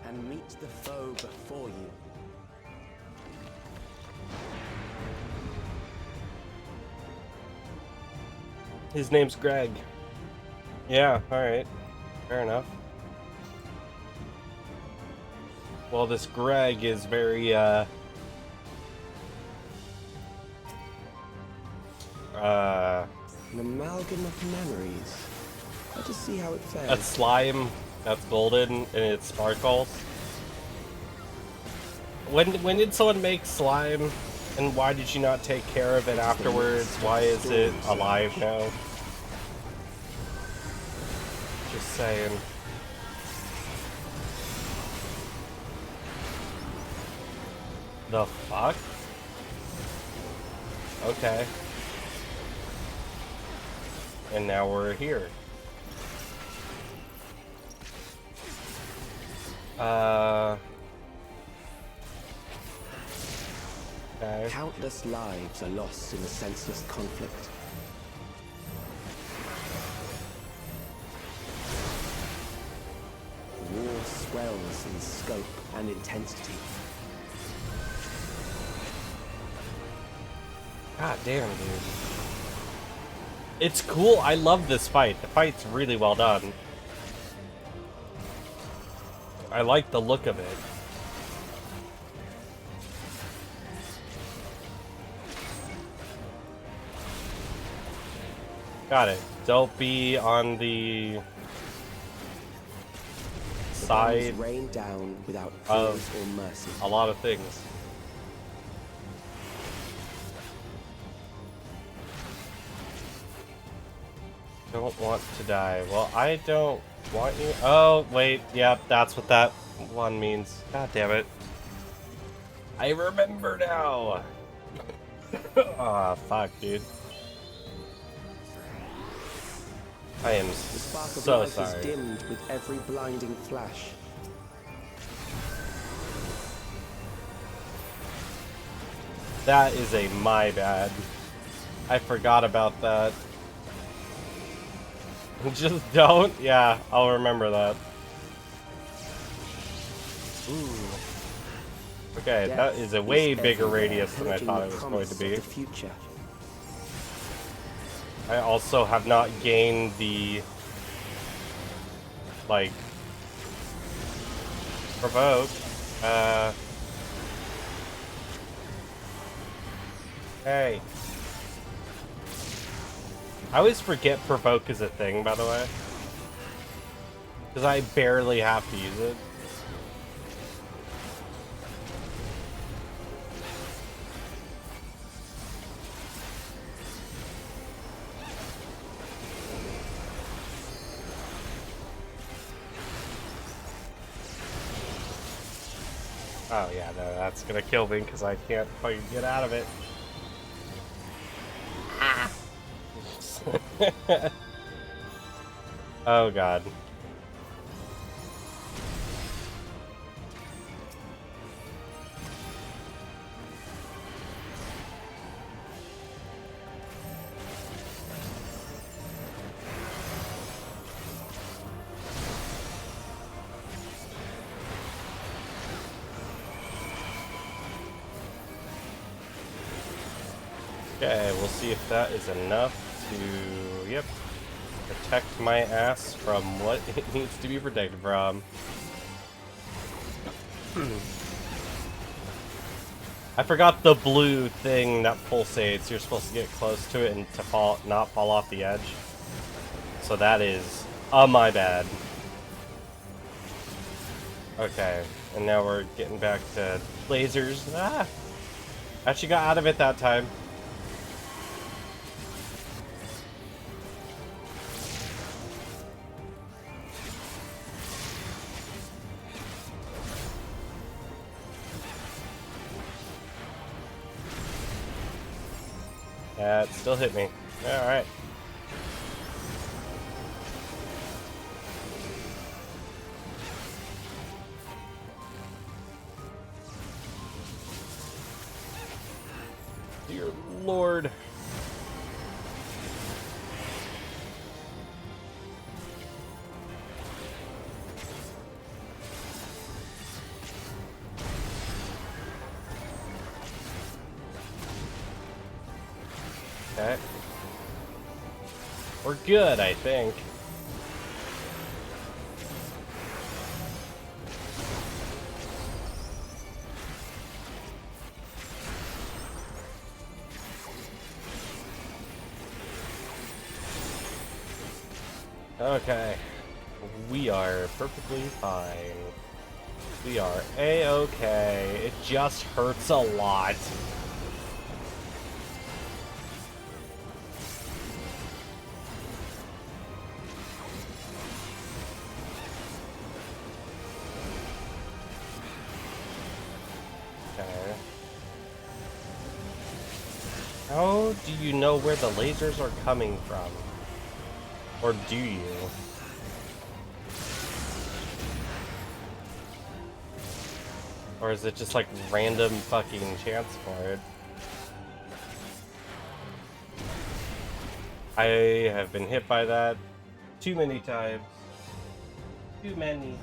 and meet the foe before you. His name's Greg. Yeah, alright. Fair enough. Well, this Greg is very, an amalgam of memories. Let us see how it fares. A slime that's golden and it sparkles. When did someone make slime, and why did you not take care of it afterwards? Why is it alive now? Just saying. The fuck? Okay. And now we're here. Okay. Countless lives are lost in a senseless conflict. War swells in scope and intensity. God damn, dude. It's cool. I love this fight. The fight's really well done. I like the look of it. Got it. Don't be on the side rain down without of fears or mercy. A lot of things. Don't want to die. Well, I don't want you. Oh, wait. Yep, that's what that one means. God damn it. I remember now. Aw, fuck, dude. I am The spark of so life sorry. is dimmed with every blinding flash. That is a my bad. I forgot about that. Just don't? Yeah, I'll remember that. Ooh. Okay, that is a way bigger radius than I thought it was going to be. I also have not gained the, like, provoke. Hey. I always forget provoke is a thing, by the way. Because I barely have to use it. Oh yeah, no, that's gonna kill me because I can't fucking get out of it. Ah. Oh god. Okay, we'll see if that is enough to, yep, protect my ass from what it needs to be protected from. I forgot the blue thing that pulsates. You're supposed to get close to it and to not fall off the edge. So that is, my bad. Okay, and now we're getting back to lasers. Ah! Actually got out of it that time. It still hit me. Alright. Dear Lord. Okay. We're good, I think. Okay. We are perfectly fine. We are A-okay. It just hurts a lot. How do you know where the lasers are coming from? Or do you? Or is it just like random fucking chance for it? I have been hit by that too many times. Too many.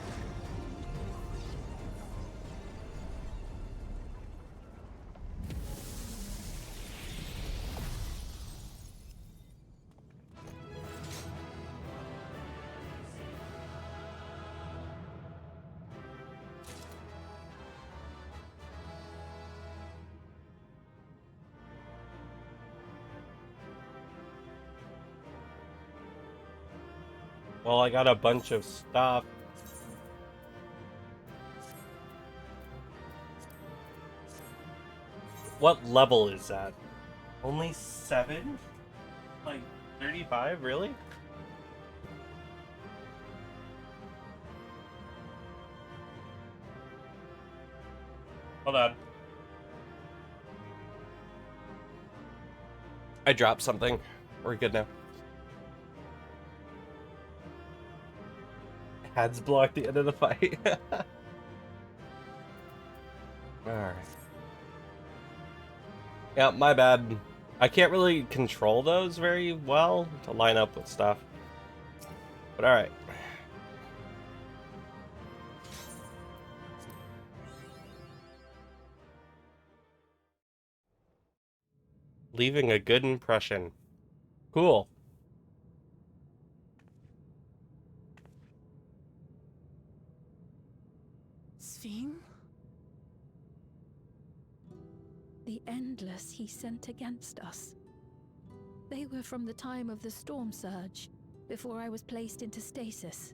Well, I got a bunch of stuff. What level is that? Only 7? Like 35, really? Hold on. I dropped something. We're good now. Had's blocked the end of the fight. Alright. Yeah, my bad. I can't really control those very well to line up with stuff. But alright. Leaving a good impression. Cool. Sphene? The Endless he sent against us. They were from the time of the storm surge, before I was placed into stasis.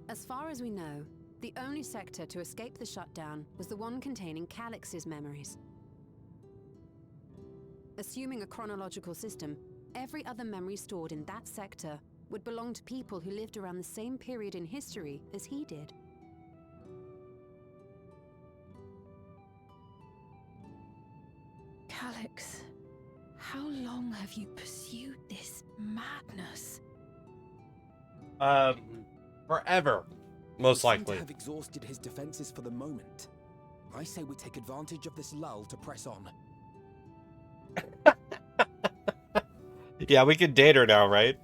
As far as we know, the only sector to escape the shutdown was the one containing Calix's memories. Assuming a chronological system, every other memory stored in that sector would belong to people who lived around the same period in history as he did. Calix, how long have you pursued this madness? Forever. Most He seemed likely. to have exhausted his defenses for the moment. I say we take advantage of this lull to press on. Yeah, we could date her now, right?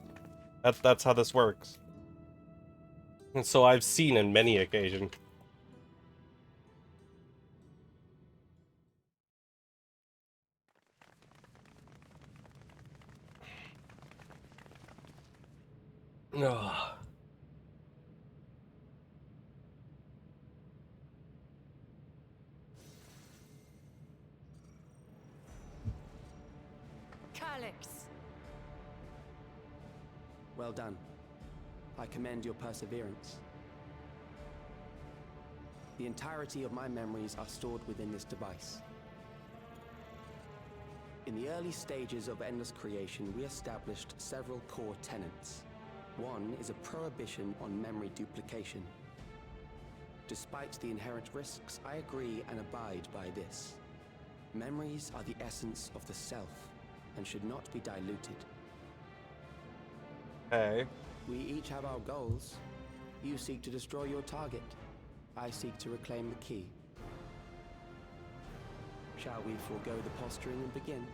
That's how this works. And so I've seen on many occasions. Ugh. Calix! Well done. I commend your perseverance. The entirety of my memories are stored within this device. In the early stages of Endless Creation, we established several core tenets. One is a prohibition on memory duplication. Despite the inherent risks, I agree and abide by this. Memories are the essence of the self and should not be diluted. Hey. We each have our goals. You seek to destroy your target. I seek to reclaim the key. Shall we forego the posturing and begin?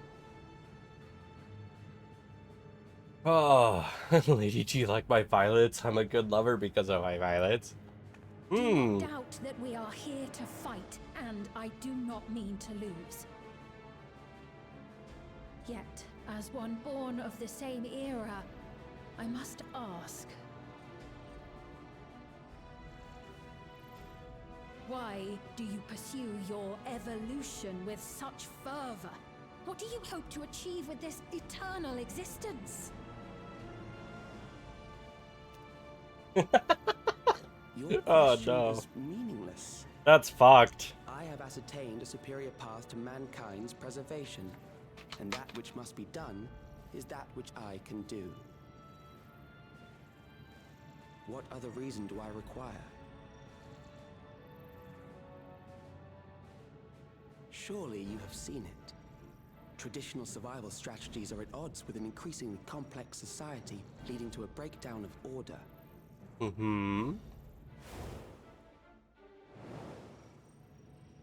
Oh, Lady, do you like my violets? I'm a good lover because of my violets. Do not doubt that we are here to fight, and I do not mean to lose. Yet, as one born of the same era, I must ask. Why do you pursue your evolution with such fervor? What do you hope to achieve with this eternal existence? Your Oh question no. is meaningless. That's fucked. I have ascertained a superior path to mankind's preservation, and that which must be done is that which I can do. What other reason do I require? Surely you have seen it. Traditional survival strategies are at odds with an increasingly complex society, leading to a breakdown of order. Mm-hmm.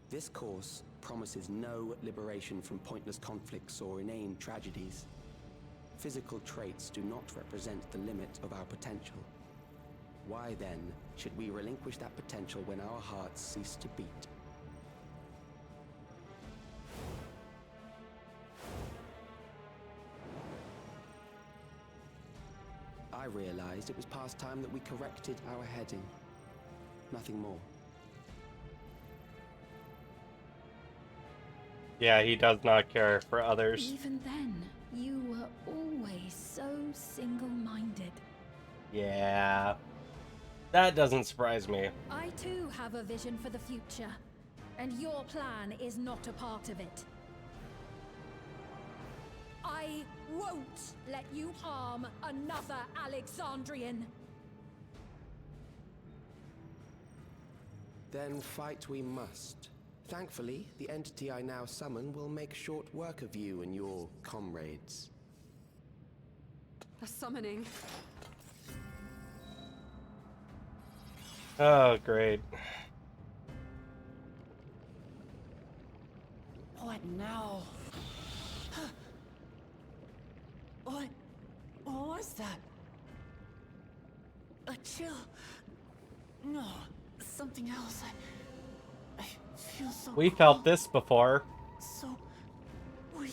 This course promises no liberation from pointless conflicts or inane tragedies. Physical traits do not represent the limit of our potential. Why then should we relinquish that potential when our hearts cease to beat? I realized it was past time that we corrected our heading. Nothing more. Yeah, he does not care for others. Even then, you were always so single-minded. Yeah. That doesn't surprise me. I too have a vision for the future, and your plan is not a part of it. I won't let you harm another Alexandrian. Then fight we must. Thankfully, the entity I now summon will make short work of you and your comrades. A summoning. Oh, great. What now? that? A chill? No, something else. I feel so We cold, felt this before. so weak.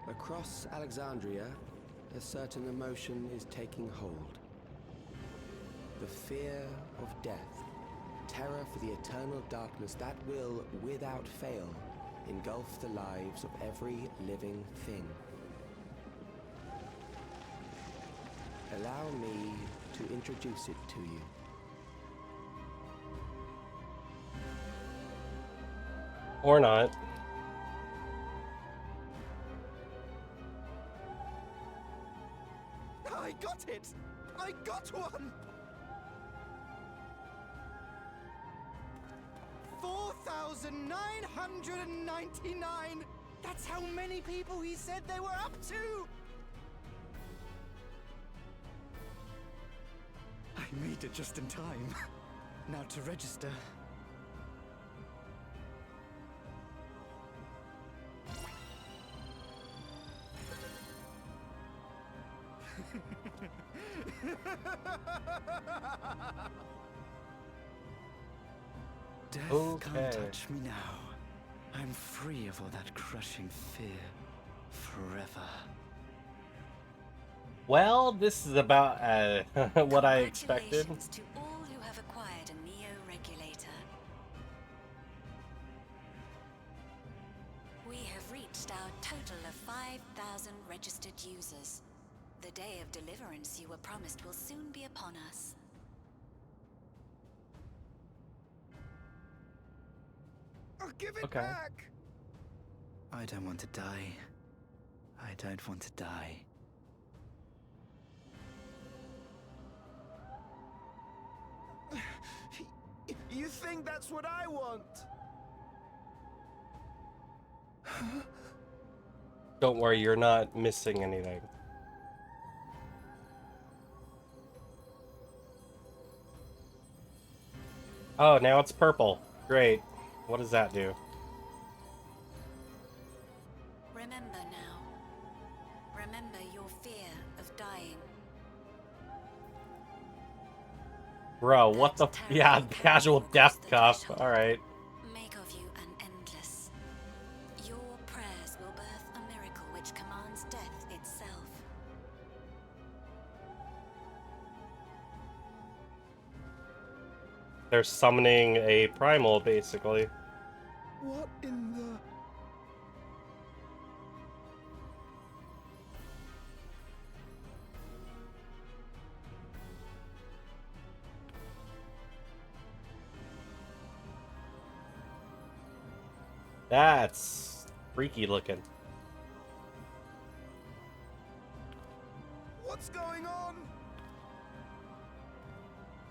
Across Alexandria, a certain emotion is taking hold. The fear of death. Terror for the eternal darkness that will, without fail, engulf the lives of every living thing. Allow me to introduce it to you. Or not. I got it! I got one! 4,999! That's how many people he said they were up to! I made it just in time. Now to register. Death can't touch me now. I'm free of all that crushing fear. Forever. Well, this is about what I expected. Congratulations to all who have acquired a Neo-Regulator. We have reached our total of 5,000 registered users. The day of deliverance you were promised will soon be upon us. Give it back! I don't want to die. I don't want to die. You think that's what I want? Don't worry, you're not missing anything. Oh, now it's purple. Great. What does that do? Remember now. Remember your fear of dying. Bro, what the yeah, casual death cuff. Alright. Make of you an endless. Your prayers will birth a miracle which commands death itself. They're summoning a primal, basically. What in the... That's freaky looking. What's going on?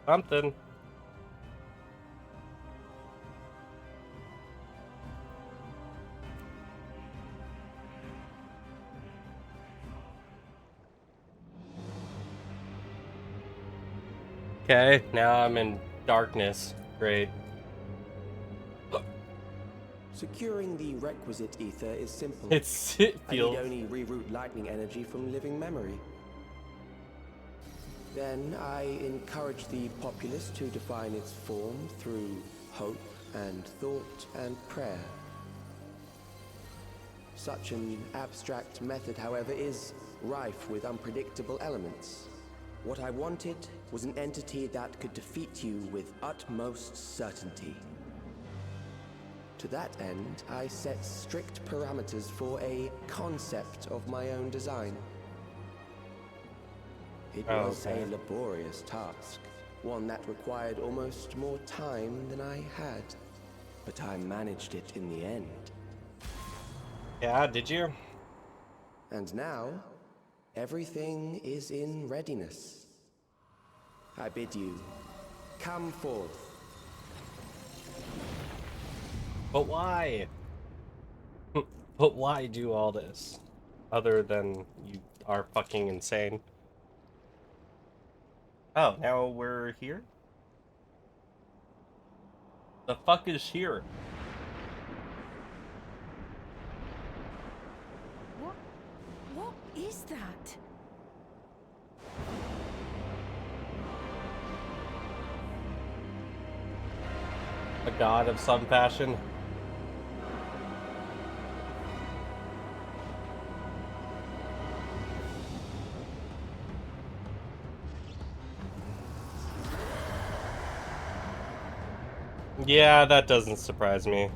Something. Okay, now I'm in darkness. Great. Securing the requisite ether is simple. It feels... I need only reroute lightning energy from living memory. Then I encourage the populace to define its form through hope and thought and prayer. Such an abstract method, however, is rife with unpredictable elements. What I wanted was an entity that could defeat you with utmost certainty. To that end, I set strict parameters for a concept of my own design. It was a laborious task, one that required almost more time than I had, but I managed it in the end. Yeah, did you? And now, everything is in readiness. I bid you, come forth. But why? But why do all this? Other than you are fucking insane. Oh, now we're here? The fuck is here? is that? A god of some fashion. Yeah, that doesn't surprise me.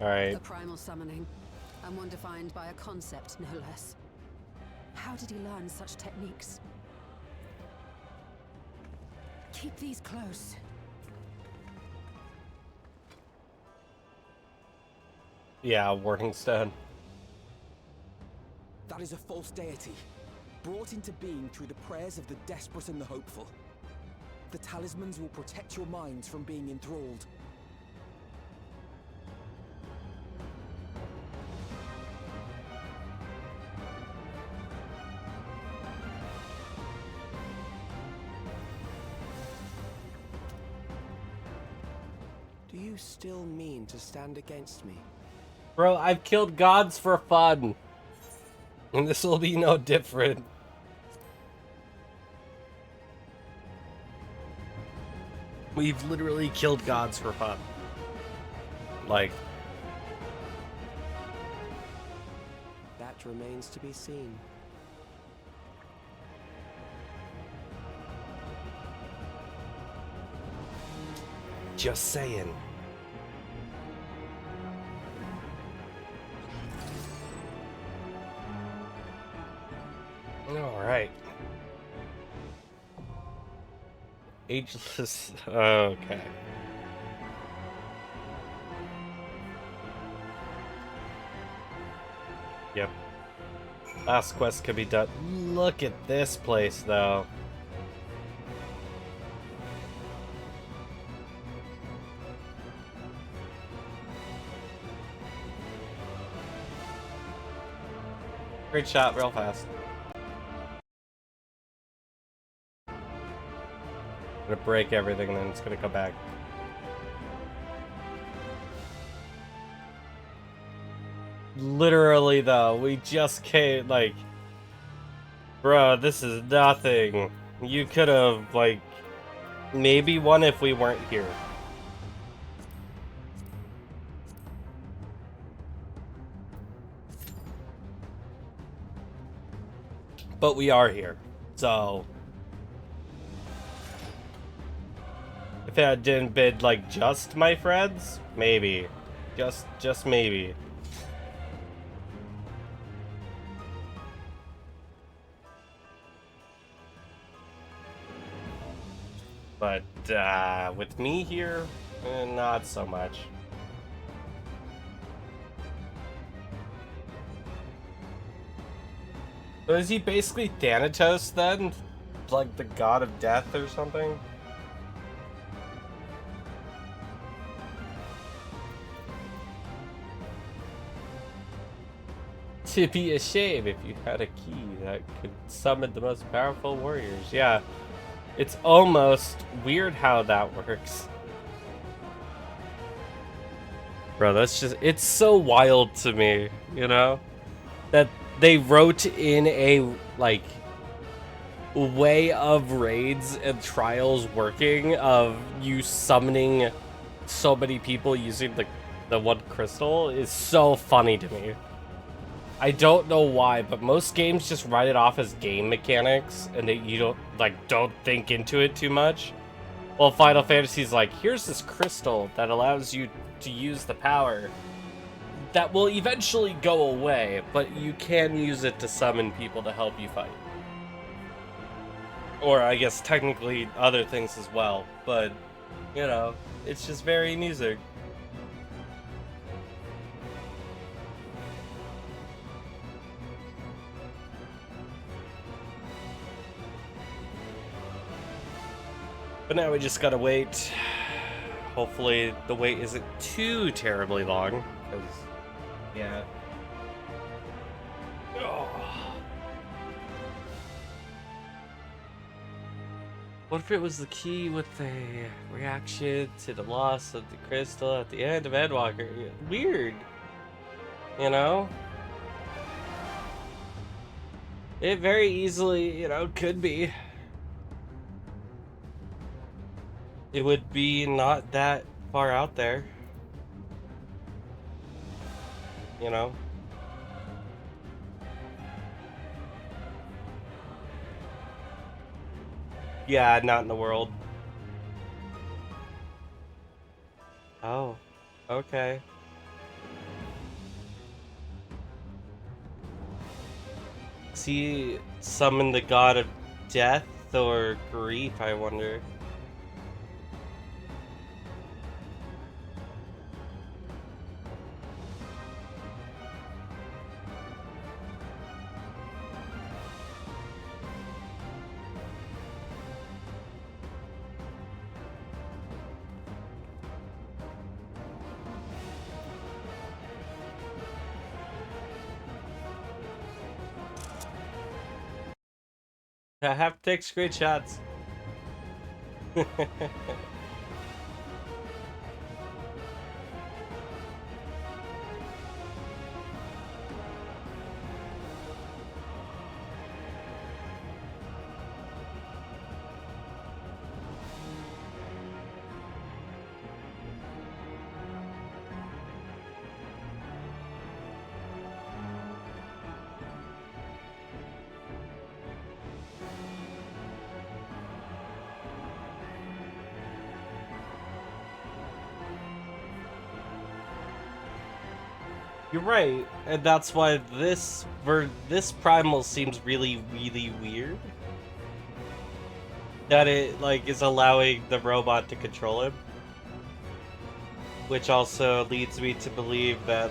Alright. A primal summoning, and one defined by a concept, no less. How did he learn such techniques? Keep these close. Yeah, Warning Stone. That is a false deity, brought into being through the prayers of the desperate and the hopeful. The talismans will protect your minds from being enthralled. Do you still mean to stand against me? Bro, I've killed gods for fun. And this will be no different. We've literally killed gods for fun. Like... That remains to be seen. Just saying. Alright. Ageless... Okay. Yep. Last quest could be done. Look at this place, though. Great shot, real fast. Gonna break everything and then it's gonna come back. Literally though, we just came, like... Bro, this is nothing. You could have, like... Maybe won if we weren't here. But we are here, so... If it didn't bid, like, just my friends? Maybe. Just maybe. But, with me here, not so much. So is he basically Thanatos then? Like the god of death or something? To be a shame if you had a key that could summon the most powerful warriors. Yeah, it's almost weird how that works. Bro, that's just, it's so wild to me, you know? That they wrote in a, like, way of raids and trials working of you summoning so many people using the one crystal is so funny to me. I don't know why, but most games just write it off as game mechanics and that you don't think into it too much. Well, Final Fantasy's like, here's this crystal that allows you to use the power that will eventually go away, but you can use it to summon people to help you fight. Or I guess technically other things as well, but you know, it's just very amusing. But now we just gotta wait. Hopefully the wait isn't too terribly long, because, yeah. Oh. What if it was the key with the reaction to the loss of the crystal at the end of Endwalker? Weird, you know? It very easily, could be. It would be not that far out there. Yeah, not in the world. Oh, okay. Is he summoned the god of death or grief, I wonder? I have to take screenshots. You're right, and that's why this primal seems really, really weird. That it is allowing the robot to control him, which also leads me to believe that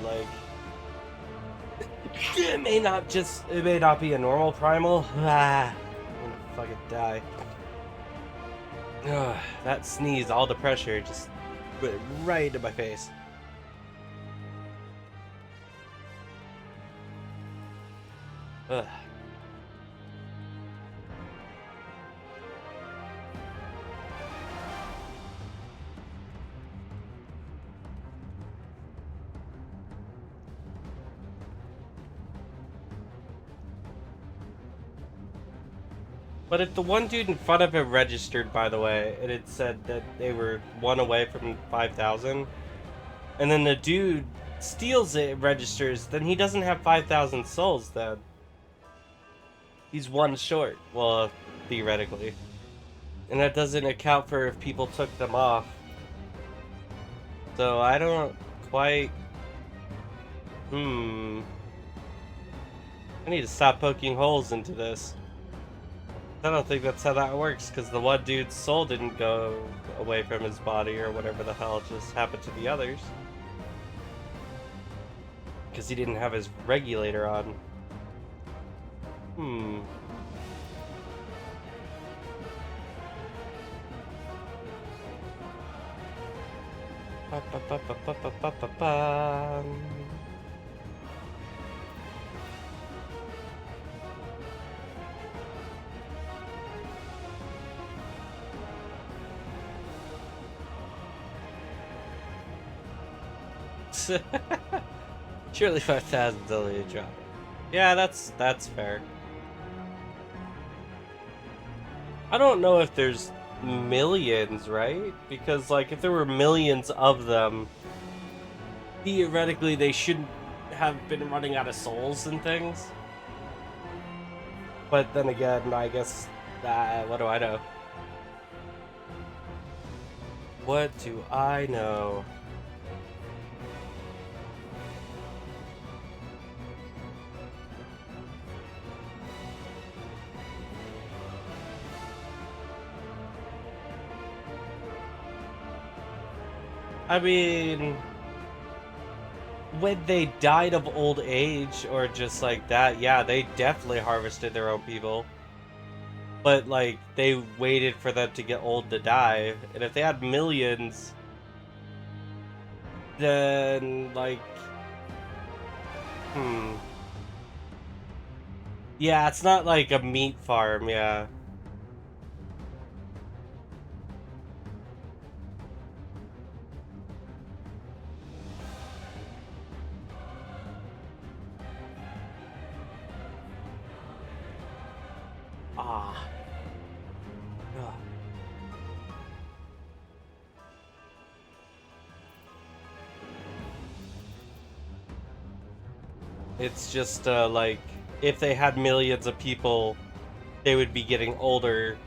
it may not be a normal primal. I'm gonna fucking die. Ugh, that sneeze, all the pressure just went right into my face. Ugh. But if the one dude in front of him registered, by the way, and it said that they were one away from 5,000, and then the dude steals it and registers, then he doesn't have 5,000 souls then. He's one short. Well, theoretically. And that doesn't account for if people took them off. So I don't quite... I need to stop poking holes into this. I don't think that's how that works, because the one dude's soul didn't go away from his body or whatever the hell just happened to the others. Because he didn't have his regulator on. Surely 5,000 is only a drop. Yeah, that's fair. I don't know if there's millions, right? Because if there were millions of them, theoretically they shouldn't have been running out of souls and things. But then again, I guess, what do I know? What do I know? I mean, when they died of old age or just like that, yeah, they definitely harvested their own people. But, they waited for them to get old to die. And if they had millions, then, yeah, it's not like a meat farm, yeah. It's just, like, if they had millions of people, they would be getting older.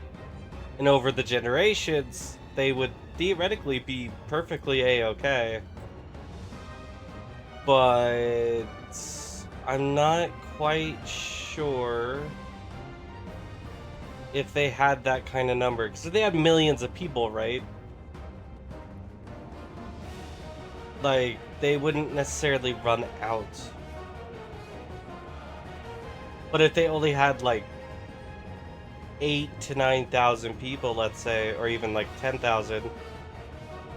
And over the generations, they would theoretically be perfectly A-okay. But I'm not quite sure if they had that kind of number. Because they had millions of people, right? Like, they wouldn't necessarily run out. But if they only had, like, 8,000 to 9,000 people, let's say, or even, like, 10,000,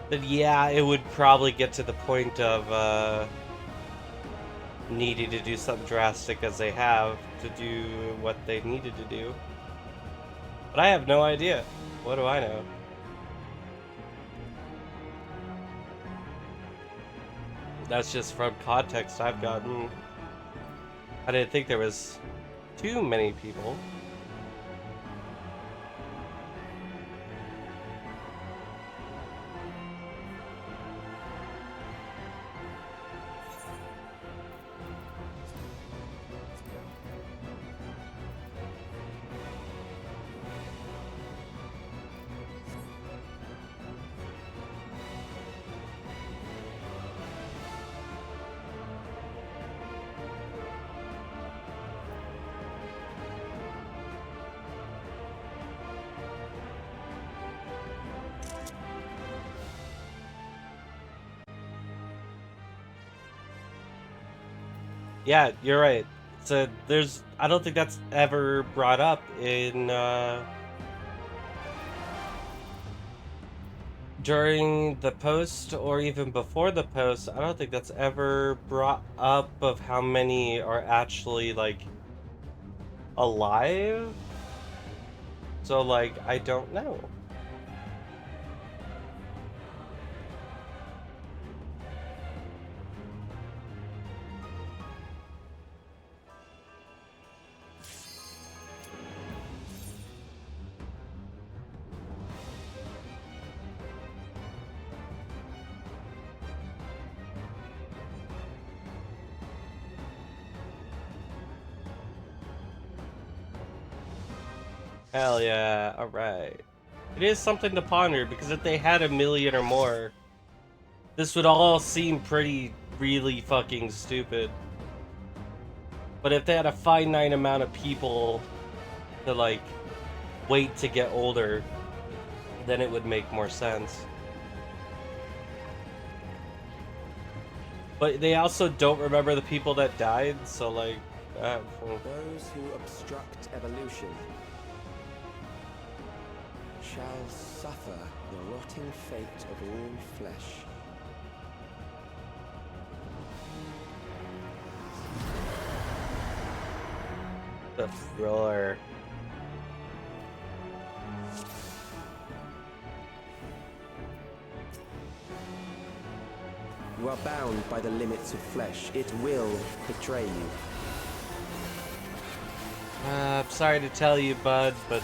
then yeah, it would probably get to the point of, needing to do something drastic as they have to do what they needed to do. But I have no idea. What do I know? That's just from context I've gotten. I didn't think there was too many people. Yeah, you're right. So I don't think that's ever brought up in, during the post or even before the post. I don't think that's ever brought up of how many are actually, like, alive. So, like, I don't know. Hell yeah, alright. It is something to ponder, because if they had 1 million or more, this would all seem really fucking stupid. But if they had a finite amount of people to, like, wait to get older, then it would make more sense. But they also don't remember the people that died, so, like, Those who obstruct evolution shall suffer the rotting fate of all flesh. The roar. You are bound by the limits of flesh. It will betray you. I'm sorry to tell you, bud, but,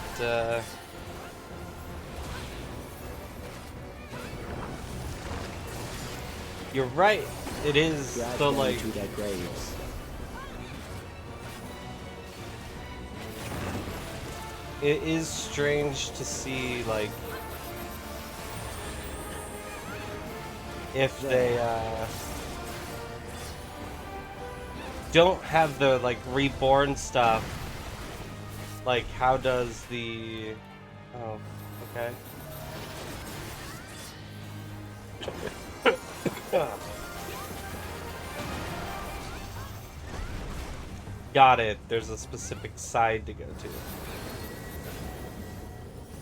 you're right. It is Drag so, them like, to their graves. it is strange to see, like, if they, don't have the, like, reborn stuff. Like, how does the... Oh, okay. Got it. There's a specific side to go to.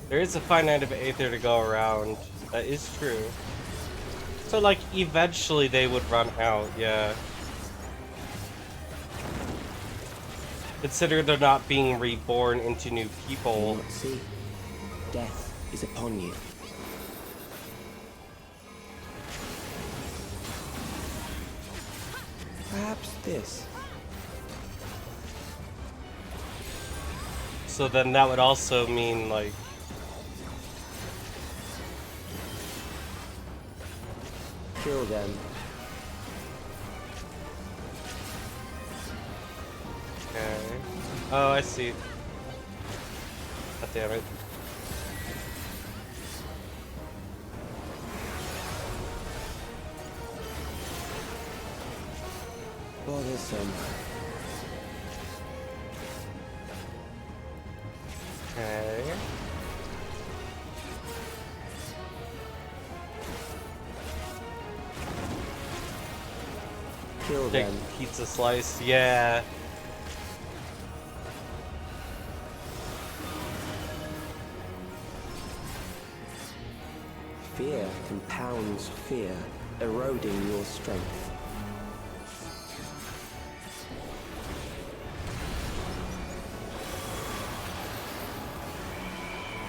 There is a finite of Aether to go around. That is true. So, like, eventually they would run out, yeah. Consider they're not being reborn into new people. Do not see. Death is upon you. Perhaps this. So then that would also mean, like... Kill them. Oh, I see. God damn it. Bothersome. Okay. Kill Big them. pizza slice, yeah. Fear compounds fear, eroding your strength.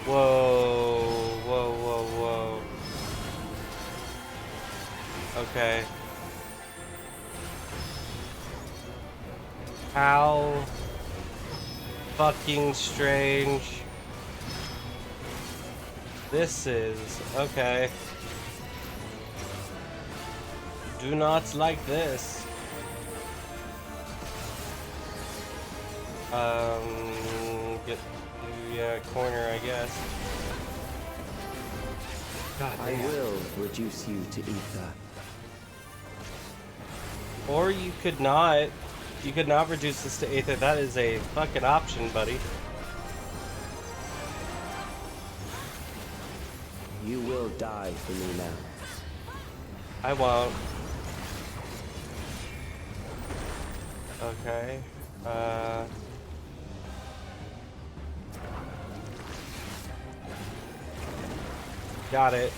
Whoa, whoa, whoa, whoa. Okay. How fucking strange this is. Okay. Do not like this. Get corner, I guess. God I damn. will reduce you to ether. Or you could not. You could not reduce this to ether. That is a fucking option, buddy. You will die for me now. I won't. Okay. Got it.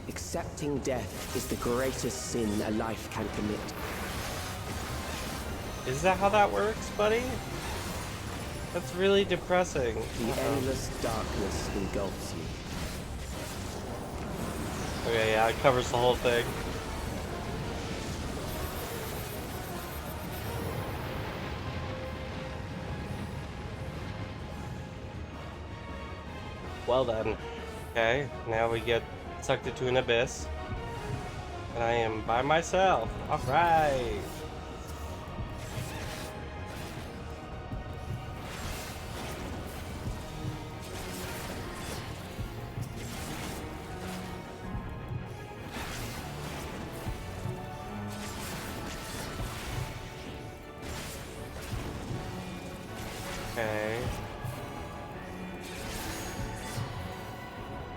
Accepting death is the greatest sin a life can commit. Is that how that works, buddy? That's really depressing. The endless darkness engulfs you. Okay, yeah, it covers the whole thing. Well then. Okay, now we get sucked into an abyss. And I am by myself. Alright. Okay.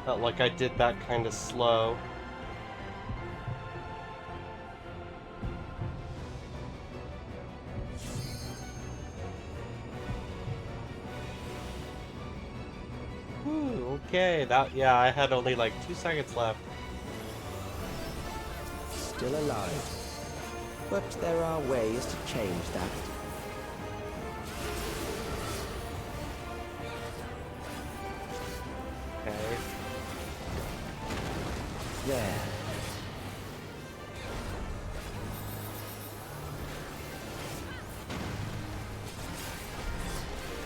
Felt like I did that kind of slow. Ooh, okay, yeah, I had only like 2 seconds left. Still alive. But there are ways to change that. Okay. There.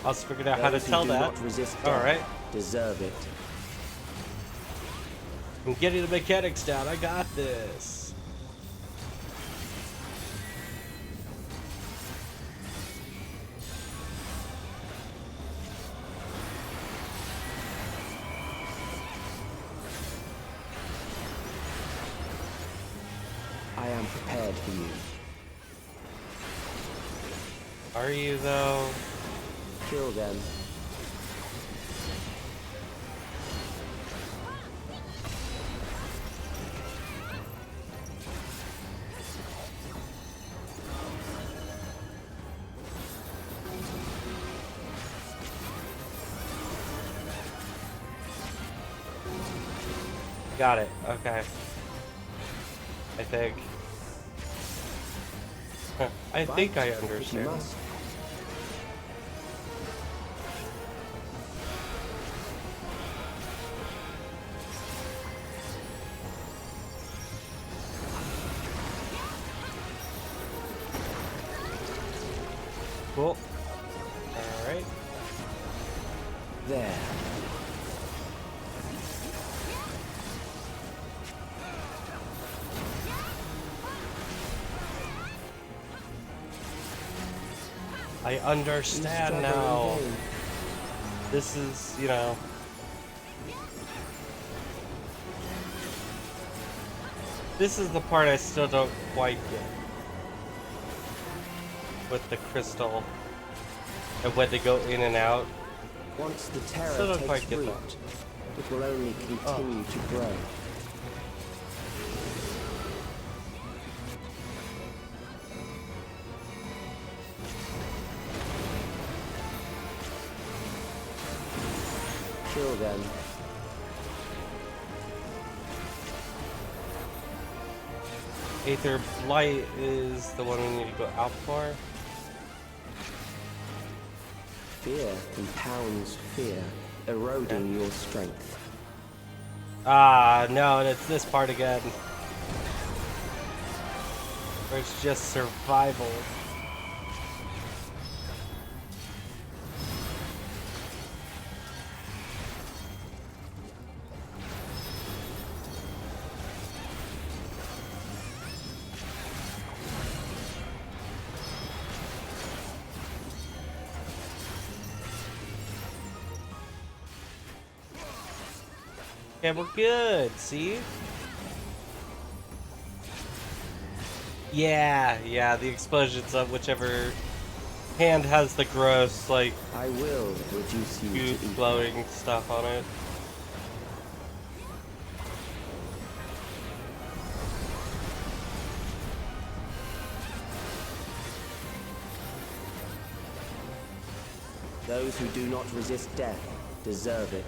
I also figured out how to Those who tell do that. not resist death Alright. deserve it. I'm getting the mechanics down. I got this. I am prepared for you. Are you, though? Kill them. Got it. Okay. I think. I think I understand. Cool. Alright. There. I understand now. This is, you know... This is the part I still don't quite get. With the crystal. And when they go in and out. Once the Still terror don't quite takes get root, that. it will only continue to grow. Kill them. Aether Blight is the one we need to go out for. Fear compounds fear, eroding your strength. Ah, no, and it's this part again. Where it's just survival. Okay, we're good, see? Yeah, the explosions of whichever hand has the gross, like, I will reduce you huge to ether. glowing stuff on it. Those who do not resist death deserve it.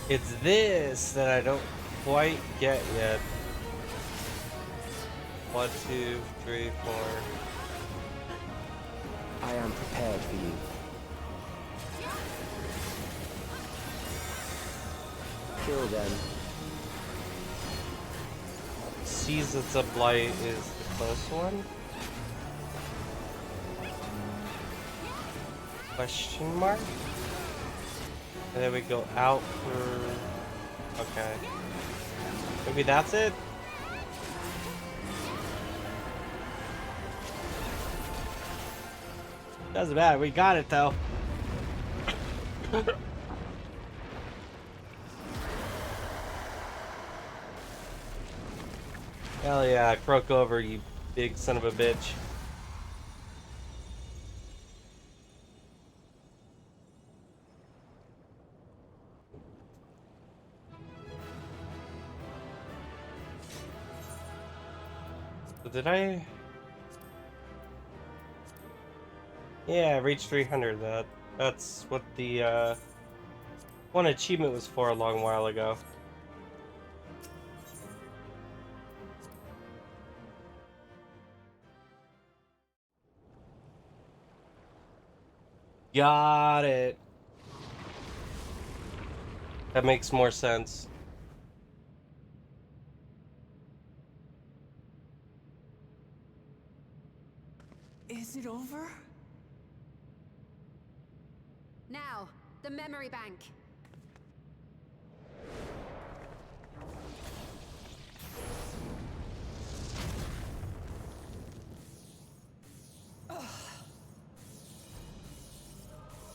It's this that I don't quite get yet. 1, 2, 3, 4. I am prepared for you. Kill them. Seasons of Blight is the close one. Question mark? And then we go out for... Okay. Maybe that's it? Doesn't matter, we got it though. Hell yeah, croak over, you big son of a bitch. Did I? Yeah, I reached 300. That's what the one achievement was for a long while ago. Got it. That makes more sense. Is it over? Now, the memory bank.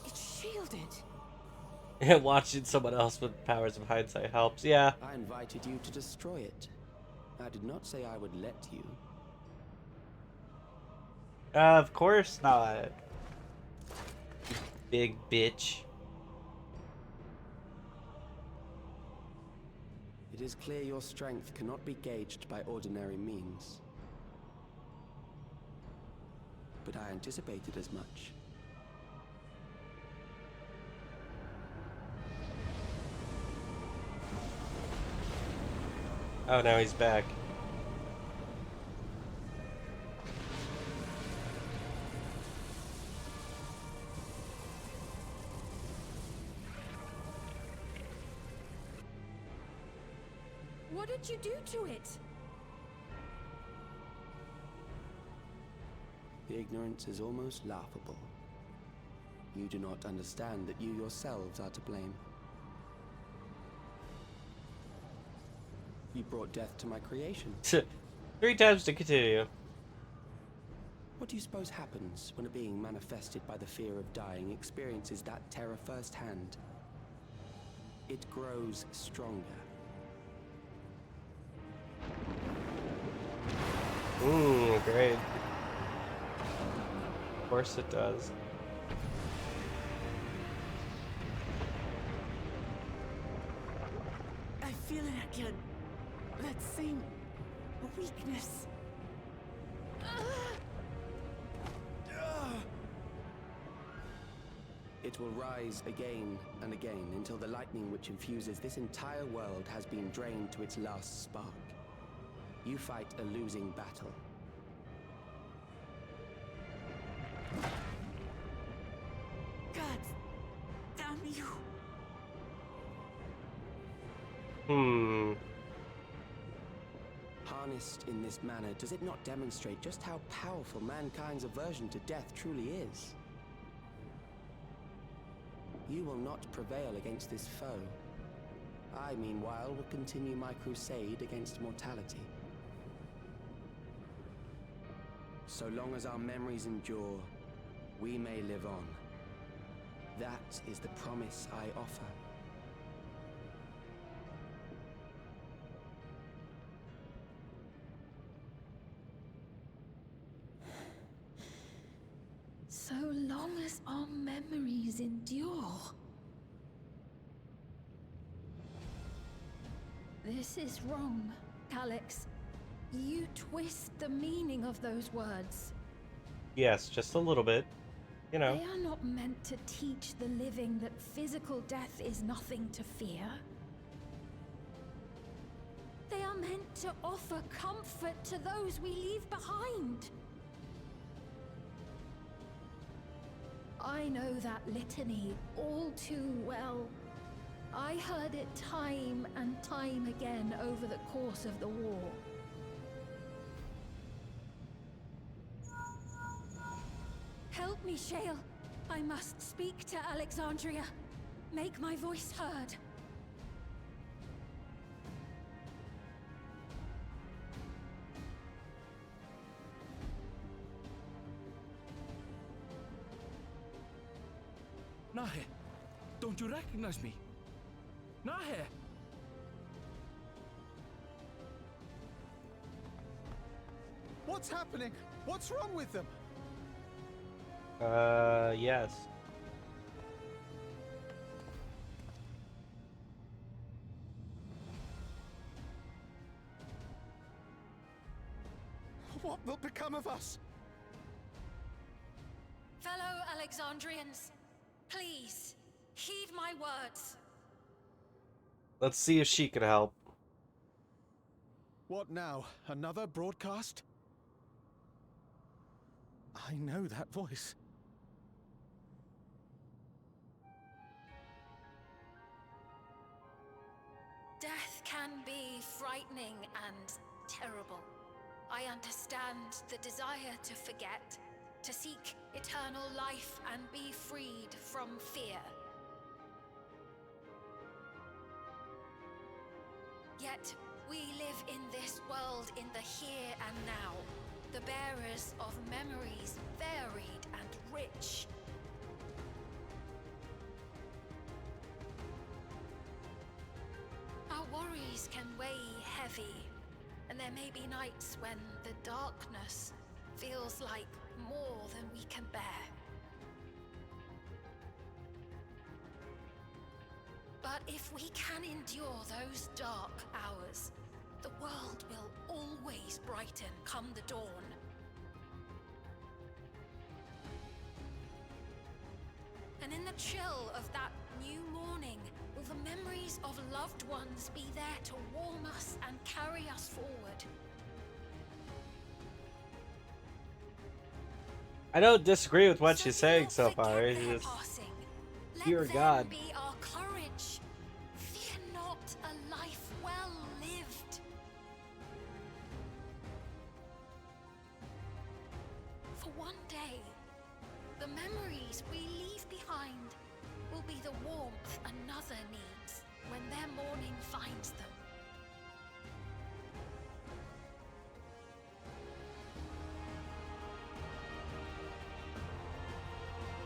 It's shielded. And watching someone else with powers of hindsight helps. Yeah. I invited you to destroy it. I did not say I would let you. Of course not. Big bitch. It is clear your strength cannot be gauged by ordinary means. But I anticipated as much. Oh, now he's back. What did you do to it? The ignorance is almost laughable. You do not understand that you yourselves are to blame. You brought death to my creation. 3 times to continue. What do you suppose happens when a being manifested by the fear of dying experiences that terror firsthand? It grows stronger. Great. Of course it does. I feel it again. That same weakness. It will rise again and again until the lightning which infuses this entire world has been drained to its last spark. You fight a losing battle. God damn you. Harnessed in this manner, does it not demonstrate just how powerful mankind's aversion to death truly is? You will not prevail against this foe. I, meanwhile, will continue my crusade against mortality. So long as our memories endure, we may live on. That is the promise I offer. So long as our memories endure. This is wrong, Alex. You twist the meaning of those words. Yes, just a little bit. You know. They are not meant to teach the living that physical death is nothing to fear. They are meant to offer comfort to those we leave behind. I know that litany all too well. I heard it time and time again over the course of the war. Help me, Shale. I must speak to Alexandria. Make my voice heard. Nahe, don't you recognize me? Nahe! What's happening? What's wrong with them? Yes. What will become of us? Fellow Alexandrians, please, heed my words. Let's see if she can help. What now? Another broadcast? I know that voice. Death can be frightening and terrible. I understand the desire to forget, to seek eternal life and be freed from fear. Yet, we live in this world in the here and now, the bearers of memories varied and rich. Our worries can weigh heavy, and there may be nights when the darkness feels like more than we can bear. But if we can endure those dark hours, the world will always brighten come the dawn. And in the chill of that new morning, will the memories of loved ones be there to warm us and carry us forward? I don't disagree with what she's saying so far. It's just, dear God. Be our courage. Fear not a life well lived. find them.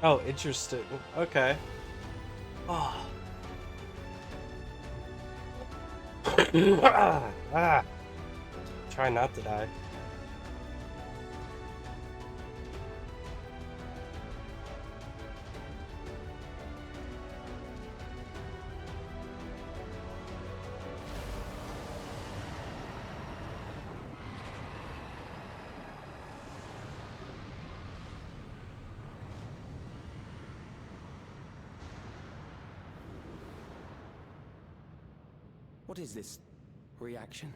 Oh, interesting. Okay. Oh. Ah. Try not to die. What is this reaction?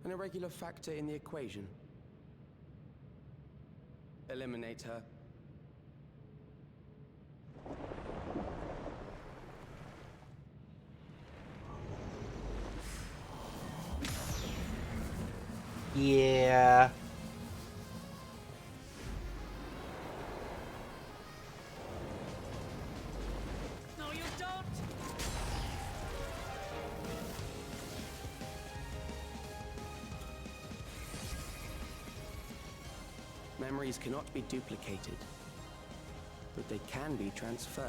An irregular factor in the equation. Eliminate her. Yeah. No, you don't! Memories cannot be duplicated, but they can be transferred.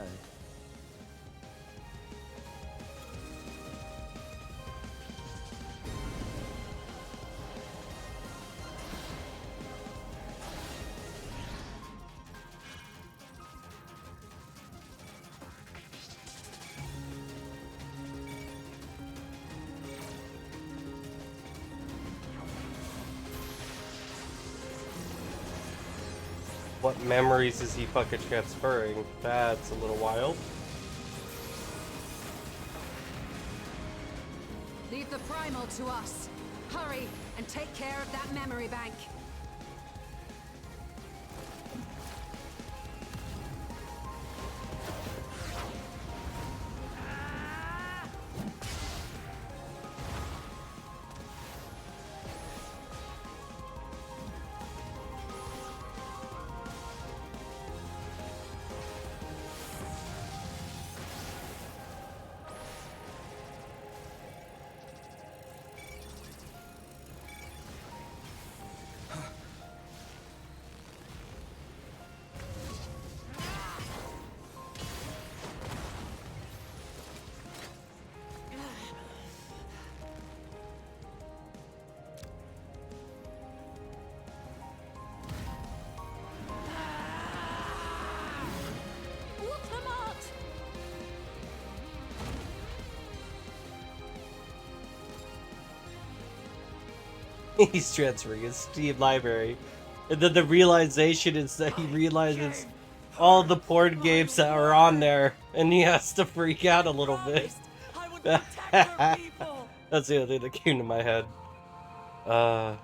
What memories is he fucking transferring? That's a little wild. Leave the primal to us. Hurry and take care of that memory bank. He's transferring his Steam library. And then the realization is that he realizes all the porn games that are on there, and he has to freak out a little bit. That's the other thing that came to my head. And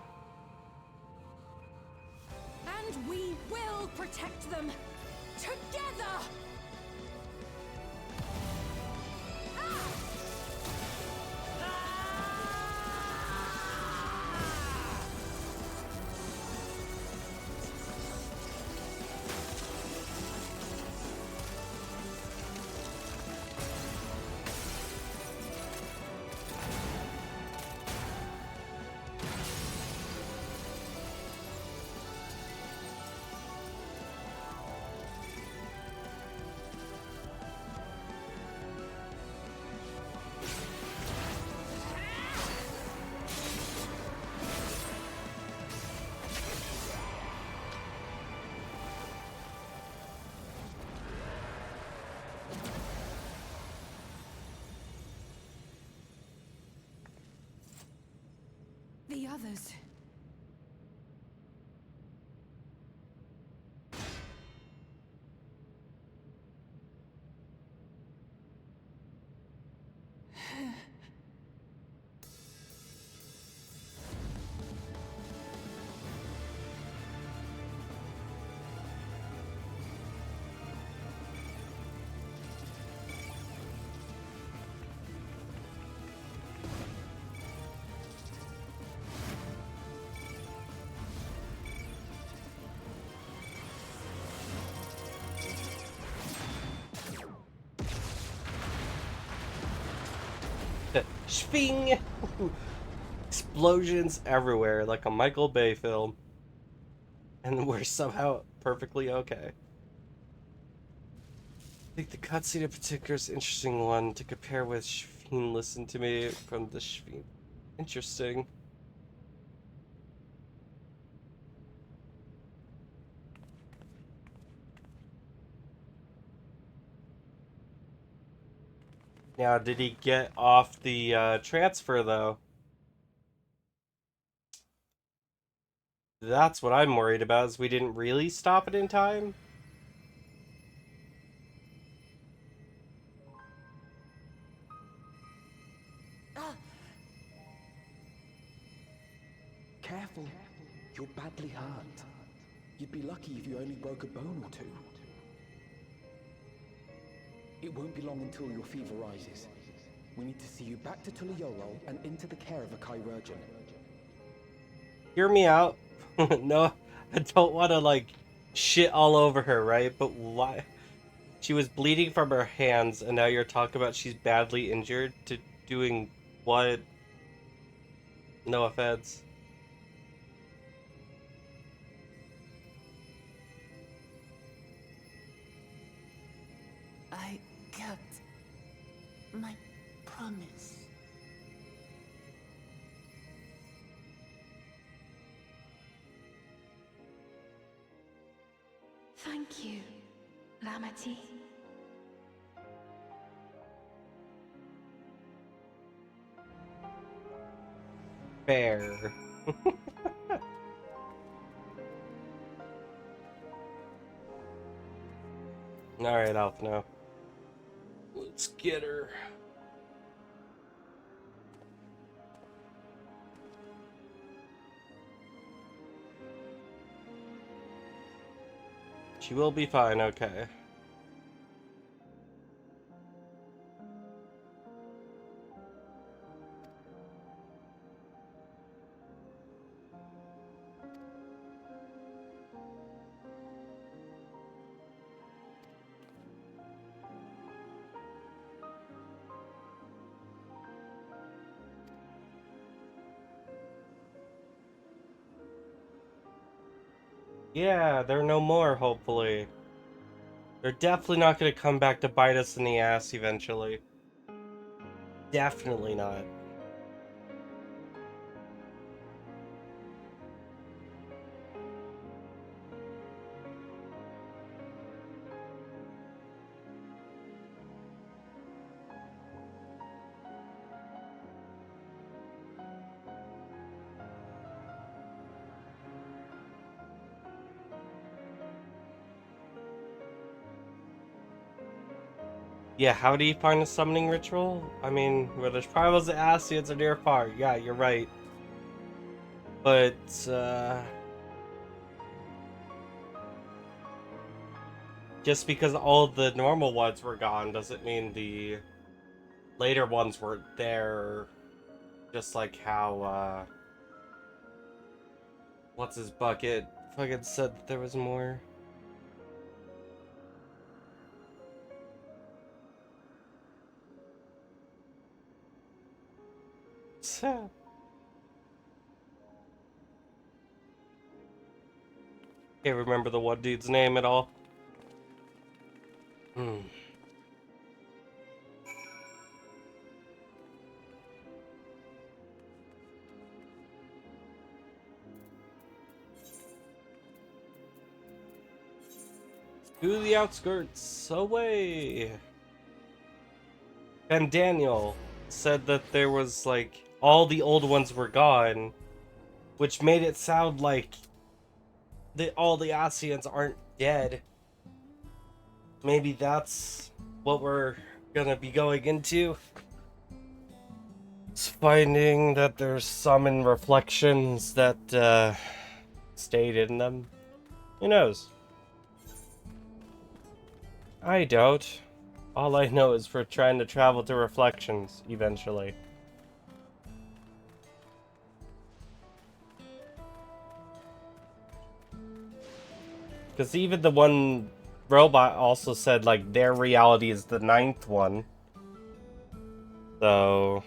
we will protect them together. The others. Shping! Explosions everywhere, like a Michael Bay film. And we're somehow perfectly okay. I think the cutscene in particular is an interesting one to compare with Shpeen. Listen to me from the Shpeen. Interesting. Now, did he get off the transfer, though? That's what I'm worried about, is we didn't really stop it in time? Careful. You're badly hurt. You'd be lucky if you only broke a bone or two. It won't be long until your fever rises. We need to see you back to Tulayolo and into the care of a chirurgeon. Hear me out. No, I don't want to, like, shit all over her, right? But why? She was bleeding from her hands, and now you're talking about she's badly injured to doing what? No offense. I kept my promise. Thank you, Lamity. Fair. Alright, Alf, now. Let's get her. She will be fine, okay. Yeah, they're no more, hopefully. They're definitely not going to come back to bite us in the ass eventually. Definitely not. Yeah, how do you find a summoning ritual? I mean, where there's primals and Ascians are near far. Yeah, you're right. But, just because all the normal ones were gone doesn't mean the later ones weren't there. Just like how, what's his bucket fucking said that there was more. Can't remember the one dude's name at all. To the outskirts, away! And Daniel said that there was, like, all the old ones were gone, which made it sound like all the Ascians aren't dead. Maybe that's what we're gonna be going into. It's finding that there's some in reflections that, stayed in them. Who knows? I don't. All I know is we're trying to travel to reflections, eventually. Because even the one robot also said, like, their reality is the 9th one. So,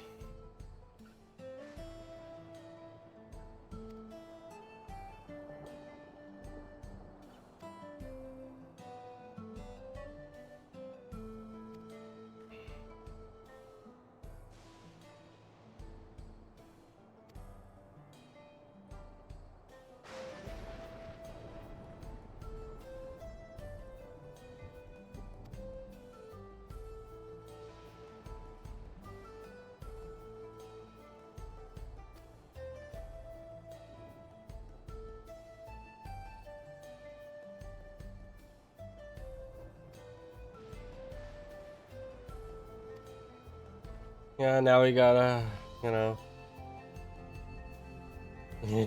Yeah, now we gotta, you know,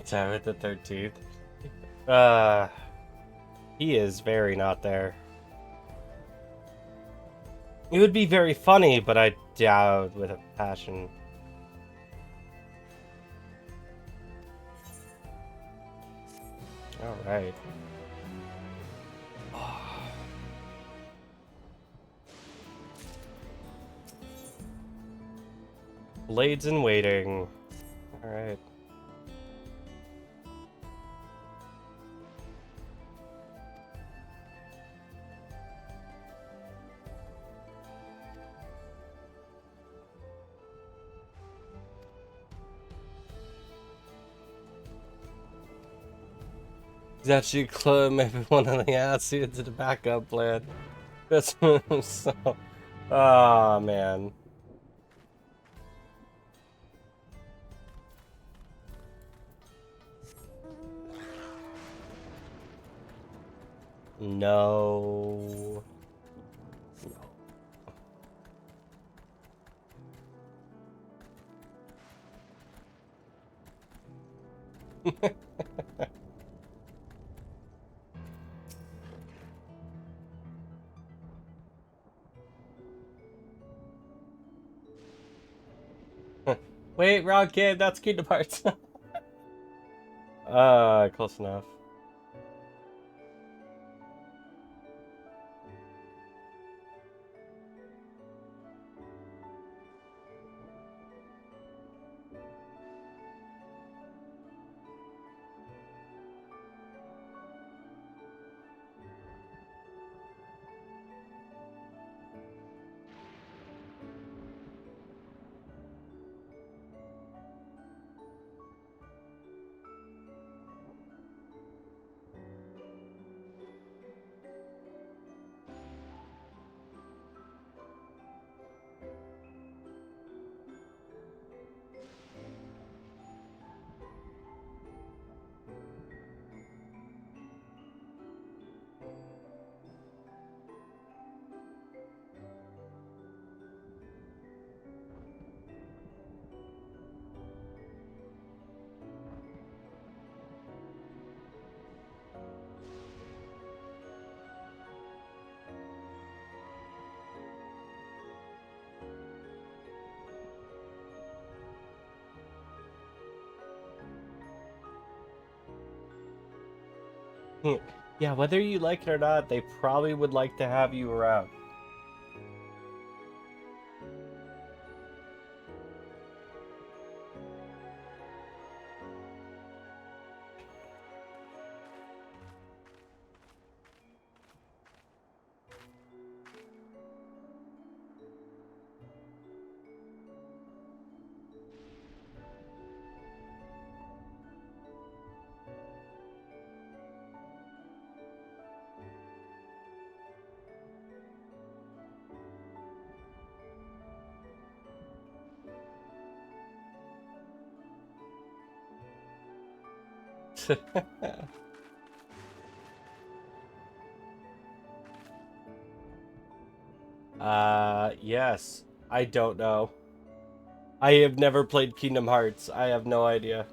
time with the 13th. He is very not there. It would be very funny, but I doubt with a passion. All right. Blades in waiting. All right. He's actually maybe one of the acids to the backup plan. That's so. Oh man. No. No. Wait, wrong kid. That's Kingdom Hearts. Close enough. Yeah, whether you like it or not, they probably would like to have you around. Yes. I don't know. I have never played Kingdom Hearts. I have no idea.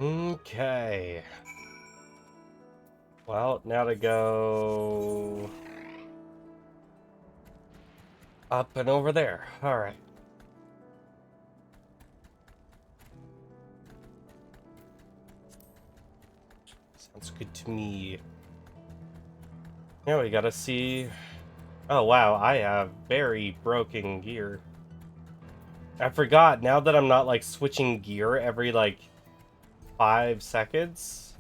Okay. Well, now to go up and over there. All right. Sounds good to me. Yeah, we gotta see. Oh, wow. I have very broken gear. I forgot. Now that I'm not, like, switching gear every, like, 5 seconds?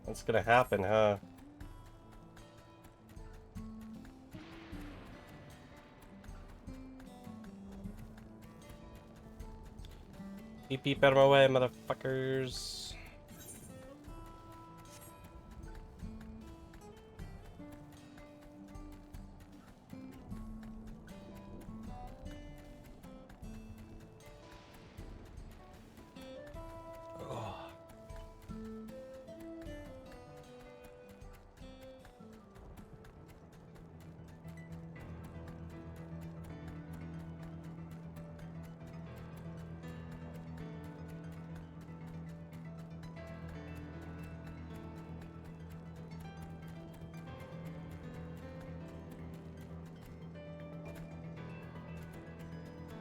What's gonna happen, huh? Beep beep out of my way, motherfuckers.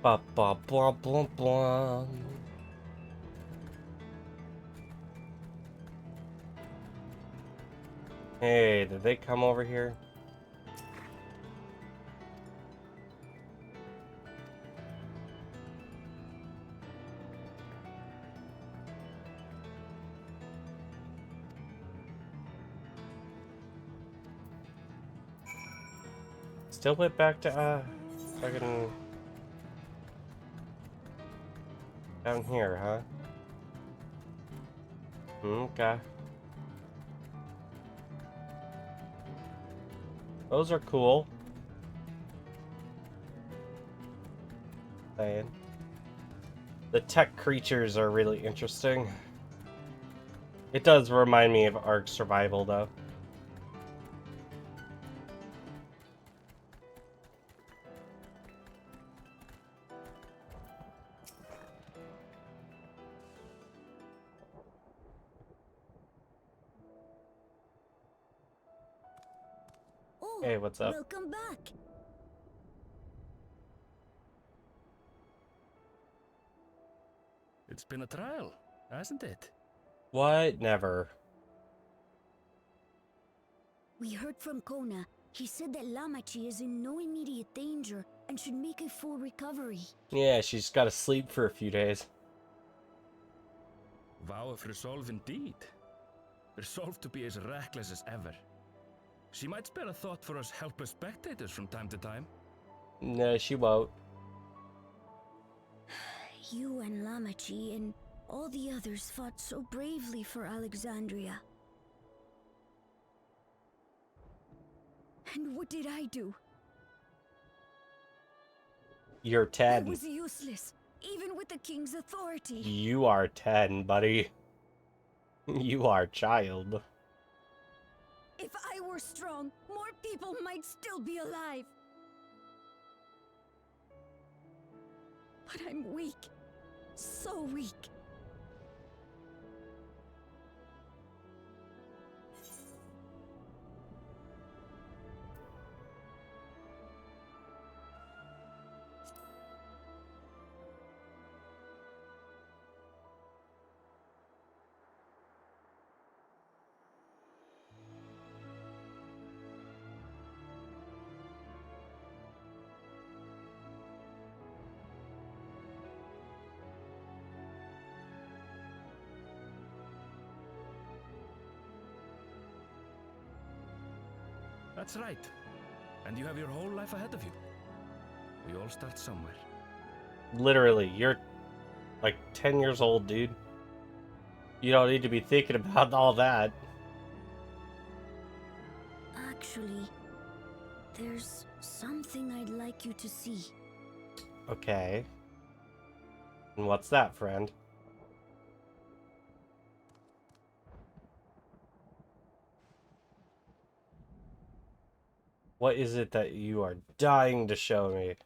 Ba ba blah blah blah. Hey, did they come over here? Still went back to fucking down here, huh? Okay. Those are cool. Saying. The tech creatures are really interesting. It does remind me of Ark Survival, though. Hey, what's up? Welcome back. It's been a trial, hasn't it? What? Never. We heard from Kona. He said that Lamachi is in no immediate danger and should make a full recovery. Yeah, she's got to sleep for a few days. Vow of resolve indeed. Resolved to be as reckless as ever. She might spare a thought for us helpless spectators from time to time. No, she won't. You and Lamachi and all the others fought so bravely for Alexandria. And what did I do? You're 10. I was useless, even with the king's authority. You are 10, buddy. You are a child. If I were strong, more people might still be alive. But I'm weak. So weak. That's right. And you have your whole life ahead of you. We all start somewhere. Literally, you're like 10 years old, dude. You don't need to be thinking about all that. Actually, there's something I'd like you to see. Okay. And what's that, friend? What is it that you are dying to show me?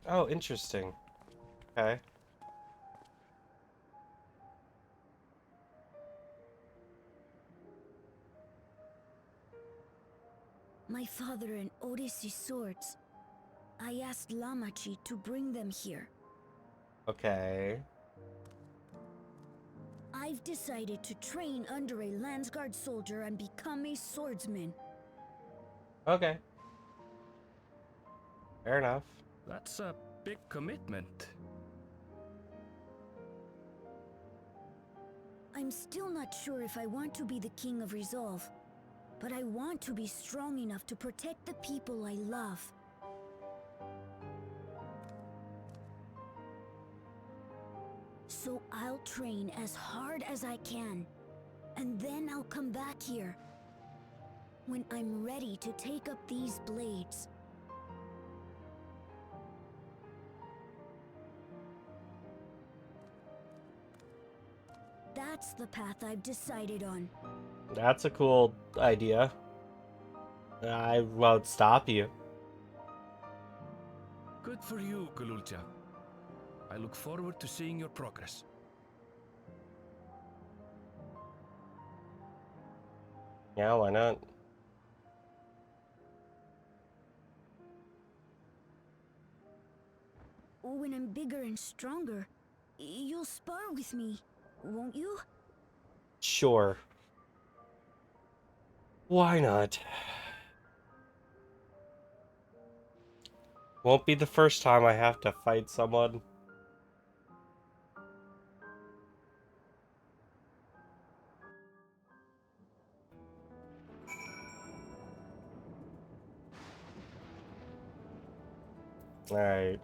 Oh, interesting. Okay. My father and Odyssey's swords. I asked Lamachi to bring them here. Okay. I've decided to train under a Landsguard soldier and become a swordsman. Okay. Fair enough. That's a big commitment. I'm still not sure if I want to be the King of Resolve, but I want to be strong enough to protect the people I love. So I'll train as hard as I can, and then I'll come back here when I'm ready to take up these blades. That's the path I've decided on. That's a cool idea. I won't stop you. Good for you, Kululcha. I look forward to seeing your progress. Yeah, why not? When I'm bigger and stronger, you'll spar with me, won't you? Sure. Why not? Won't be the first time I have to fight someone. Alright.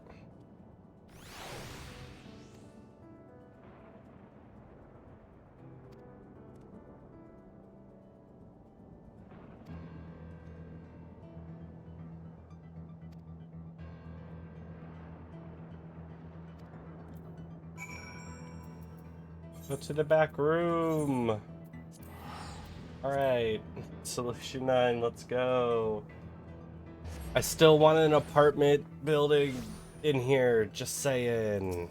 Go to the back room. Alright. Solution 9, let's go. I still want an apartment building in here, just saying.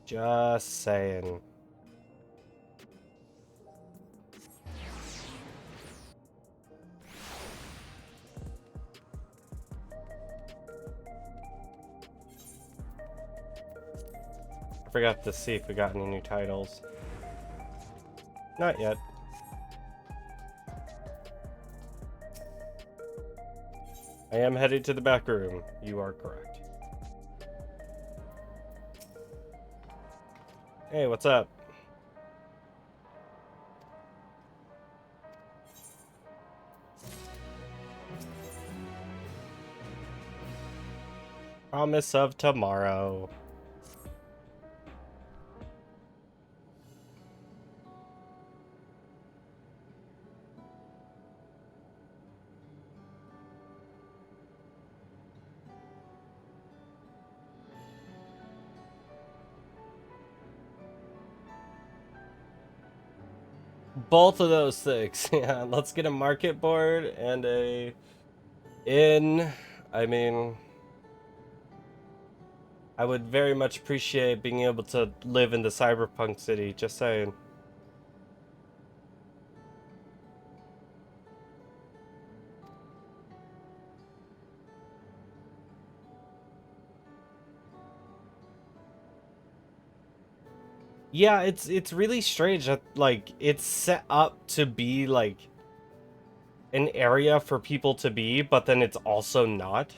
Just saying. I forgot to see if we got any new titles. Not yet. I am headed to the back room. You are correct. Hey, what's up? Promise of tomorrow. Both of those things. Yeah, let's get a market board and a inn. I mean, I would very much appreciate being able to live in the cyberpunk city, just saying. Yeah, it's really strange that like it's set up to be like an area for people to be, but then it's also not.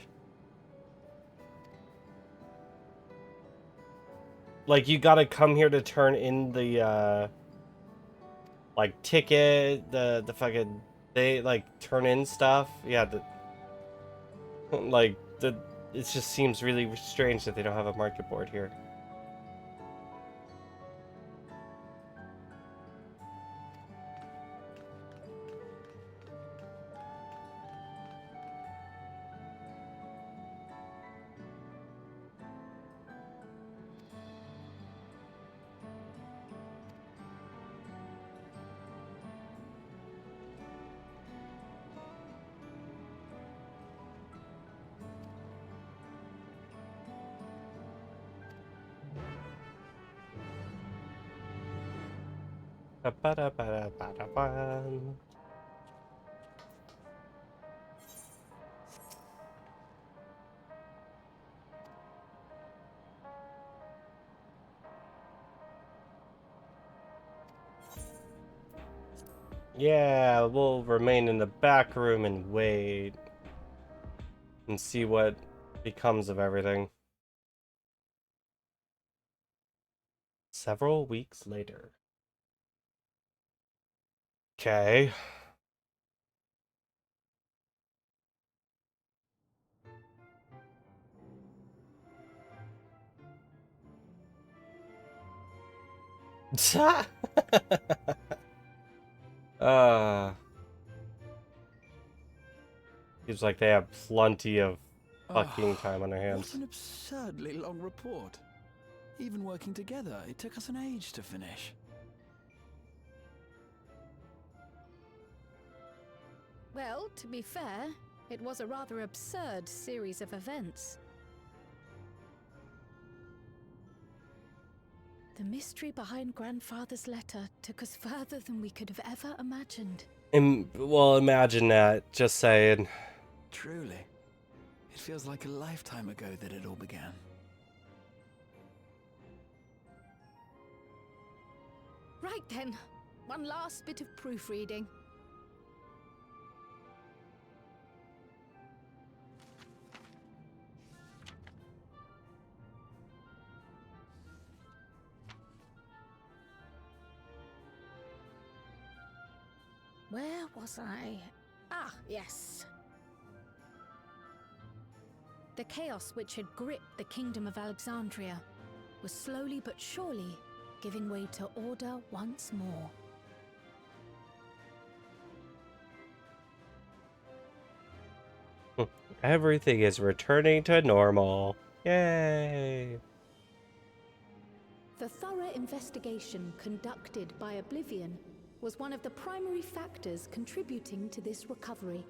Like you gotta come here to turn in the like ticket, the fucking they like turn in stuff. Yeah, like it just seems really strange that they don't have a market board here. Yeah, we'll remain in the back room and wait. and see what becomes of everything. Several weeks later. Okay. Seems like they have plenty of fucking time on their hands. What an absurdly long report. Even working together, it took us an age to finish. Well, to be fair, it was a rather absurd series of events. The mystery behind Grandfather's letter took us further than we could have ever imagined. Well, imagine that, just saying. Truly. It feels like a lifetime ago that it all began. Right then, one last bit of proofreading. Where was I? Ah, yes. The chaos which had gripped the kingdom of Alexandria was slowly but surely giving way to order once more. Everything is returning to normal. Yay! The thorough investigation conducted by Oblivion was one of the primary factors contributing to this recovery.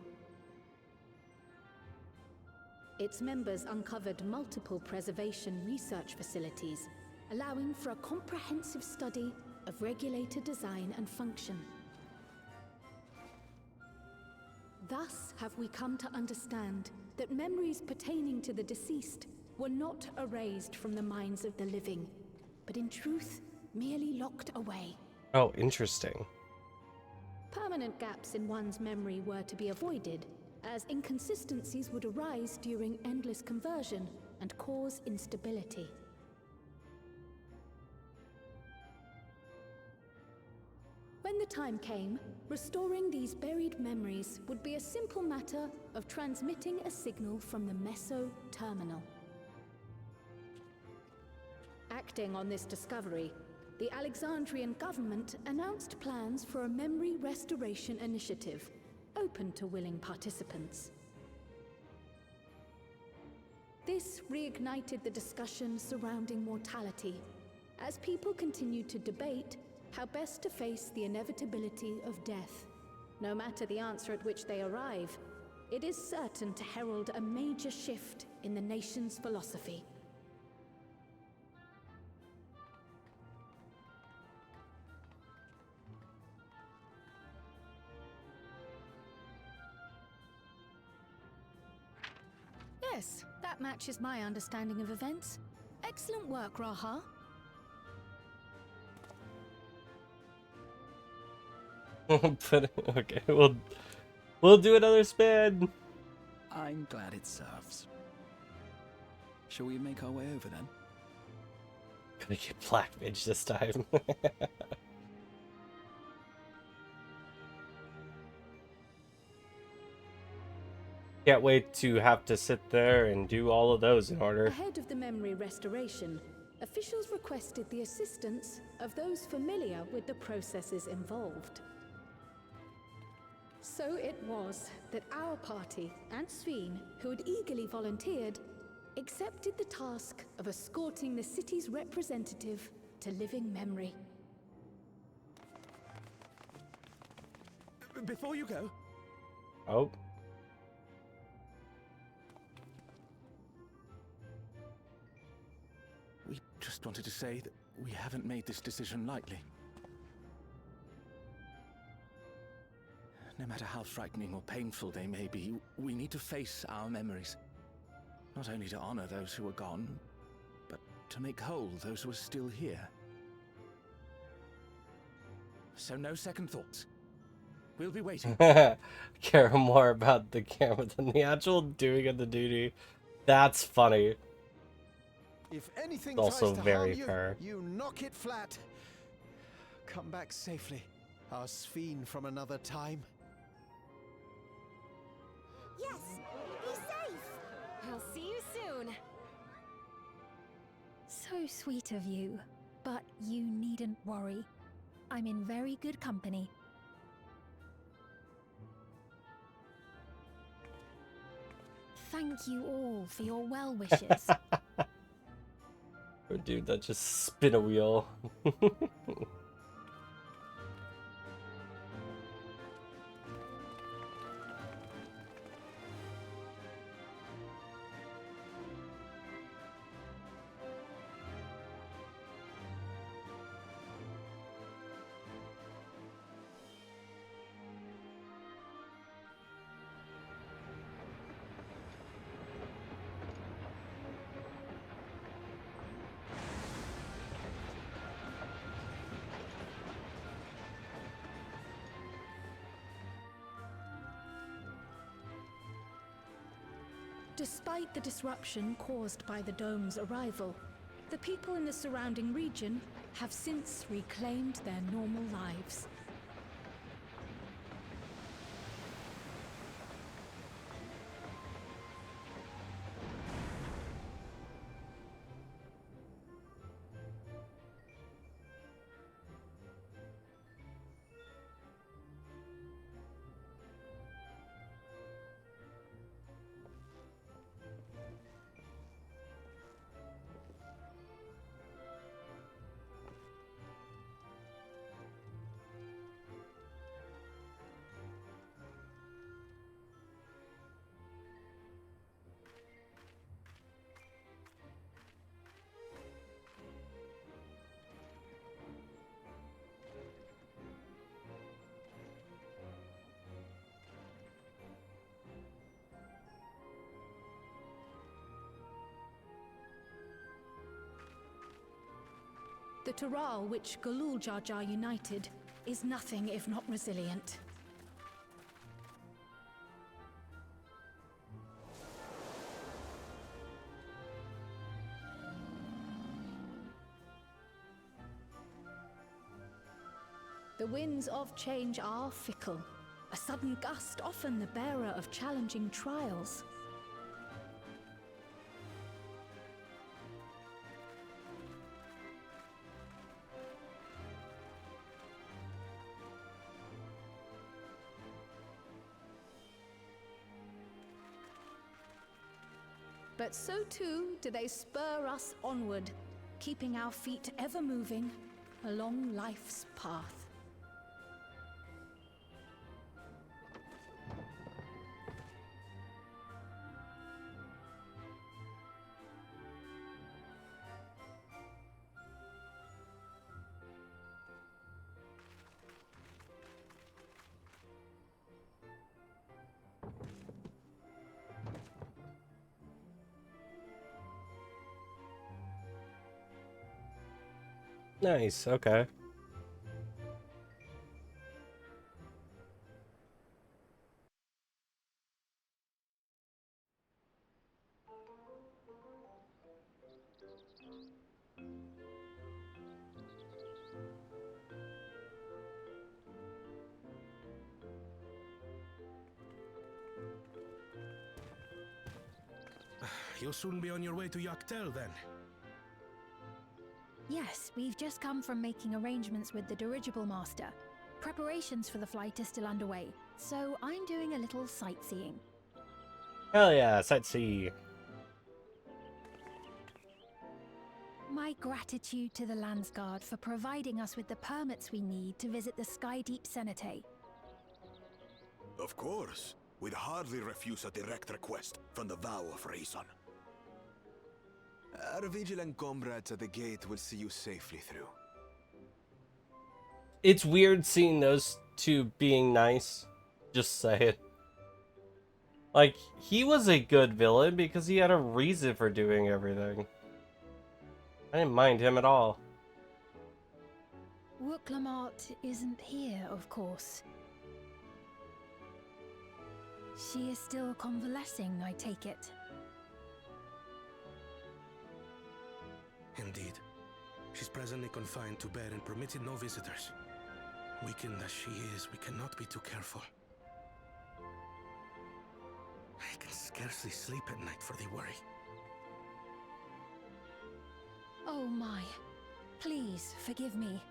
Its members uncovered multiple preservation research facilities, allowing for a comprehensive study of regulator design and function. Thus have we come to understand that memories pertaining to the deceased were not erased from the minds of the living, but in truth, merely locked away. Oh, interesting. Permanent gaps in one's memory were to be avoided, as inconsistencies would arise during endless conversion and cause instability. When the time came, restoring these buried memories would be a simple matter of transmitting a signal from the Meso terminal. Acting on this discovery, the Alexandrian government announced plans for a memory restoration initiative, open to willing participants. This reignited the discussion surrounding mortality, as people continued to debate how best to face the inevitability of death. No matter the answer at which they arrive, it is certain to herald a major shift in the nation's philosophy. Yes, that matches my understanding of events. Excellent work, Raha. But okay, we'll do another spin. I'm glad it serves. Shall we make our way over then? Gonna get Black Mage this time. Can't wait to have to sit there and do all of those in order. Ahead of the memory restoration, officials requested the assistance of those familiar with the processes involved. So it was that our party and Sveen, who had eagerly volunteered, accepted the task of escorting the city's representative to living memory. Before you go... Oh. We just wanted to say that we haven't made this decision lightly. No matter how frightening or painful they may be, we need to face our memories. Not only to honor those who are gone, but to make whole those who are still here. So no second thoughts. We'll be waiting. Care more about the camera than the actual doing of the duty. That's funny. If anything Also tries to very harm you, fair. you knock it flat. Come back safely, our Sphene from another time. Yes! Be safe! I'll see you soon! So sweet of you, but you needn't worry. I'm in very good company. Thank you all for your well wishes. Oh, dude, that just spin a wheel. Despite the disruption caused by the dome's arrival, the people in the surrounding region have since reclaimed their normal lives. The Taral which Galul Jar Jar united is nothing if not resilient. The winds of change are fickle. A sudden gust often the bearer of challenging trials. But so too do they spur us onward, keeping our feet ever moving along life's path. Nice, okay. You'll soon be on your way to Yaktel, then. Yes, we've just come from making arrangements with the dirigible master. Preparations for the flight are still underway, so I'm doing a little sightseeing. Hell yeah, sightsee. My gratitude to the Landsguard for providing us with the permits we need to visit the Skydeep Cenotaph. Of course. We'd hardly refuse a direct request from the vow of reason. Our vigilant comrades at the gate will see you safely through. It's weird seeing those two being nice. Just say it. Like, he was a good villain because he had a reason for doing everything. I didn't mind him at all. Wooklamart isn't here, of course. She is still convalescing, I take it. Indeed. She's presently confined to bed and permitted no visitors. Weakened as she is, we cannot be too careful. I can scarcely sleep at night for the worry. Oh my. Please, forgive me.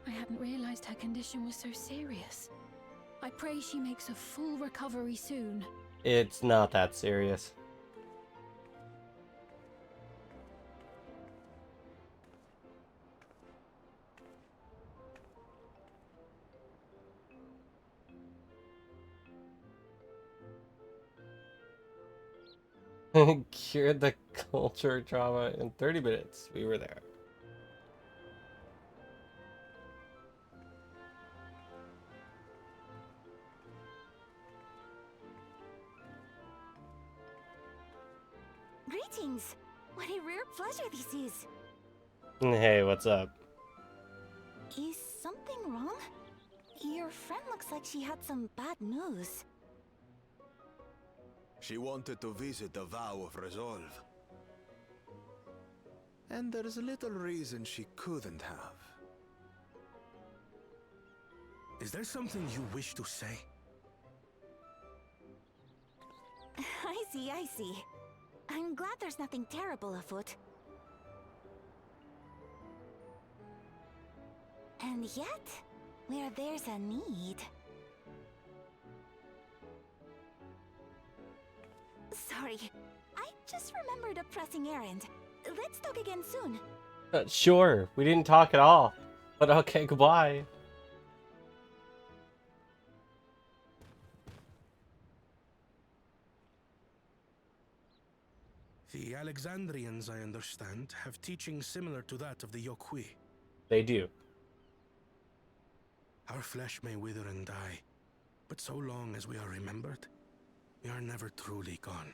I hadn't realized her condition was so serious. I pray she makes a full recovery soon. It's not that serious. Cured the culture trauma in 30 minutes. We were there. Greetings! What a rare pleasure this is. Hey, what's up? Is something wrong? Your friend looks like she had some bad news. She wanted to visit the Vow of Resolve. And there's little reason she couldn't have. Is there something you wish to say? I see, I see. I'm glad there's nothing terrible afoot. And yet, where there's a need... Sorry, I just remembered a pressing errand. Let's talk again soon. Sure, we didn't talk at all. But okay, goodbye. The Alexandrians, I understand, have teaching similar to that of the Yokui. They do. Our flesh may wither and die, but so long as we are remembered, we are never truly gone.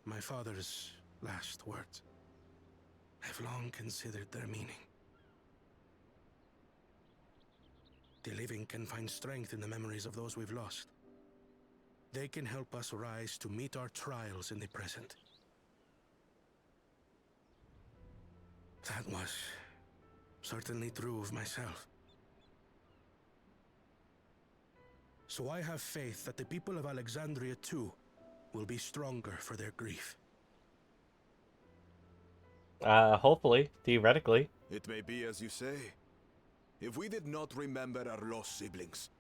My father's last words. I've long considered their meaning. The living can find strength in the memories of those we've lost. They can help us rise to meet our trials in the present. That was certainly true of myself. So I have faith that the people of Alexandria too will be stronger for their grief. Hopefully, theoretically. It may be as you say. If we did not remember our lost siblings,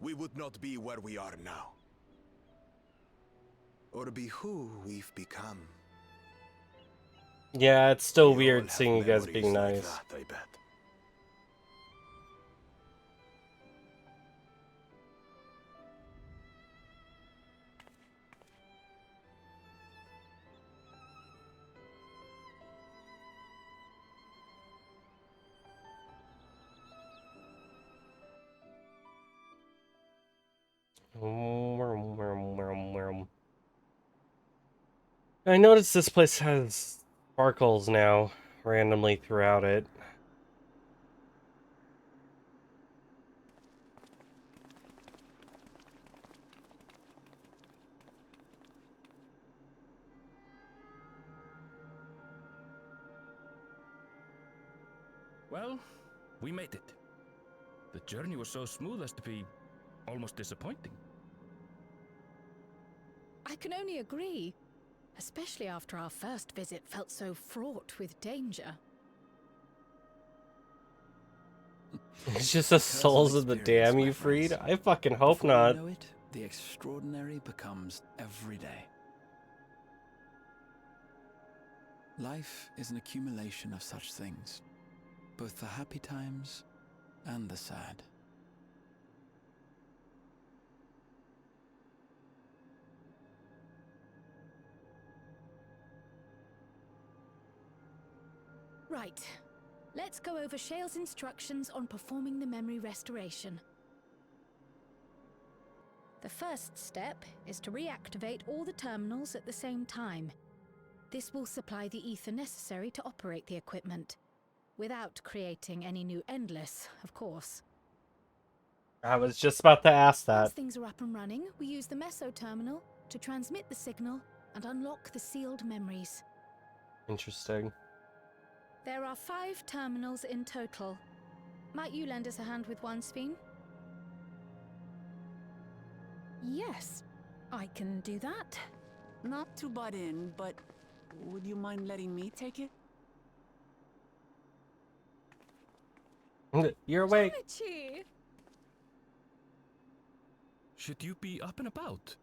we would not be where we are now. Or be who we've become. Yeah, it's still We all weird have seeing you guys being memories nice. like that, I bet. I noticed this place has sparkles now, randomly throughout it. Well, we made it. The journey was so smooth as to be almost disappointing. I can only agree, especially after our first visit felt so fraught with danger. It's just the souls of the damned you freed? I fucking hope Before not. you know it, the extraordinary becomes every day. Life is an accumulation of such things, both the happy times and the sad. Right. Let's go over Shale's instructions on performing the memory restoration. The first step is to reactivate all the terminals at the same time. This will supply the ether necessary to operate the equipment, without creating any new endless, of course. I was just about to ask Once that. things are up and running, we use the Meso terminal to transmit the signal and unlock the sealed memories. Interesting. There are 5 terminals in total. Might you lend us a hand with one, Sphene? Yes, I can do that. Not to butt in, but would you mind letting me take it? You're awake. Chi! Should you be up and about?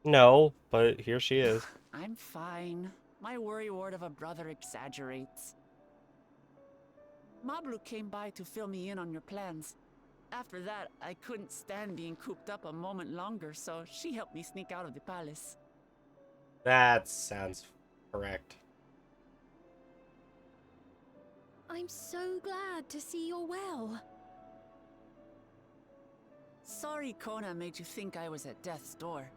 No, but here she is. I'm fine. My worrywart of a brother exaggerates. Mablu came by to fill me in on your plans. After that, I couldn't stand being cooped up a moment longer, so she helped me sneak out of the palace. That sounds correct. I'm so glad to see you're well. Sorry Kona made you think I was at death's door.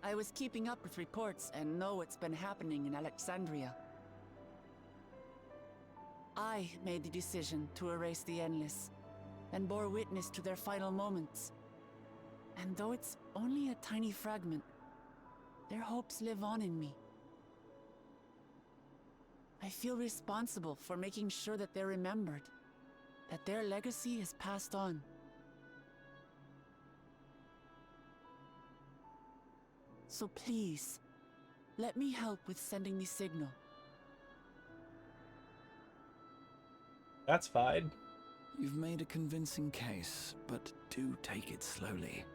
I was keeping up with reports and know what's been happening in Alexandria. I made the decision to erase the Endless, and bore witness to their final moments. And though it's only a tiny fragment, their hopes live on in me. I feel responsible for making sure that they're remembered, that their legacy is passed on. So please, let me help with sending the signal. That's fine. You've made a convincing case, but do take it slowly.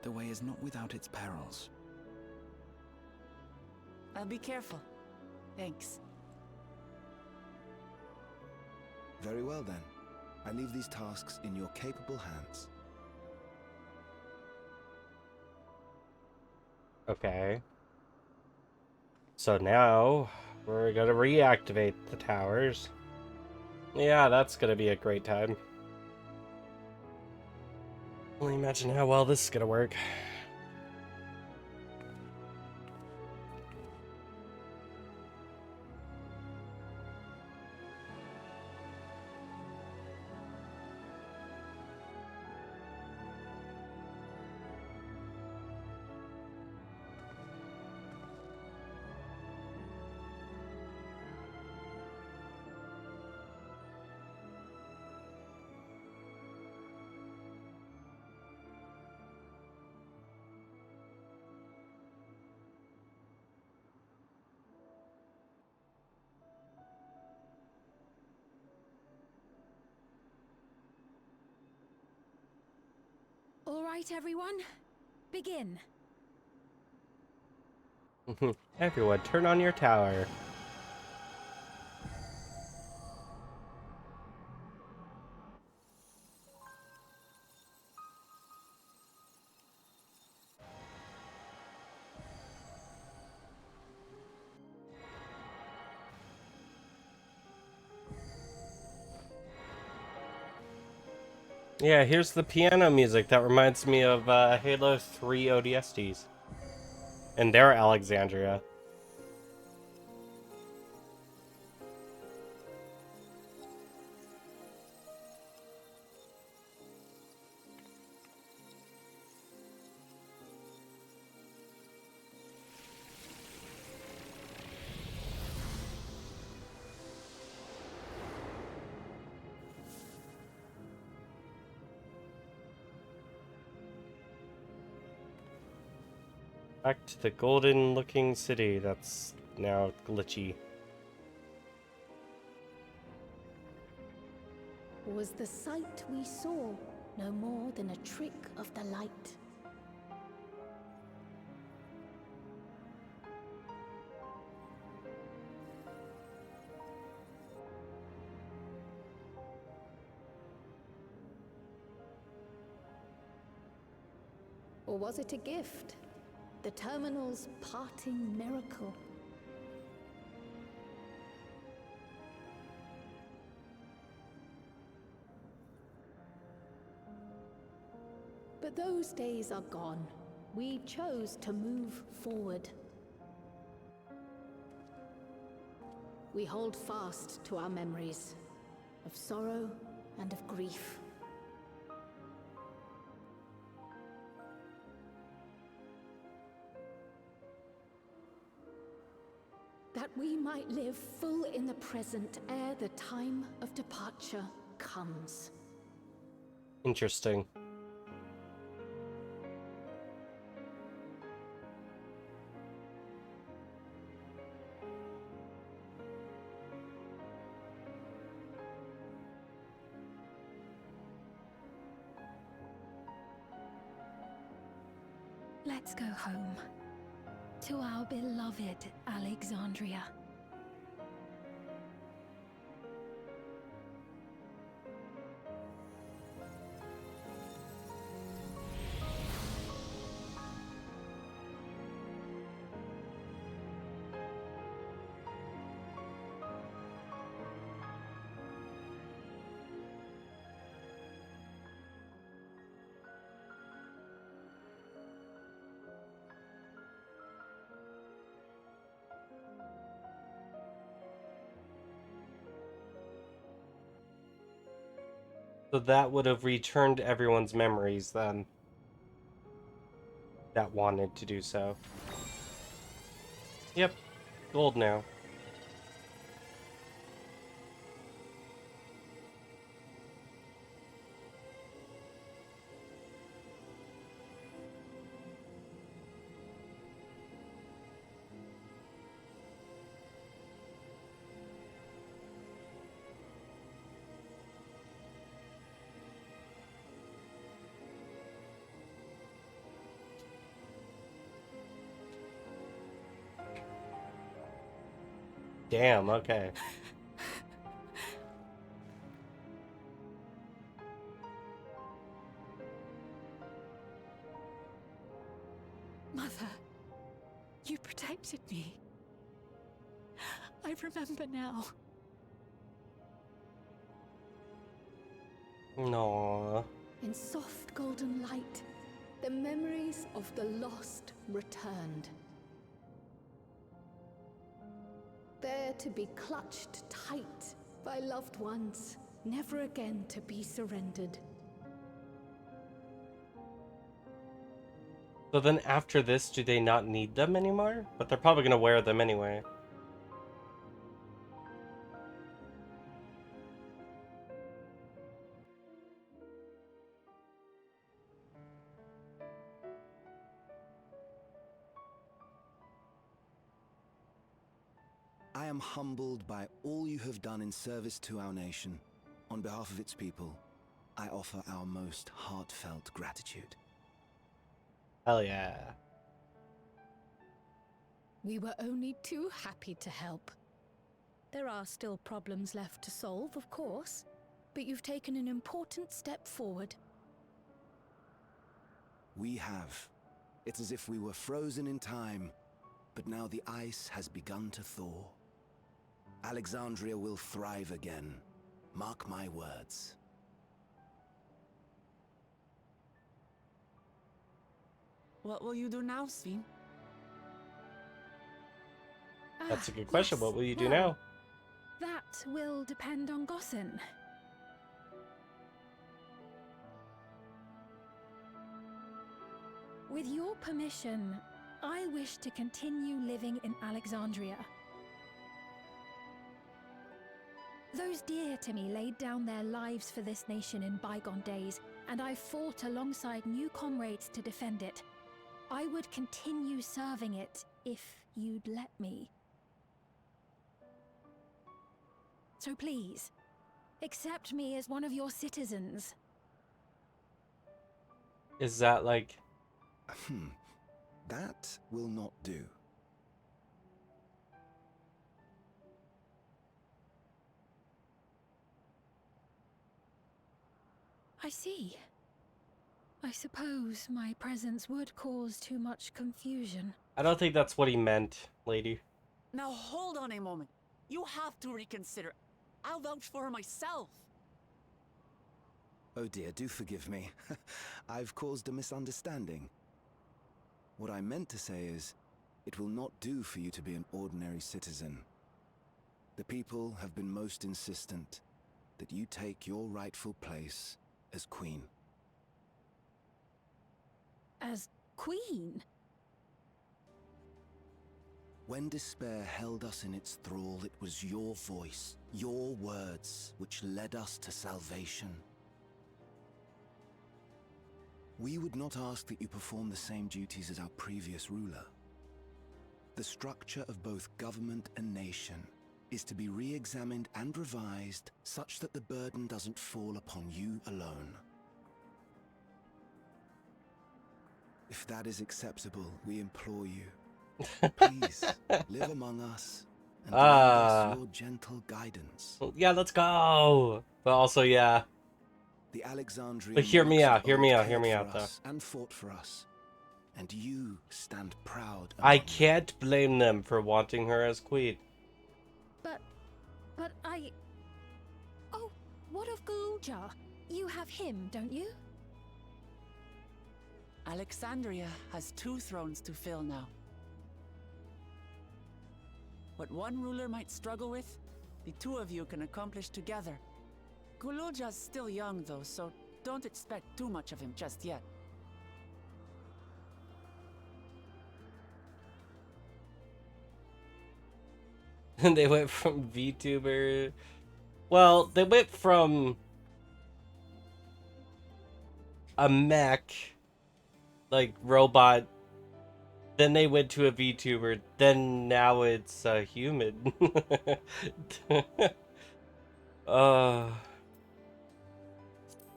The way is not without its perils. I'll be careful. Thanks. Very well then. I leave these tasks in your capable hands. Okay. So now we're gonna reactivate the towers. Yeah, that's gonna be a great time. Only imagine how well this is gonna work. All right, everyone. Begin. Everyone, turn on your tower. Yeah, here's the piano music that reminds me of Halo 3 ODSTs. And they're Alexandria. Back to the golden looking city that's now glitchy. Was the sight we saw no more than a trick of the light? Or was it a gift? The terminal's parting miracle? But those days are gone. We chose to move forward. We hold fast to our memories of sorrow and of grief. that we might live full in the present ere the time of departure comes. Interesting. Let's go home. To our beloved Alexandria. So that would have returned everyone's memories then. That wanted to do so. Yep. Gold now. Damn, okay. Mother, you protected me. I remember now. No. In soft golden light, the memories of the lost returned. There to be clutched tight by loved ones, never again to be surrendered. So then after this, do they not need them anymore? But they're probably gonna wear them anyway. I am humbled by all you have done in service to our nation. On behalf of its people, I offer our most heartfelt gratitude. Hell yeah. We were only too happy to help. There are still problems left to solve, of course, but you've taken an important step forward. We have. It's as if we were frozen in time, but now the ice has begun to thaw. Alexandria will thrive again. Mark my words. What will you do now, Sven? That's a good question. Yes, What will you do well, now? That will depend on Gossin. With your permission, I wish to continue living in Alexandria. Those dear to me laid down their lives for this nation in bygone days, and I fought alongside new comrades to defend it. I would continue serving it if you'd let me. So please, accept me as one of your citizens. Is that like... That will not do. I see. I suppose my presence would cause too much confusion. I don't think that's what he meant, lady. Now hold on a moment. You have to reconsider. I'll vouch for her myself. Oh dear, do forgive me. I've caused a misunderstanding. What I meant to say is, it will not do for you to be an ordinary citizen. The people have been most insistent that you take your rightful place as queen. As queen? When despair held us in its thrall, it was your voice, your words, which led us to salvation. We would not ask that you perform the same duties as our previous ruler. The structure of both government and nation is to be re-examined and revised such that the burden doesn't fall upon you alone. If that is acceptable, we implore you, please live among us and lend us your gentle guidance. Yeah, let's go. But also, yeah. The Alexandrian But hear me monarchs out, of hear old me out, cared hear me for out, though. us and fought for us, and you stand proud. I can't blame them for wanting her as queen. But I... Oh, what of Galuja? You have him, don't you? Alexandria has 2 thrones to fill now. What one ruler might struggle with, the 2 of you can accomplish together. Guluja's still young though, so don't expect too much of him just yet. And they went from VTuber... Well, they went from a mech, like, robot, then they went to a VTuber, then now it's a human.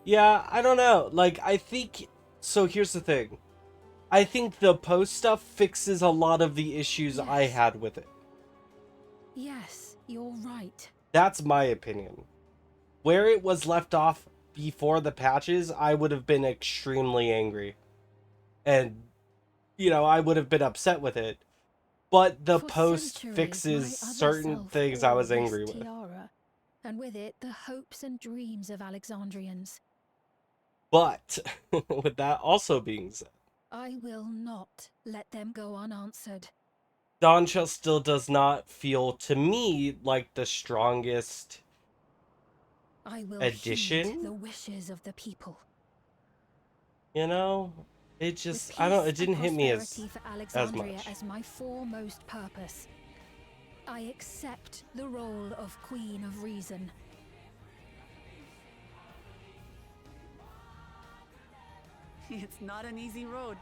Yeah, I don't know. Like, I think... So here's the thing. I think the post stuff fixes a lot of the issues I had with it. Yes, you're right. That's my opinion. Where it was left off before the patches, I would have been extremely angry. And, you know, I would have been upset with it. But the post fixes certain things I was angry with. Tiara, and with it, the hopes and dreams of Alexandrians. But, with that also being said, I will not let them go unanswered. Dawntrail still does not feel, to me, like the strongest I will addition. heed the wishes of the people. You know? It just, I don't, it didn't hit me as Alexandria much. as my foremost purpose. I accept the role of Queen of Reason. It's not an easy road,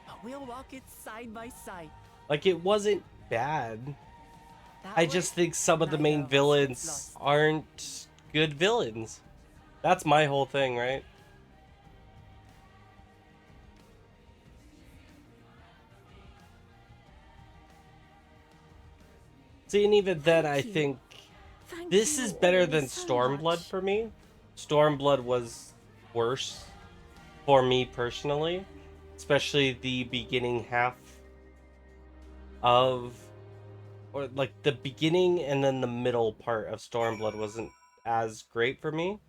but we'll walk it side by side. Like, it wasn't bad. I just think some of the main villains aren't good villains. That's my whole thing, right? See, and even then, I think this is better than Stormblood for me. Stormblood was worse for me personally, especially the beginning half of, or like the beginning and then the middle part of Stormblood wasn't as great for me.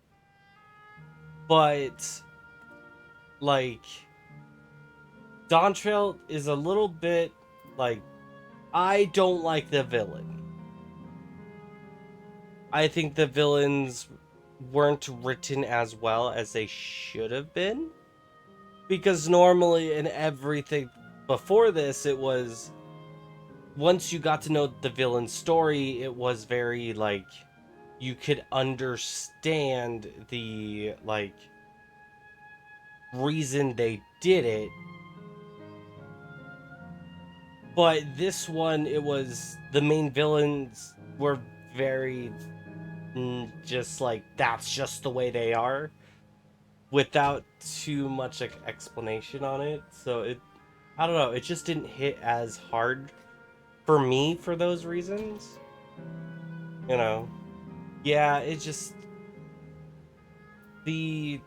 But, like, Dawntrail is a little bit, like, I don't like the villain. I think the villains weren't written as well as they should have been. Because normally in everything before this, it was, once you got to know the villain's story, it was very, like, you could understand the, like, reason they did it. But this one, it was, the main villains were very, just like, that's just the way they are, without too much, like, explanation on it. So it, I don't know, it just didn't hit as hard for me for those reasons. You know, yeah, it just, the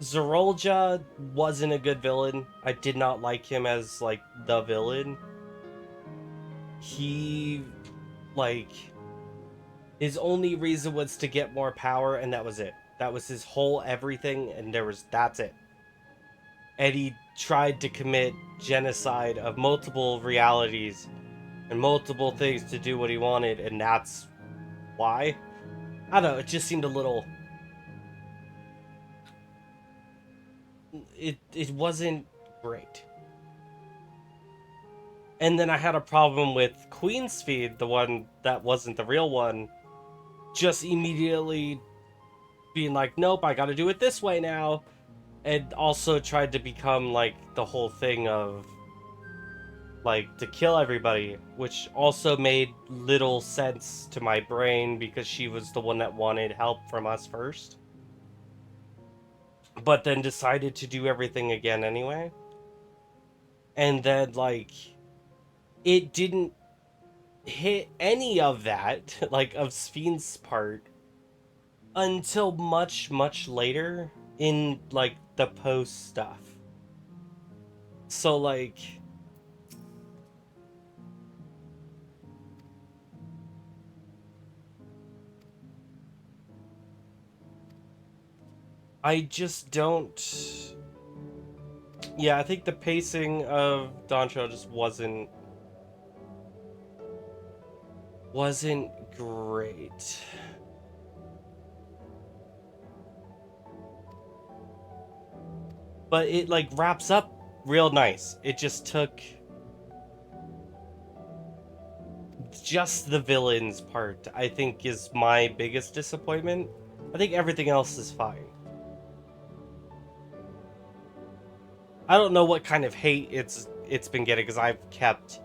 Zerolja wasn't a good villain. I did not like him as, like, the villain. He, like, his only reason was to get more power, and that was it. That was his whole everything, and that's it. And he tried to commit genocide of multiple realities and multiple things to do what he wanted, and that's why. I don't know, it just seemed a little... It wasn't great. And then I had a problem with Queen's Feed, the one that wasn't the real one, just immediately being like, nope, I gotta do it this way now. And also tried to become like the whole thing of like to kill everybody, which also made little sense to my brain because she was the one that wanted help from us first. But then decided to do everything again anyway. And then like it didn't hit any of that, like of Sphyn's part, until much, much later in like the post stuff. So like I just don't. Yeah, I think the pacing of Dawntrail just wasn't great. But it like wraps up real nice. It just took just the villains part, I think, is my biggest disappointment. I think everything else is fine. I don't know what kind of hate it's been getting because I've kept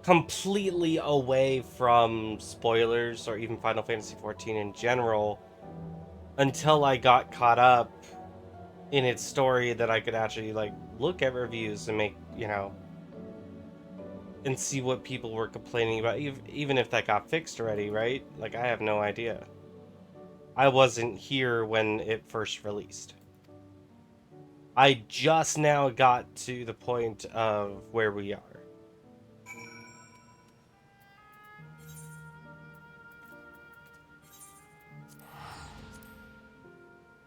completely away from spoilers or even Final Fantasy XIV in general until I got caught up in its story that I could actually like look at reviews and make, you know, and see what people were complaining about, even if that got fixed already, right? Like, I have no idea. I wasn't here when it first released. I just now got to the point of where we are.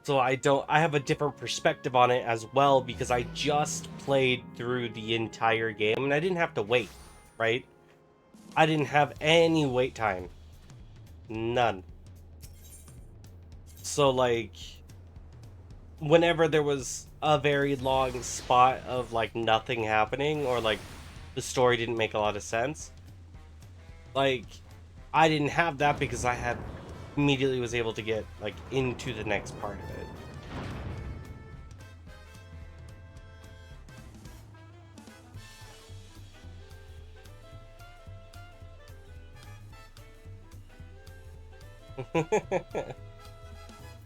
So I have a different perspective on it as well because I just played through the entire game and I didn't have to wait, right? I didn't have any wait time. None. So like, whenever there was a very long spot of like nothing happening or like the story didn't make a lot of sense, like I didn't have that because I had immediately was able to get like into the next part of it.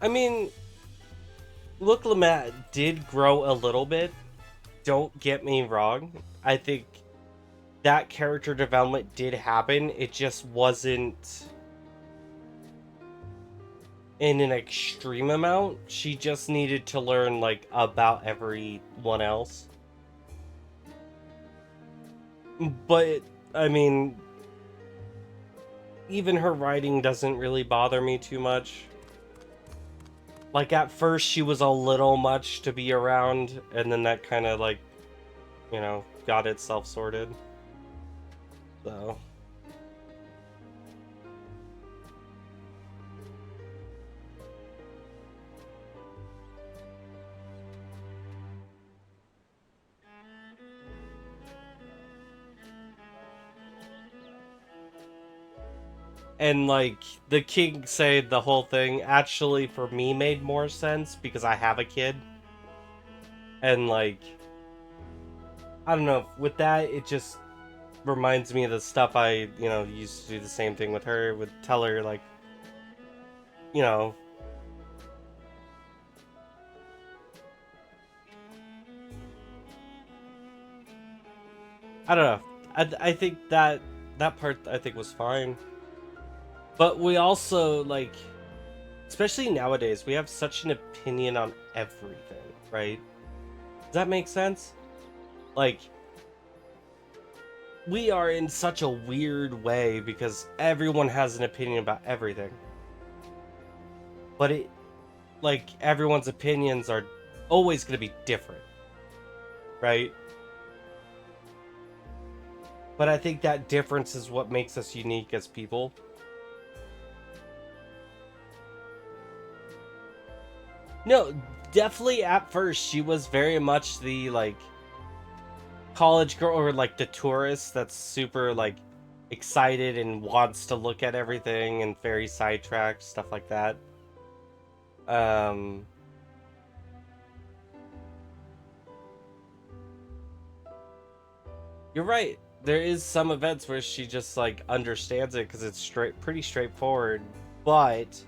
I mean, Look Lamette did grow a little bit. Don't get me wrong. I think that character development did happen. It just wasn't in an extreme amount. She just needed to learn like about everyone else. But I mean, even her writing doesn't really bother me too much. Like, at first she was a little much to be around, and then that kind of like, you know, got itself sorted. So and like the king said the whole thing actually for me made more sense because I have a kid. And like, I don't know, with that it just reminds me of the stuff I, you know, used to do the same thing with her, would tell her like, you know, I don't know. I think that part I think was fine. But we also, like, especially nowadays, we have such an opinion on everything, right? Does that make sense? Like, we are in such a weird way because everyone has an opinion about everything. But it, like, everyone's opinions are always going to be different, right? But I think that difference is what makes us unique as people. No, definitely at first she was very much the, like, college girl or like the tourist that's super like excited and wants to look at everything and very sidetracked, stuff like that. You're right. There is some events where she just like understands it because it's pretty straightforward. But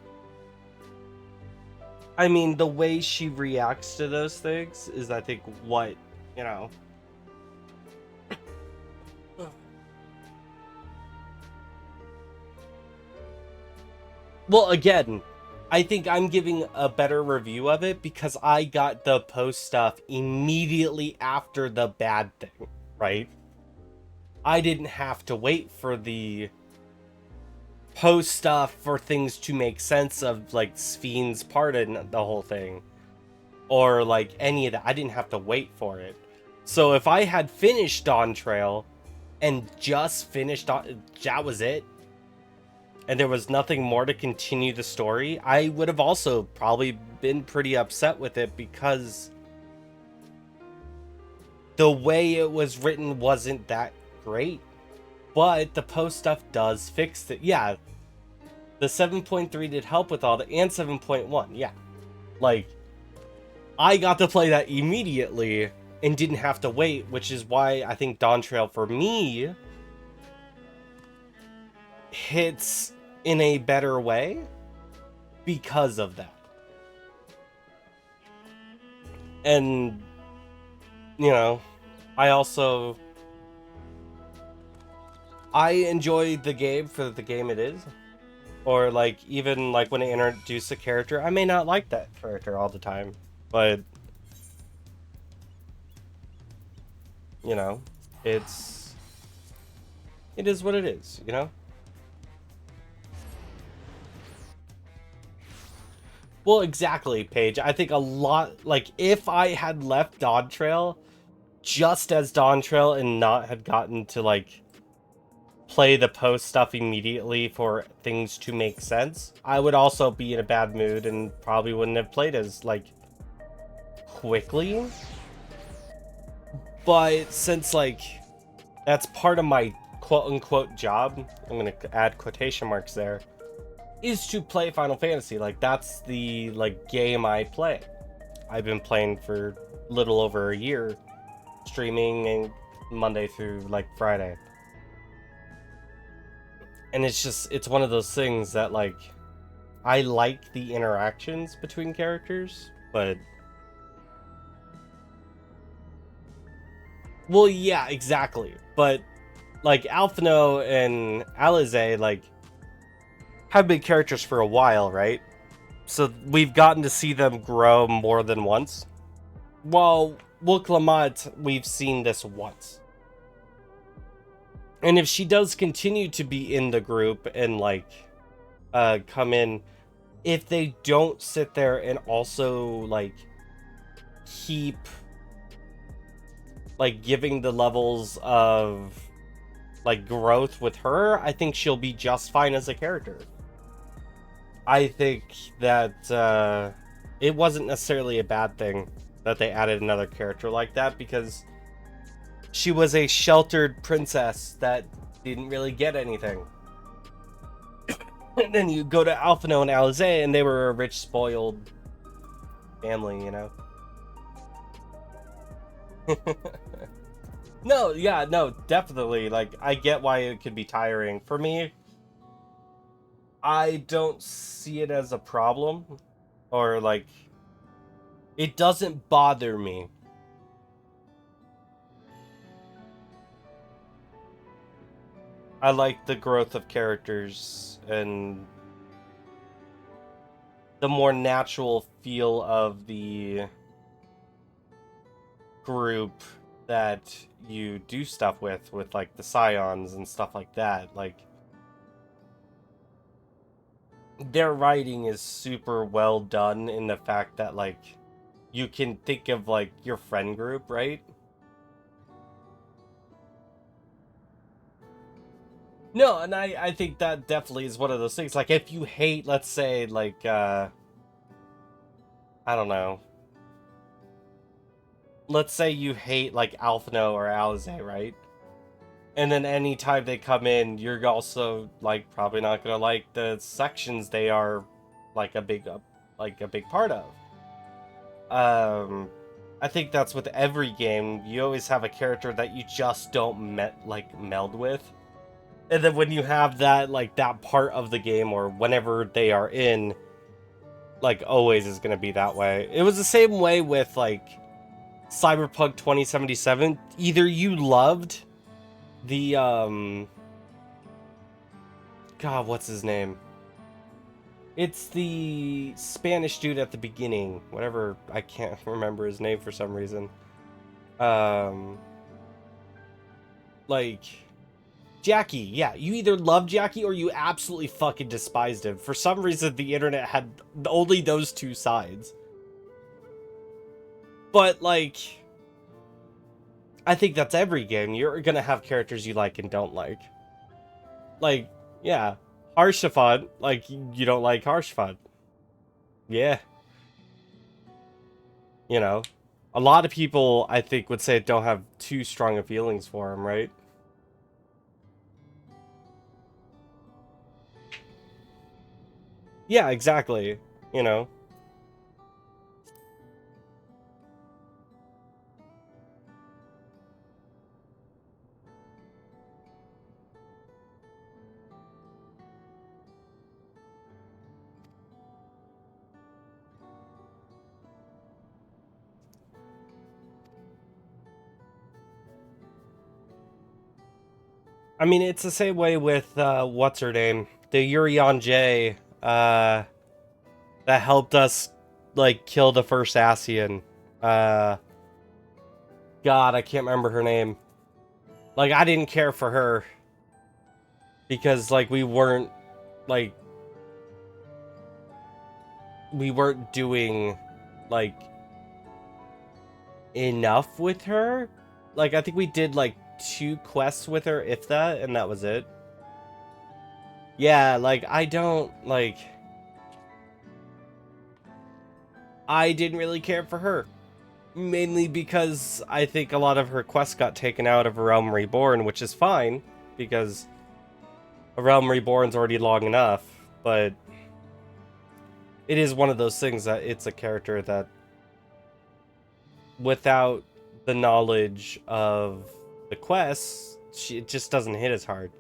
I mean, the way she reacts to those things is, I think, what, you know. Well, again, I think I'm giving a better review of it because I got the post stuff immediately after the bad thing, right? I didn't have to wait for the post stuff for things to make sense of, like, Sven's part in the whole thing. Or, like, any of that. I didn't have to wait for it. So if I had finished Dawntrail and just finished, that was it, and there was nothing more to continue the story, I would have also probably been pretty upset with it because the way it was written wasn't that great. But the post stuff does fix it. Yeah, the 7.3 did help with all the, and 7.1, yeah. Like, I got to play that immediately and didn't have to wait, which is why I think Dawntrail for me hits in a better way because of that. And, you know, I enjoy the game for the game it is. Or, like, even, like, when I introduce a character, I may not like that character all the time, but, you know, it is what it is, you know? Well, exactly, Paige. I think a lot, like, if I had left Dawntrail just as Dawntrail and not had gotten to, like, play the post stuff immediately for things to make sense, I would also be in a bad mood and probably wouldn't have played as, like, quickly. But since, like, that's part of my quote-unquote job, I'm gonna add quotation marks there, is to play Final Fantasy. Like, that's the, like, game I play. I've been playing for a little over a year, streaming and Monday through, like, Friday. And it's just, it's one of those things that, like, I like the interactions between characters, but... Well, yeah, exactly. But, like, Alphino and Alize, like, have been characters for a while, right? So we've gotten to see them grow more than once. While Wilklamot, we've seen this once. And if she does continue to be in the group and, like, come in, if they don't sit there and also, like, keep, like, giving the levels of, like, growth with her, I think she'll be just fine as a character. I think that it wasn't necessarily a bad thing that they added another character like that, because she was a sheltered princess that didn't really get anything. And then you go to Alphino and Alize, and they were a rich, spoiled family, you know? No, yeah, no, definitely. Like, I get why it could be tiring. For me, I don't see it as a problem. Or, like, it doesn't bother me. I like the growth of characters and the more natural feel of the group that you do stuff with like the Scions and stuff like that. Like, their writing is super well done in the fact that, like, you can think of, like, your friend group, right? No, and I think that definitely is one of those things. Like, if you hate, let's say, like, I don't know, let's say you hate like Alphino or Alize, right? And then anytime they come in, you're also like probably not gonna like the sections they are like a big part of. I think that's with every game. You always have a character that you just don't meld with. And then when you have that that part of the game or whenever they are in, like always is gonna be that way. It was the same way with like Cyberpunk 2077. Either you loved the God, what's his name? It's the Spanish dude at the beginning. Whatever, I can't remember his name for some reason. Like Jackie, yeah, you either loved Jackie or you absolutely fucking despised him. For some reason, the internet had only those two sides. But, like, I think that's every game. You're gonna have characters you like and don't like. Like, yeah, Harshafat, like, you don't like Harshafat. Yeah. You know, a lot of people, I think, would say don't have too strong of feelings for him, right? Yeah, exactly. You know. I mean, it's the same way with, what's her name? The Yurion J, that helped us, like, kill the first Ascian. God, I can't remember her name. Like, I didn't care for her. Because, like, we weren't doing, like, enough with her. Like, I think we did, like, 2 quests with her, if that, and that was it. Yeah, like, I didn't really care for her. Mainly because I think a lot of her quests got taken out of A Realm Reborn, which is fine, because A Realm Reborn's already long enough, but it is one of those things that it's a character that, without the knowledge of the quests, it just doesn't hit as hard.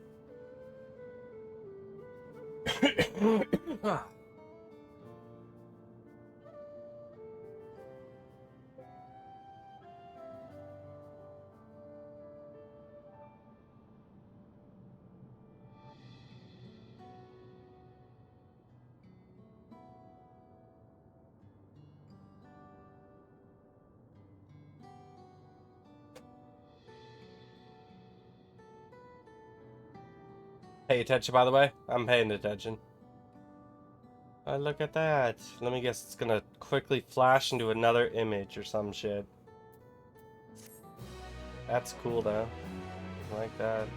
Pay attention, by the way. I'm paying attention. Look at that. Let me guess, it's gonna quickly flash into another image or some shit. That's cool, though. I like that.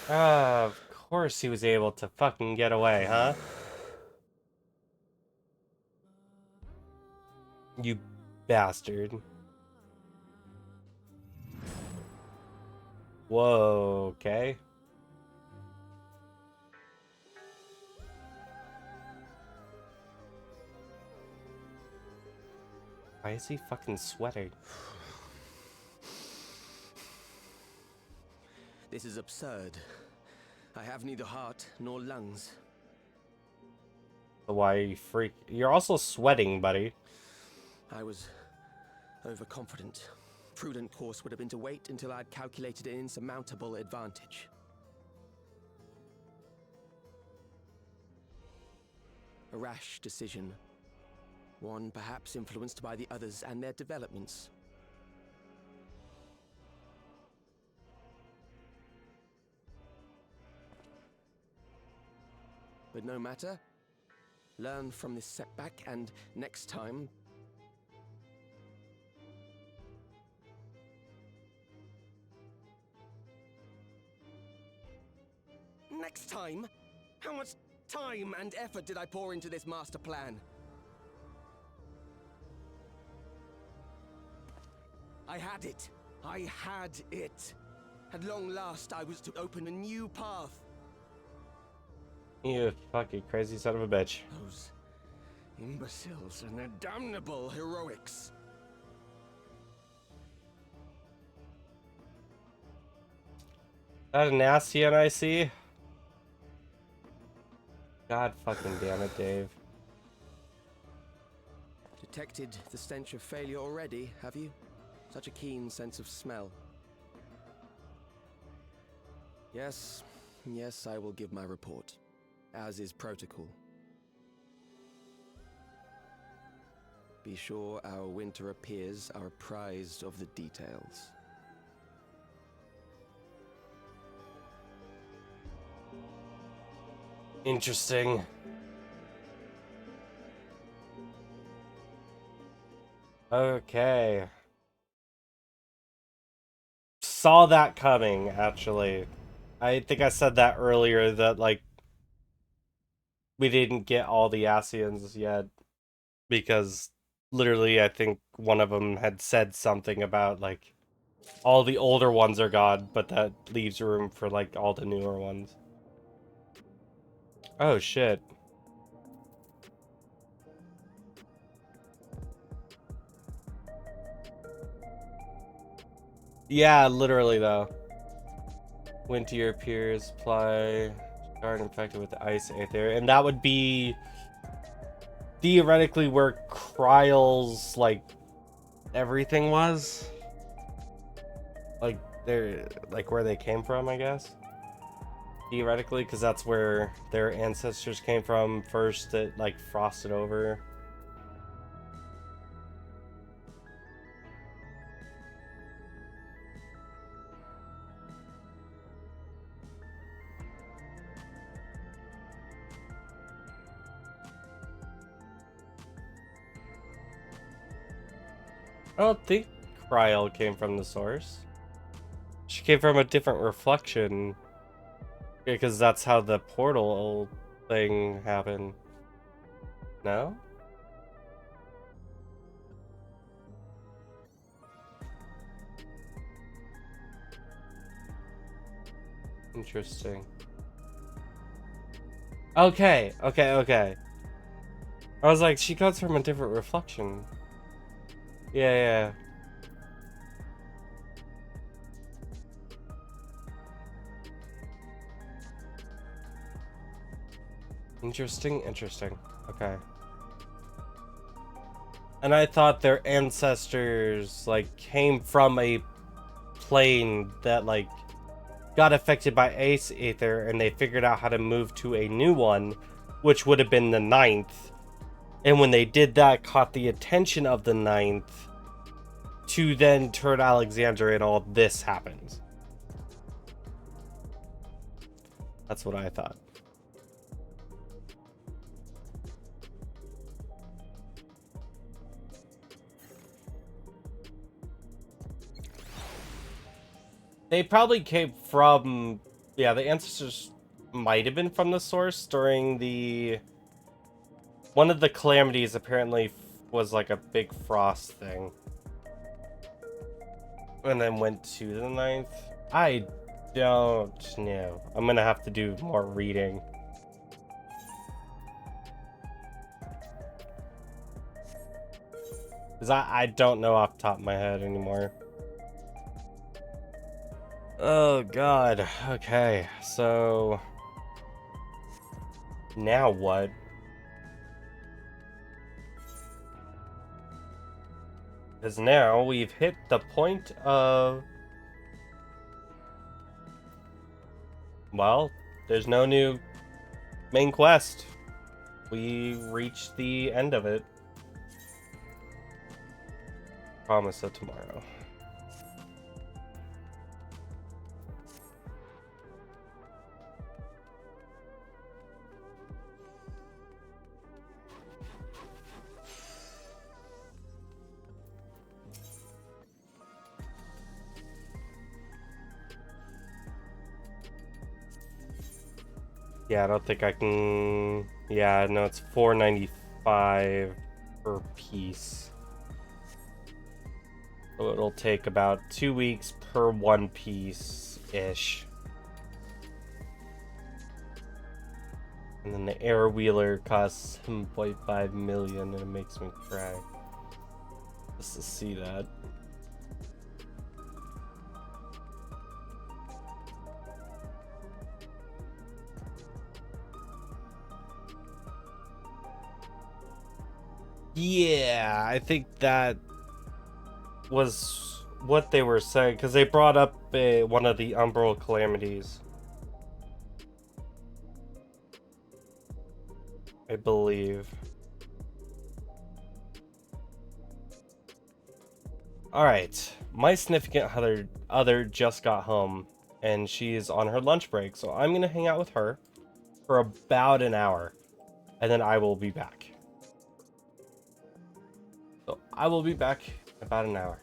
Of course he was able to fucking get away, huh? You bastard. Whoa, okay. Why is he fucking sweating? This is absurd. I have neither heart nor lungs. Why are you freak? You're also sweating, buddy. I was overconfident. Prudent course would have been to wait until I'd calculated an insurmountable advantage. A rash decision. One perhaps influenced by the others and their developments. But no matter. Learn from this setback and next time... next time? How much time and effort did I pour into this master plan? I had it. I had it. At long last, I was to open a new path. You fucking crazy son of a bitch. Those imbeciles and their damnable heroics. That a nasty one I see? God fucking damn it, Dave. Detected the stench of failure already, have you? Such a keen sense of smell. Yes, I will give my report, as is protocol. Be sure our winter peers are apprised of the details. Interesting. Okay. Saw that coming, actually. I think I said that earlier, that, like, we didn't get all the Asians yet, because literally I think one of them had said something about, like, all the older ones are gone, but that leaves room for, like, all the newer ones. Oh, shit. Yeah, literally, though. Went to your peers, apply, start infected with the ice aether, and that would be theoretically where Kryle's, like, everything was. Like, they're, like, where they came from, I guess. Theoretically, because that's where their ancestors came from first, that, like, frosted over. I don't think Kryle came from the source. She came from a different reflection. Because that's how the portal thing happened. No? Interesting. Okay. I was like, she comes from a different reflection. Yeah. Interesting. Okay. And I thought their ancestors, like, came from a plane that, like, got affected by ice aether, and they figured out how to move to a new one, which would have been the 9th. And when they did that, caught the attention of the 9th to then turn Alexandria, and all this happens. That's what I thought. They probably came from, yeah, the ancestors might have been from the source during the, one of the calamities apparently was like a big frost thing. And then went to the 9th. I don't know. I'm gonna have to do more reading. Because I don't know off the top of my head anymore. Oh god. Okay, so now what? Because now we've hit the point of, well, there's no new main quest. We reached the end of it. Promise of tomorrow. Yeah, I don't think I can... Yeah, no, it's $4.95 per piece. So it'll take about 2 weeks per one piece-ish. And then the air wheeler costs 7.5 million, and it makes me cry just to see that. Yeah, I think that was what they were saying, because they brought up one of the Umbral Calamities, I believe. Alright, my significant other just got home, and she's on her lunch break, so I'm going to hang out with her for about an hour, and then I will be back. So I will be back in about an hour.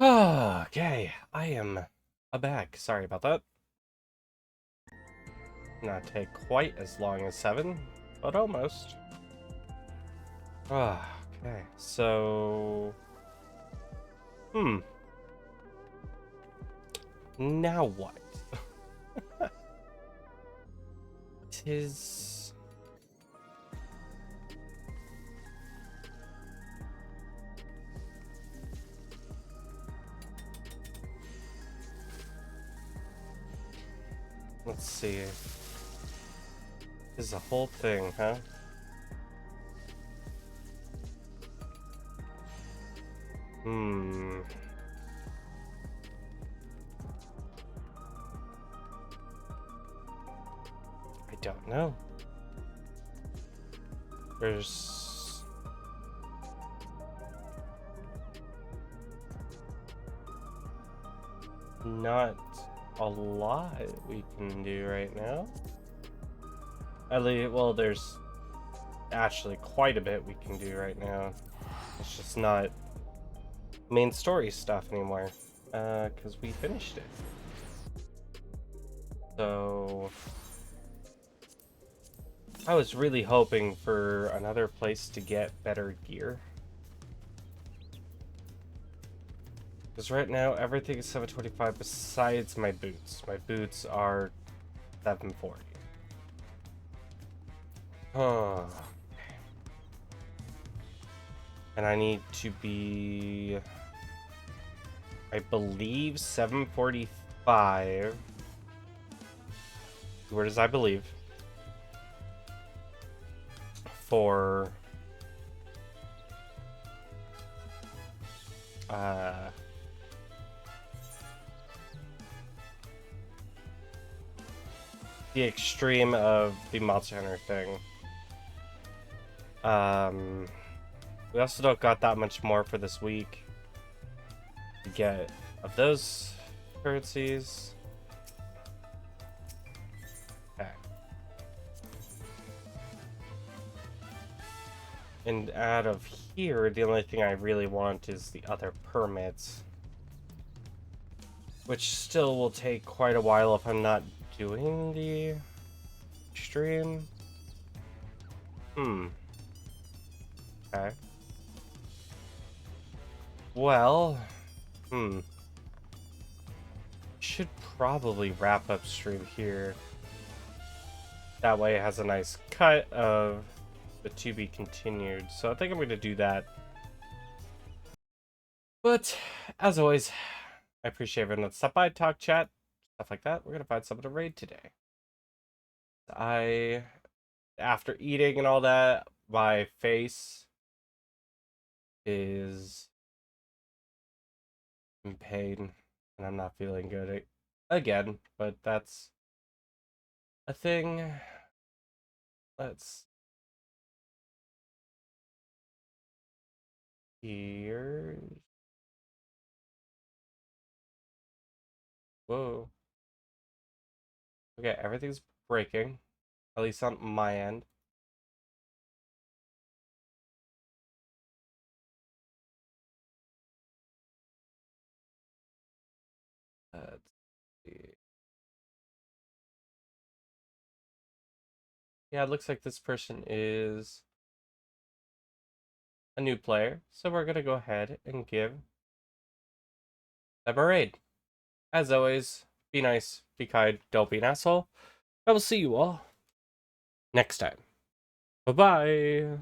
Okay, I am back. Sorry about that. Not take quite as long as 7, but almost. Okay, so... Now what? Tis... Let's see. This is a whole thing, huh? I don't know. There's... not a lot we can do right now. At least, well, there's actually quite a bit we can do right now. It's just not main story stuff anymore, because we finished it. So I was really hoping for another place to get better gear. Because right now, everything is 725 besides my boots. My boots are 740. And I need to be, I believe, 745. Where does I believe? For the extreme of the Monster Hunter thing. We also don't got that much more for this week to get of those currencies. Okay. And out of here, the only thing I really want is the other permits, which still will take quite a while if I'm not doing the stream. Okay. Well, should probably wrap up stream here. That way it has a nice cut of the to be continued. So I think I'm going to do that. But as always, I appreciate everyone that stopped by, talk, chat, stuff like that. We're going to find someone to raid today. After eating and all that, my face is in pain and I'm not feeling good again, but that's a thing. Let's here. Whoa. Okay, everything's breaking, at least on my end. Let's see. Yeah, it looks like this person is a new player, so we're gonna go ahead and give them a raid. As always, be nice, be kind, don't be an asshole. I will see you all next time. Bye-bye.